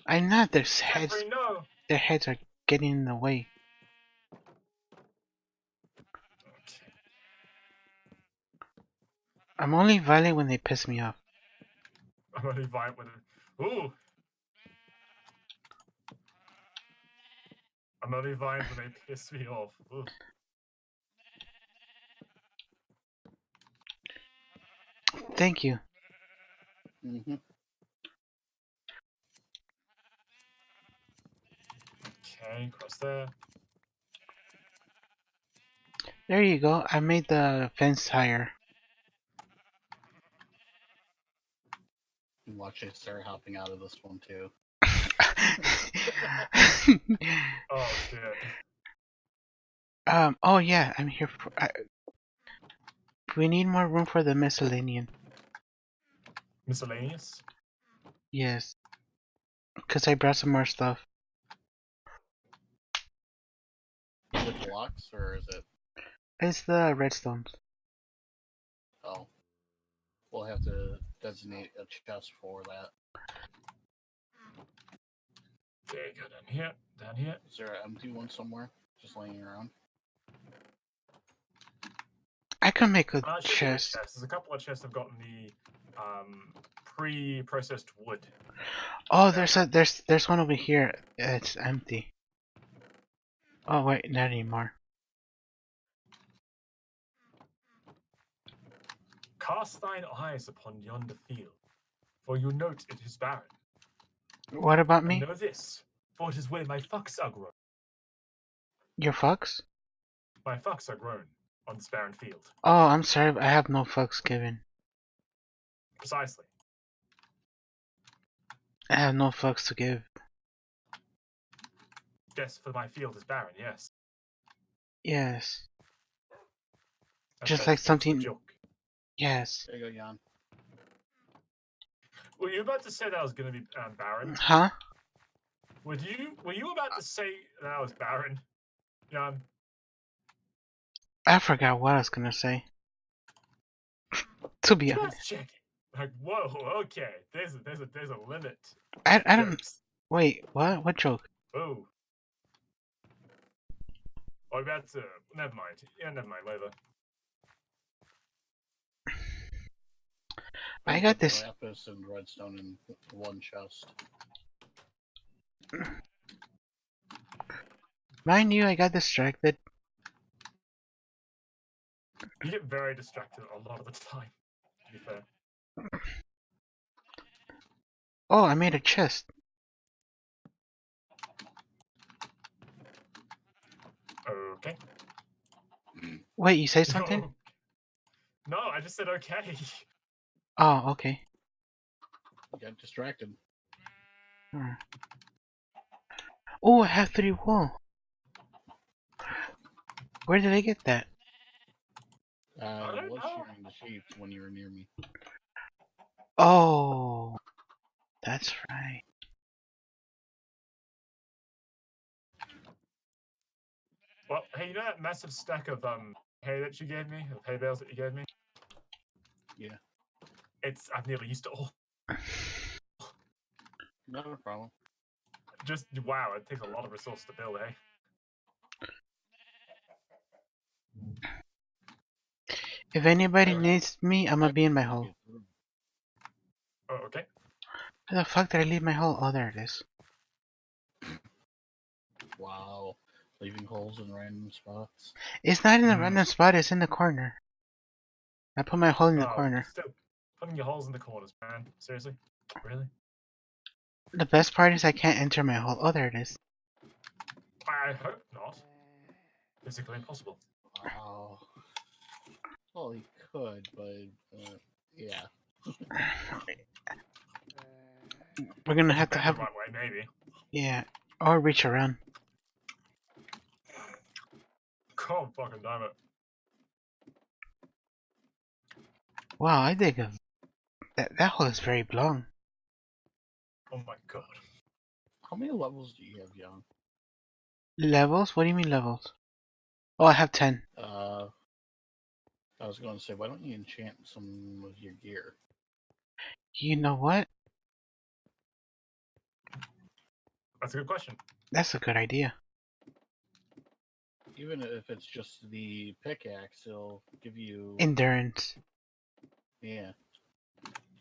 I'm not, their heads, Jeffrey, no! their heads are getting in the way. Okay. I'm only violent when they piss me off. I'm only violent with it. Ooh! I'm only violent when they piss me off. Ooh. Thank you. Mm-hmm. Okay, cross there. There you go. I made the fence higher. Watch it start hopping out of this one too. Oh, shit. Oh yeah, I'm here for. We need more room for the miscellaneous. Miscellaneous? Yes. Because I brought some more stuff. Is it blocks or is it? It's the redstones. Oh. We'll have to designate a chest for that. Okay, go down here. Down here. Is there an empty one somewhere? Just laying around? I can make a Should be a chest. chest. There's a couple of chests I've gotten the pre-processed wood. Oh, there's one over here. It's empty. Oh wait, not anymore. Cast thine eyes upon yonder field, for you note it is barren. What about And me? know this, for it is where my fucks are grown. Your fucks? My fucks are grown on this barren field. Oh, I'm sorry, I have no fucks given. Precisely. I have no fucks to give. Yes, for my field is barren, yes. Yes. And Just that's- like that's the something. joke. Yes. There you go, Jan. Were you about to say that I was going to be barren? Huh? Were you about to say that I was barren, Jan? I forgot what I was gonna say. To be honest, Just checking. Like, whoa, okay. There's a limit. I don't. Jokes. Wait, what? What joke? Oh. Oh, about to. Never mind. Yeah, never mind. Later. I got Put the this. lapis and redstone in one chest. Mind you, I got distracted. You get very distracted a lot of the time, to be fair. Oh, I made a chest. Okay. Wait, you say something? No, I just said okay. Oh, okay. Got distracted. Oh, I have 3 wool. Where did I get that? I I don't was know. sharing the sheets when you were near me. Oh, that's right. Well, hey, you know that massive stack of hay that you gave me, of hay bales that you gave me? Yeah, I've nearly used it all. not a problem. Just wow, it takes a lot of resources to build, eh? If anybody Alright. needs me, I'm gonna be in my hole. Get through. Oh, okay. Where the fuck did I leave my hole? Oh, there it is. Wow, leaving holes in random spots. It's not in a Hmm. random spot, it's in the corner. I put my hole in the Oh, corner. still putting your holes in the corners, man. Seriously? Really? The best part is I can't enter my hole. Oh, there it is. I hope not. Physically impossible. Wow. Well, he could, but yeah. We're gonna If you have to bend have... the right way, maybe. Yeah, or reach around. God fucking damn it. Wow, I think that hole is very long. Oh my god. How many levels do you have, Young? Levels? What do you mean levels? Oh, I have 10. I was going to say, why don't you enchant some of your gear? You know what? That's a good question. That's a good idea. Even if it's just the pickaxe, it'll give you Endurance. yeah,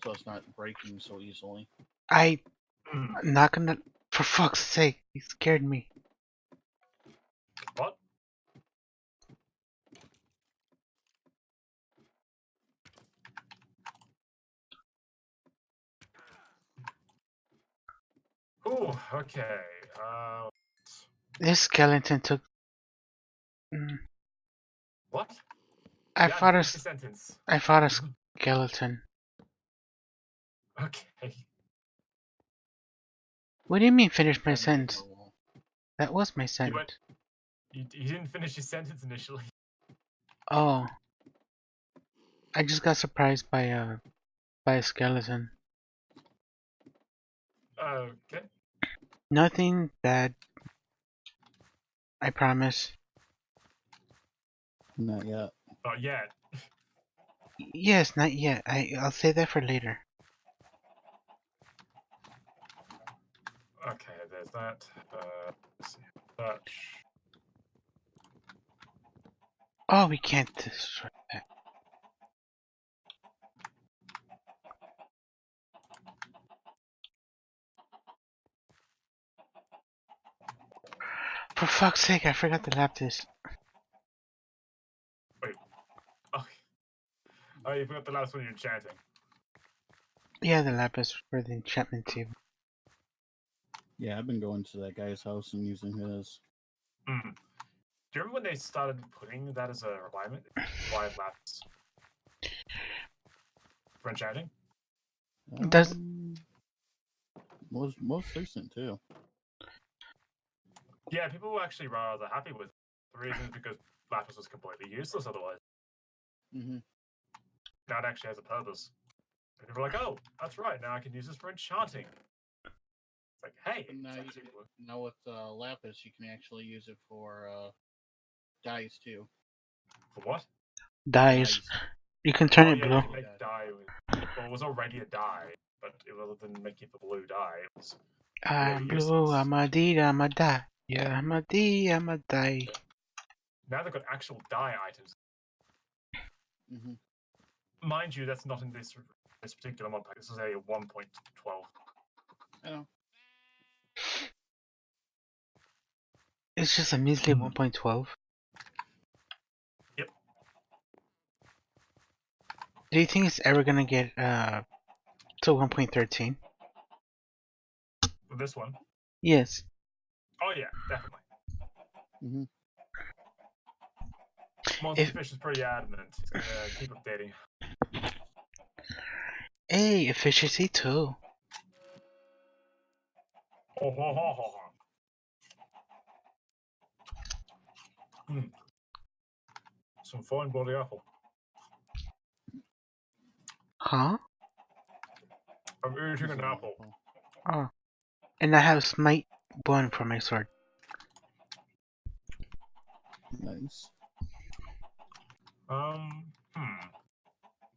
so it's not breaking so easily. I'm Hmm. not gonna... For fuck's sake, he scared me. What? Ooh, okay. This skeleton took... What? I Yeah, fought finish the sentence. I fought a skeleton. Okay. What do you mean finish my Trying to get sentence? more wool. That was my You, sentence. went, you didn't finish your sentence initially. Oh. I just got surprised by a skeleton. Okay. Nothing bad. I promise. Not yet. Not yet. Yes, not yet. I'll save that for later. Okay, there's that. Let's see. Touch. Oh, we can't destroy that. For fuck's sake, I forgot the lapis. Oh, oh, you forgot the last one you're enchanting. Yeah, the lapis for the enchantment table. Yeah, I've been going to that guy's house and using his. Mm. Do you remember when they started putting that as a requirement? Required lapis for enchanting? Does Most recent too. Yeah, people were actually rather happy with it. The reason is because lapis was completely useless otherwise. Mm-hmm. Now it actually has a purpose. And people are like, oh, that's right, now I can use this for enchanting. It's like, hey, And it's actually now with lapis, you can actually use it for dyes too. for what? dyes? You can turn Oh it yeah, blue. you can make dye with. Well, it was already a dye, but rather than making it for blue dye, it was I'm really blue, useless. I'm a D, I'm a die. Yeah, I'm a D, I'm a die. Now they've got actual dye items. Mm-hmm. Mind you, that's not in this particular mod pack. This is a 1.12. I know. It's just a measly 1.12. Yep. Do you think it's ever gonna get to 1.13? This one. Yes. Oh yeah, definitely. Mhm. Monster If Fish is pretty adamant. He's gonna keep updating. hey, efficiency too. Ho, ho, ho, ho, ho. Some fine bloody apple. Huh? I'm eating an Easy apple. Oh. And I have smite 1 for my sword. Nice.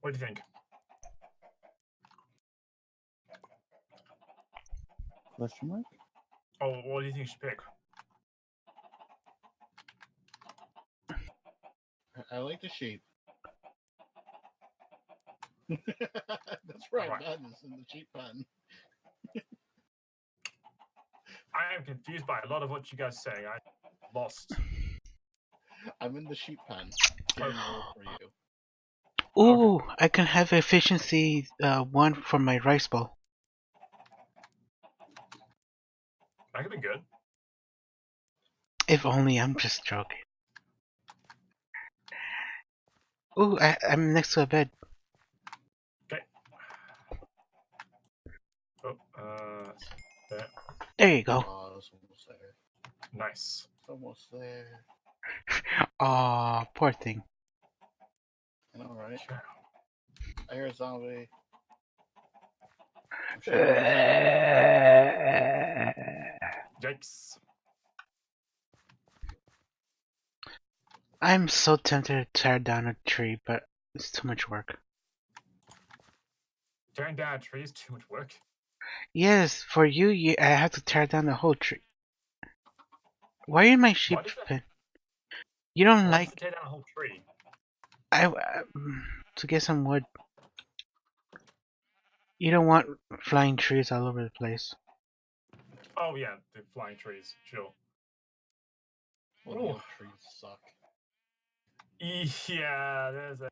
What do you think? Question mark? Oh, what do you think you should pick? I like the sheep. That's right, Alright. madness in the sheep pen. I am confused by a lot of what you guys say. I lost. I'm in the sheep pen. Getting wool for you. Ooh, I can have efficiency 1 for my rice bowl. That could be good. If only, I'm just joking. Ooh, I'm next to a bed. Okay. Oh, there. There you go. Oh, it's almost there. Nice. It's almost there. Aw, poor thing. I know, right? Okay. I hear a zombie. I'm shaking my head. Yikes. I'm so tempted to tear down a tree, but it's too much work. Tearing down a tree is too much work. Yes, for you, I have to tear down the whole tree. Why are you in my sheep Why does it- pen? You don't Why does it like tear down a whole tree? to get some wood. You don't want flying trees all over the place. Oh yeah, the flying trees. Sure. Well, the Ooh. oak trees suck. Yeah, there's a.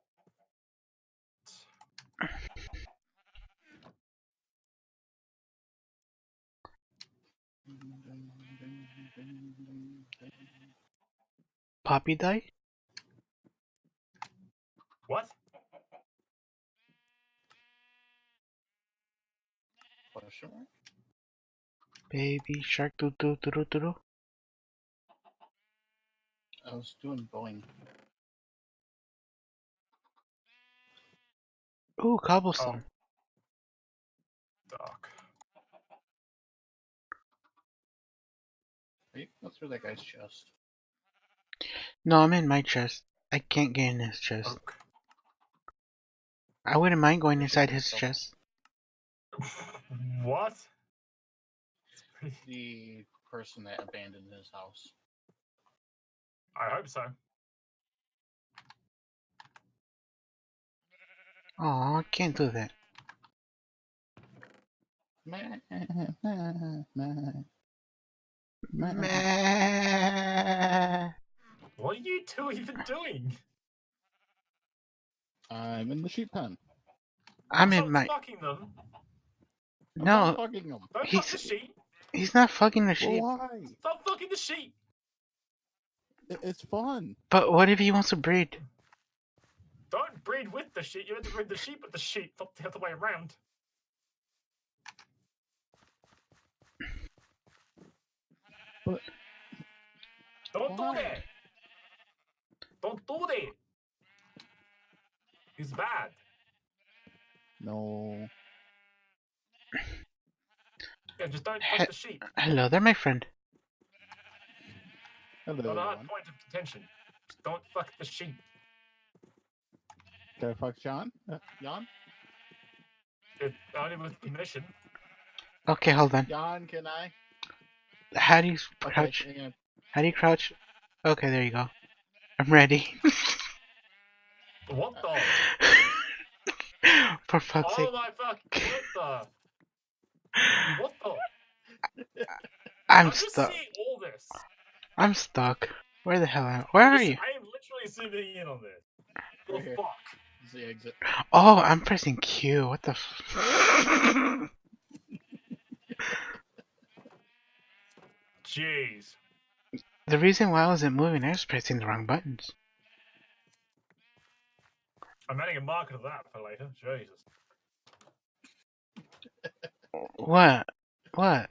Poppy die? What? Question mark? Baby shark doo doo doo doo doo. I was doing Boeing. Ooh, cobblestone. Doc. Wait, let's through that guy's chest. No, I'm in my chest. I can't get in his chest. Oak. I wouldn't mind going This is inside the his double- chest. What? It's pretty- The person that abandoned his house. I hope so. Aw, I can't do that. Meh, meh, meh. Meh. What are you two even doing? I'm in the sheep pen. I'm Stop in my. fucking them. I'm not No, fucking them. Don't He's- fuck the sheep. he's not fucking the Well, sheep. why? Stop fucking the sheep. It's fun. But what if he wants to breed? Don't breed with the sheep. You have to breed the sheep with the sheep, not the other way around. But Don't do why? that. Don't do that. It's bad. No. Yeah, just don't He- fuck the sheep. Hello there, my friend. Hello, Not a hard everyone. point of contention. Just don't fuck the sheep. Can I fuck John? Jan? If only with permission. Okay, hold on. Jan, can I? How do you Okay, crouch? hang on. How do you crouch? Okay, there you go. I'm ready. What the? For fuck's sake. Oh my fuck! What the? I'm I'm just stuck. seeing all this. I'm stuck. Where the hell am I? Where are you? I am literally zooming in on this. The Right here. fuck? Is the exit. Oh, I'm pressing Q. What the f- Jeez. The reason why I wasn't moving, I was pressing the wrong buttons. I'm adding a marker to that for later. Jesus. What? What?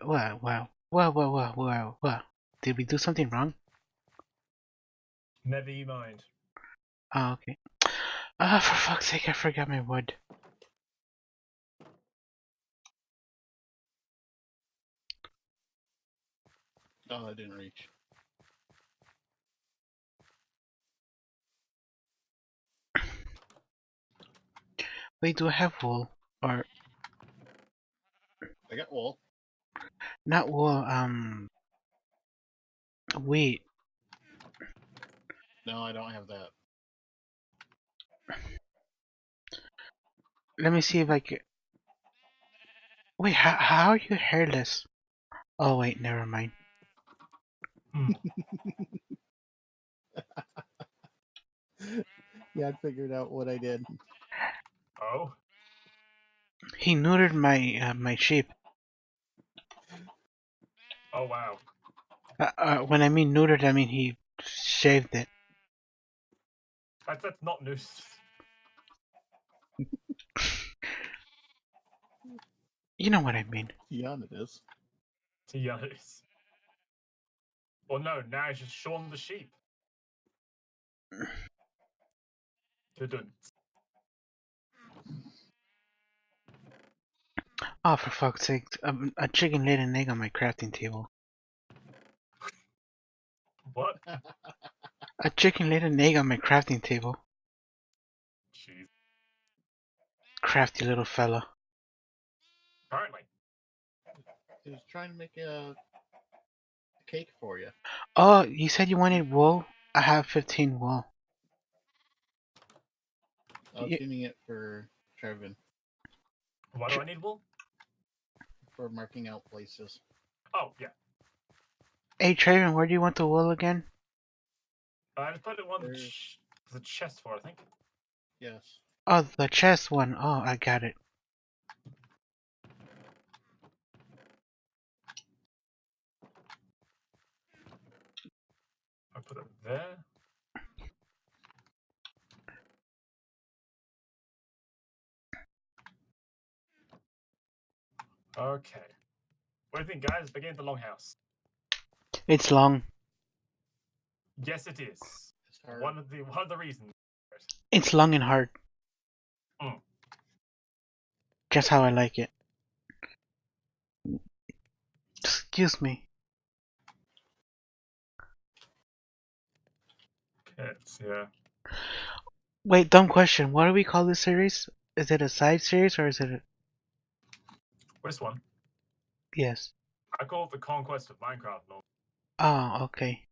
Did we do something wrong? Never you mind. Oh, okay. Ah, for fuck's sake, I forgot my wood. Oh, I didn't reach. Wait, do I have wool? Or, I got wool. not wool, wheat. No, I don't have that. Let me see if I can. Wait, how are you hairless? Oh, wait, never mind. Yeah, I figured out what I did. Oh. He neutered my sheep. Oh wow. When I mean neutered, I mean he shaved it. That's not news. You know what I mean. Yeah, it is. To be honest. Well, no. Now he's just shorn the sheep. Dun. Oh, for fuck's sake. A chicken laid an egg on my crafting table. What? A chicken laid an egg on my crafting table. Jeez. Crafty little fella. Apparently. He was trying to make a cake for you. Oh, you said you wanted wool? I have 15 wool. I was Ye- getting it for Trevin Why do I need wool? for marking out places. Oh yeah. Hey, Traven, where do you want the wool again? I just put it on There's- the chest for, I think. Yes. Oh, the chest one. Oh, I got it. I put it there. Okay. What do you think, guys? Begin the longhouse. It's long. Yes, it is. It's hard. One of the reasons. It's long and hard. Mm. Just how I like it. Excuse me. It's yeah. Wait, dumb question. What do we call this series? Is it a side series or is it a... This one. Yes. I call it the conquest of Minecraft. No, Oh, okay.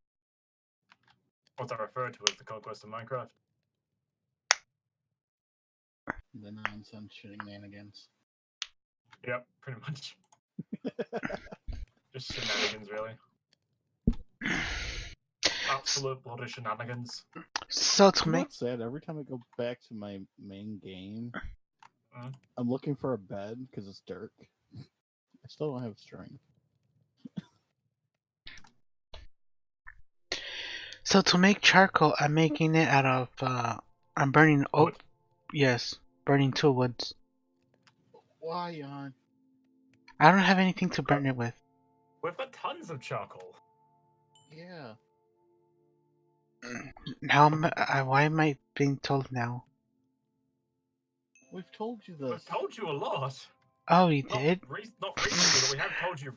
what I refer to as the conquest of Minecraft. The nonsense shenanigans. Yep, pretty much. Just shenanigans, really. Absolute bloody shenanigans. So to You know make... what's sad? Every time I go back to my main game, Mm. I'm looking for a bed because it's dark. I still don't have string. So to make charcoal, I'm making it out of, I'm burning oak. Wood. Yes, burning 2 woods. Why, Jan? I don't have anything to burn it with. We've got tons of charcoal. Yeah. Now, why am I being told now? We've told you We've this. told you a lot. Oh, you Not, did? not recently, but we have told you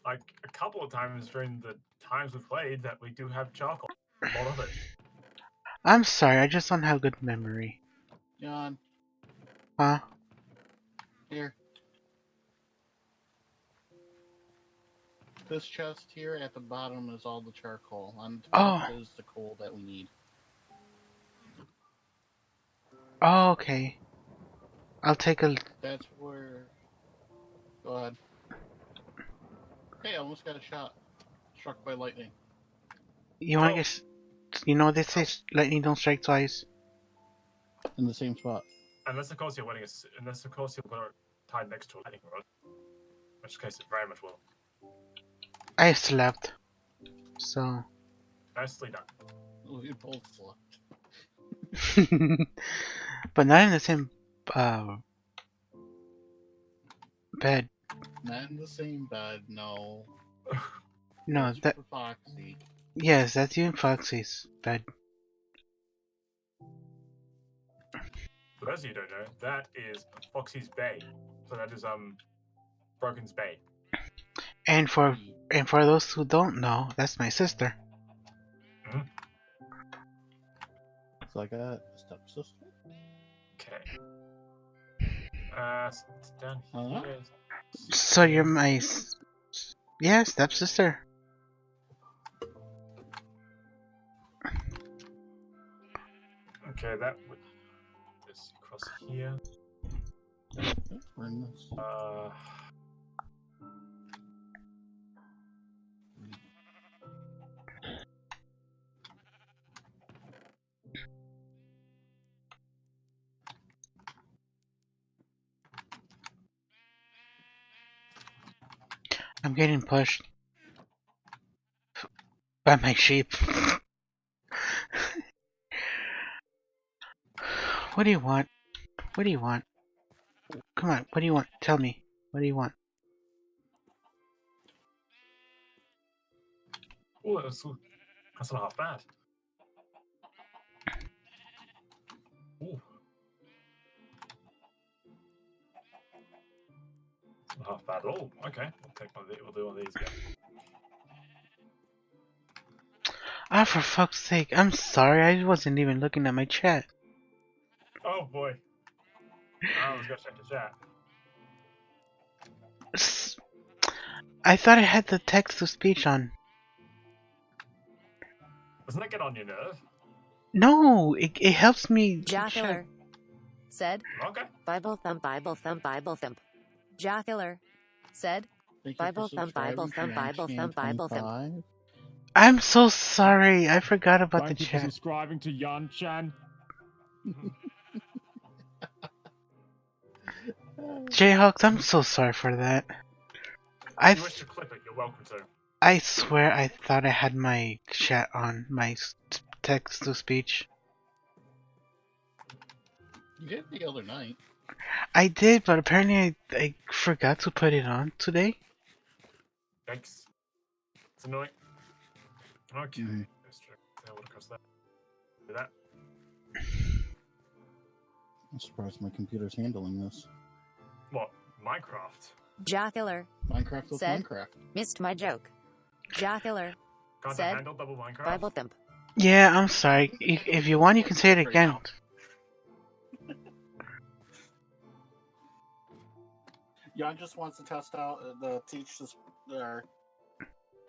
like a couple of times during the times we've played that we do have charcoal. A lot of it. I'm sorry, I just don't have good memory. Jan, Huh? here. This chest here at the bottom is all the charcoal. On top is the coal that we need. Oh, okay. I'll take a... That's where... Go ahead. Hey, I almost got a shot. Struck by lightning. You wanna Oh. get... You know what they say, lightning don't strike twice. In the same spot. Unless of course you're wearing unless of course you're tied next to a lightning rod. In which case it very much will. I slept. So. Nicely done. We both slept. But not in the same bed. Not in the same bed, no. No, That's that for Foxy. yes, that's you and Foxy's bed. For those of you who don't know, that is Foxy's Bay. So that is Broken's Bay. And for those who don't know, that's my sister. So I got a stepsister. Okay. It's down Huh? here. So you're my yeah, stepsister. Okay, that would this across here. We're in this. I'm getting pushed by my sheep. What do you want? What do you want? Come on, what do you want? Tell me. What do you want? Oh, that's not half bad. Ooh. Not half bad at all. Okay, we'll take one of these. We'll do one of these again. Ah, for fuck's sake! I'm sorry. I wasn't even looking at my chat. Oh boy. I was gonna check the chat. I thought I had the text to speech on. Doesn't that get on your nerve? No, it helps me. Jocular said, Okay. Bible thump, Bible thump, Bible thump. Jocular said, Thank you Bible for thump, Bible subscribing thump, to Bible thump, Bible thump. Yanchan25. I'm so sorry. I forgot about Thank the you for chat. subscribing to Yan Chan. Jayhawks, I'm so sorry for that. If you wish to clip it, you're welcome to. I swear I thought I had my chat on, my text to speech. You did the other night. I did, but apparently I forgot to put it on today. Thanks. It's annoying. Okay. Mhm. That's true. Yeah, what across that? Do that. I'm surprised my computer's handling this. What? Minecraft? Jocular Minecraft with Said- Minecraft. missed my joke. Jocular Can't Said- I handle double Minecraft? Bible thump. Yeah, I'm sorry. If you want, you can say it Right again. now. Jan just wants to test out the teach to or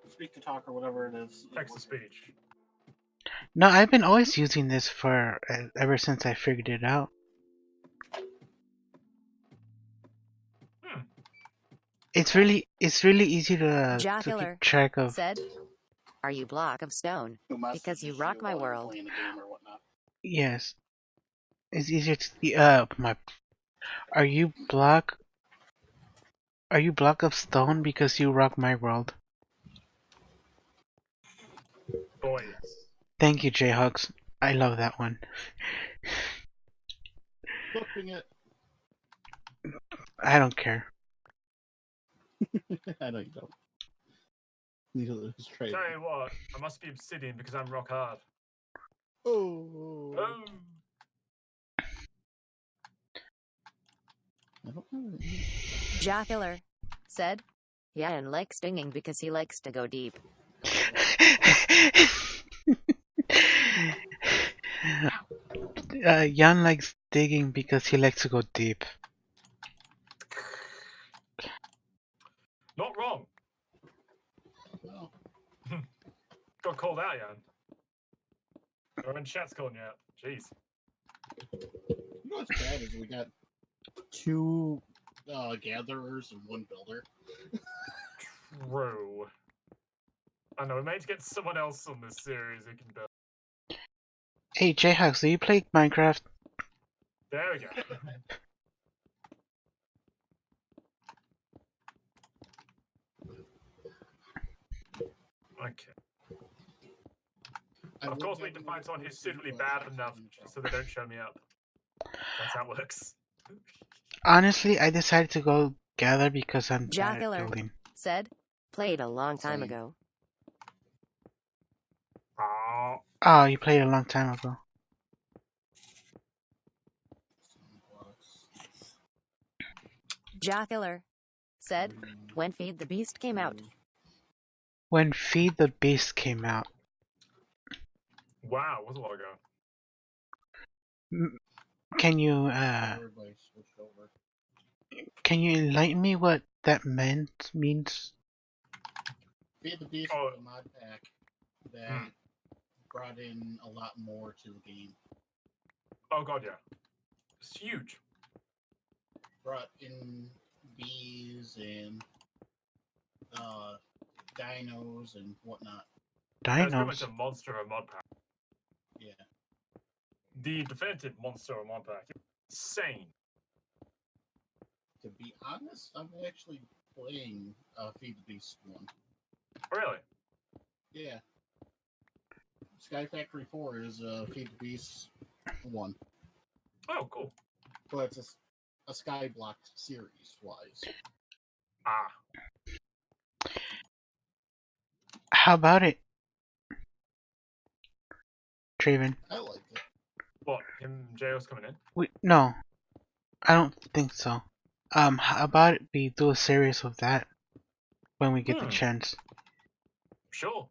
speak to talk or whatever it is. Text to speech. No, I've been always using this for ever since I figured it out. It's really easy to Jocular keep track of. Said, are you block of stone? Who messages Because you rock my while you're world. playing a game or whatnot. Yes, it's easier to my. Are you block of stone because you rock my world? Boys. Thank you, Jayhawks. I love that one. Flipping it. I don't care. I know you don't. Neither is Trey. Tell you what, I must be obsidian because I'm rock hard. Oh. Oh. I don't know. Jocular said, yeah, and likes stinging because he likes to go deep. Jan likes digging because he likes to go deep. Not wrong. Well, Got called out, Jan. Or in chat's calling you out. Jeez. you know what's bad is we got 2 gatherers and 1 builder. True. I know, we may need to get someone else on this series who can build. Hey, Jayhawks, do you play Minecraft? There we go. Okay. Of course, we need to find someone who's suitably bad enough so they don't show me up. That's how it works. Honestly, I decided to go gather because I'm bad at Jocular building. said, played a long time Same. ago. Oh, Oh, you played a long time ago. Jocular said, when Feed the Beast came out. When Feed the Beast came out, wow, was a while ago. can you Everybody switched over. can you enlighten me what that means? Feed the Beast Oh. was a mod pack that brought in a lot more to the game. Oh god, yeah. It's huge. Brought in bees and dinos and whatnot. That's pretty much Dinos. a monster of a mod pack. Yeah. The definitive monster of a mod pack. Insane. To be honest, I'm actually playing Feed the Beast one. Really? Yeah. Sky Factory 4 is Feed the Beast 1. Oh, cool. But it's a Skyblock series wise. Ah. How about it, Draven? I like it. What? Him, J.O.'s coming in? No, I don't think so. How about it we do a series of that when we get the chance? Sure.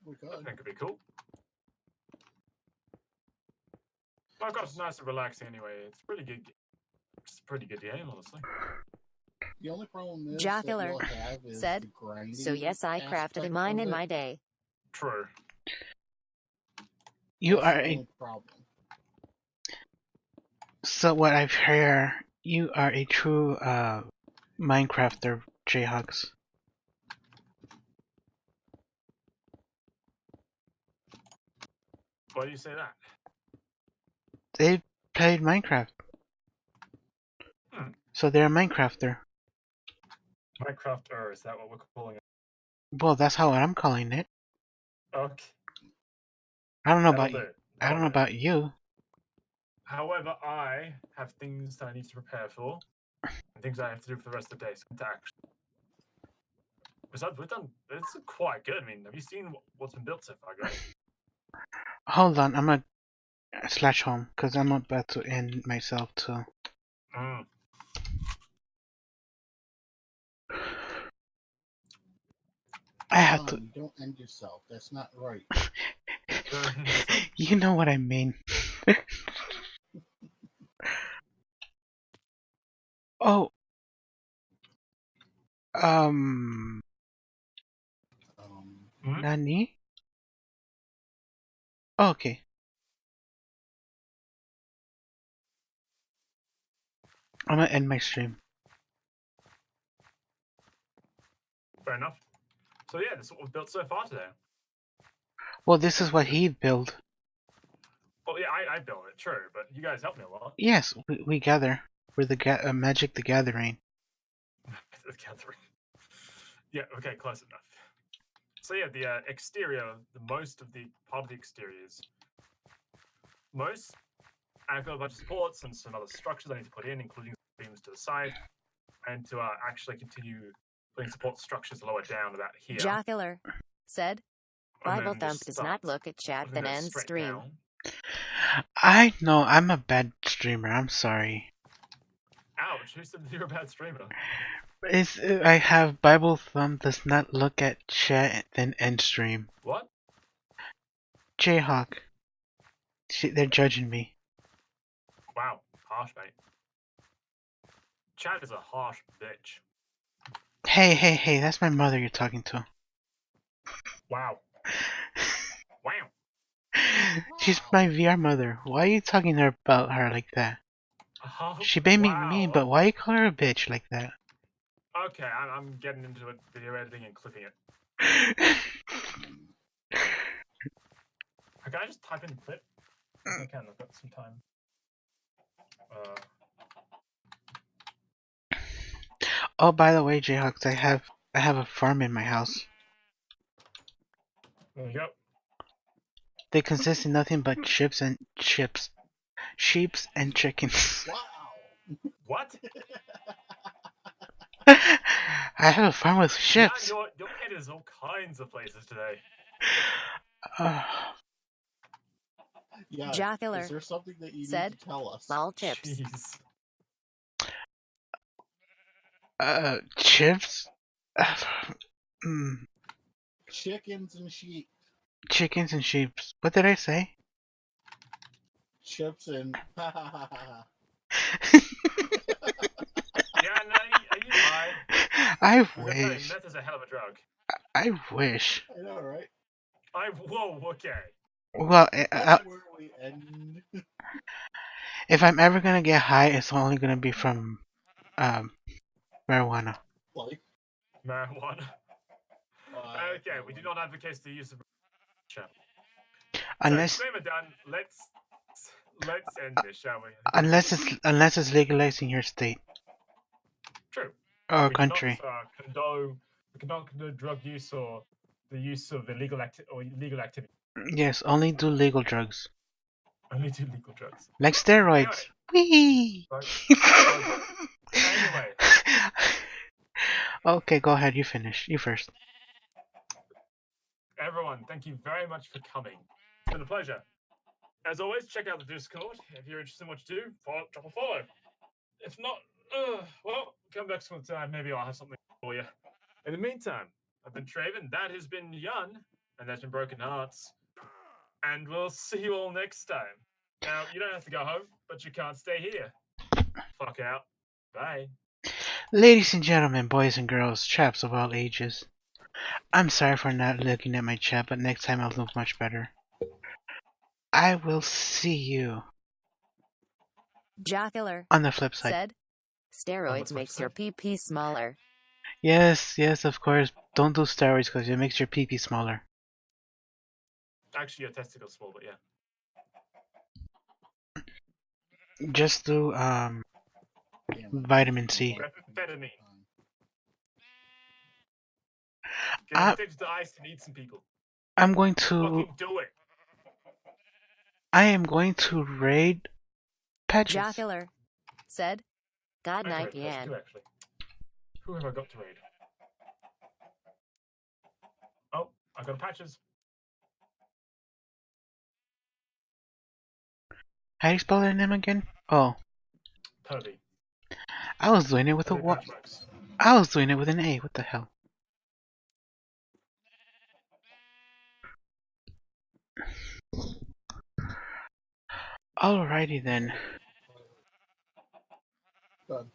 We I could. think it'd be cool. Oh god, it's nice and relaxing anyway. It's pretty good. It's a pretty good game, honestly. The only problem is Jocular that you'll have is said, the grinding. So yes, I crafted aspect mine of in it. my day. True. You That's are the a only problem. so what I've heard. You are a true Minecrafter, Jayhawks. Why do you say that? They played Minecraft, so they're a Minecrafter. Minecrafter, is that what we're calling it? Well, that's how I'm calling it. Okay. I don't know That'll about you. do. I don't know about you. However, I have things that I need to prepare for, and things I have to do for the rest of the day. So to actually, besides, we've done. It's quite good. I mean, have you seen what's been built so far, guys? Hold on, I'm gonna slash home because I'm about to end myself too. Mm. I have to. Don't end yourself. That's not right. You know what I mean. Oh. Nani? Okay. I'm gonna end my stream. Fair enough. So yeah, this is what we've built so far today. Well, this is what he built. Well, yeah, I built it, true, but you guys helped me a lot. Yes, we gather. We're the Magic the Gathering. The gathering. Yeah, okay, close enough. So yeah, the exterior, most of the part of the exterior is I've got a bunch of supports and some other structures I need to put in, including beams to the side, and to actually continue putting support structures lower down about here. Jocular said, And Bible then Thump just does start not look at chat putting then those ends straight stream. down. I know I'm a bad streamer. I'm sorry. Ouch! Who said you're a bad streamer? I have Bible Thumb does not look at chat then end stream. What? Jayhawk. They're judging me. Wow, harsh, mate. Chad is a harsh bitch. Hey, that's my mother you're talking to. Wow. Wow. She's my VR mother. Why are you talking about her like that? She made me mean, but why you call her a bitch like that? Okay, I'm getting into it, video editing and clipping it. Can I just type in clip? I can, I've got some time. Oh, by the way, Jayhawks, I have a farm in my house. There you go. They consist of nothing but sheeps and chickens. Wow. What? I have a farm with Yeah, sheeps. your head is all kinds of places today. Yeah. Is Jocular there something that you said, need to tell us? lol chips. Jeez. Chips? Mm, Chickens and sheep. chickens and sheeps. What did I say? Chips and Yeah, no, are you high? I I'm gonna tell you, wish. meth is a hell of a drug. I wish. I know, right? Whoa, okay. Well, That's where we end. if I'm ever gonna get high, it's only gonna be from marijuana. Like, Marijuana. uh, Okay, we do not advocate the use of marijuana. So Unless disclaimer done. Let's end this, shall we? unless it's legalized in your state True. or We country. cannot condone drug use or the use of illegal activity. Yes, only do legal drugs. Only do legal drugs. Like steroids. Whee! Right. Anyway, Okay, go ahead. You finish. You first. everyone, thank you very much for coming. It's been a pleasure. As always, check out the Discord if you're interested in what to do. Drop a follow. If not, well, come back some time. Maybe I'll have something for you. In the meantime, I've been Traven. That has been Yun, and that's been Broken Hearts. And we'll see you all next time. Now, you don't have to go home, but you can't stay here. Fuck out. Bye. Ladies and gentlemen, boys and girls, chaps of all ages. I'm sorry for not looking at my chat, but next time I'll look much better. I will see you Jocular on the flip side. said, steroids flip makes your side? PP smaller. Yes, of course. Don't do steroids because it makes your pee-pee smaller. Actually, your testicles small, but yeah. Just do damn it. vitamin C. Amphetamine. Get I- addicted to ice and eat some people. I'm going to Fucking do it. I am going to raid Patches. Jocular said, God I night, can raid Yan. too, actually. Who have I got to raid? Oh, I got patches. How do you spell their name again? Oh, Pervy. I was doing it with a Pervy what? Patchworks. I was doing it with an A. What the hell? Alrighty then. Done.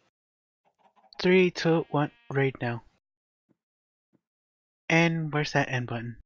3, 2, 1, raid now. And where's that end button?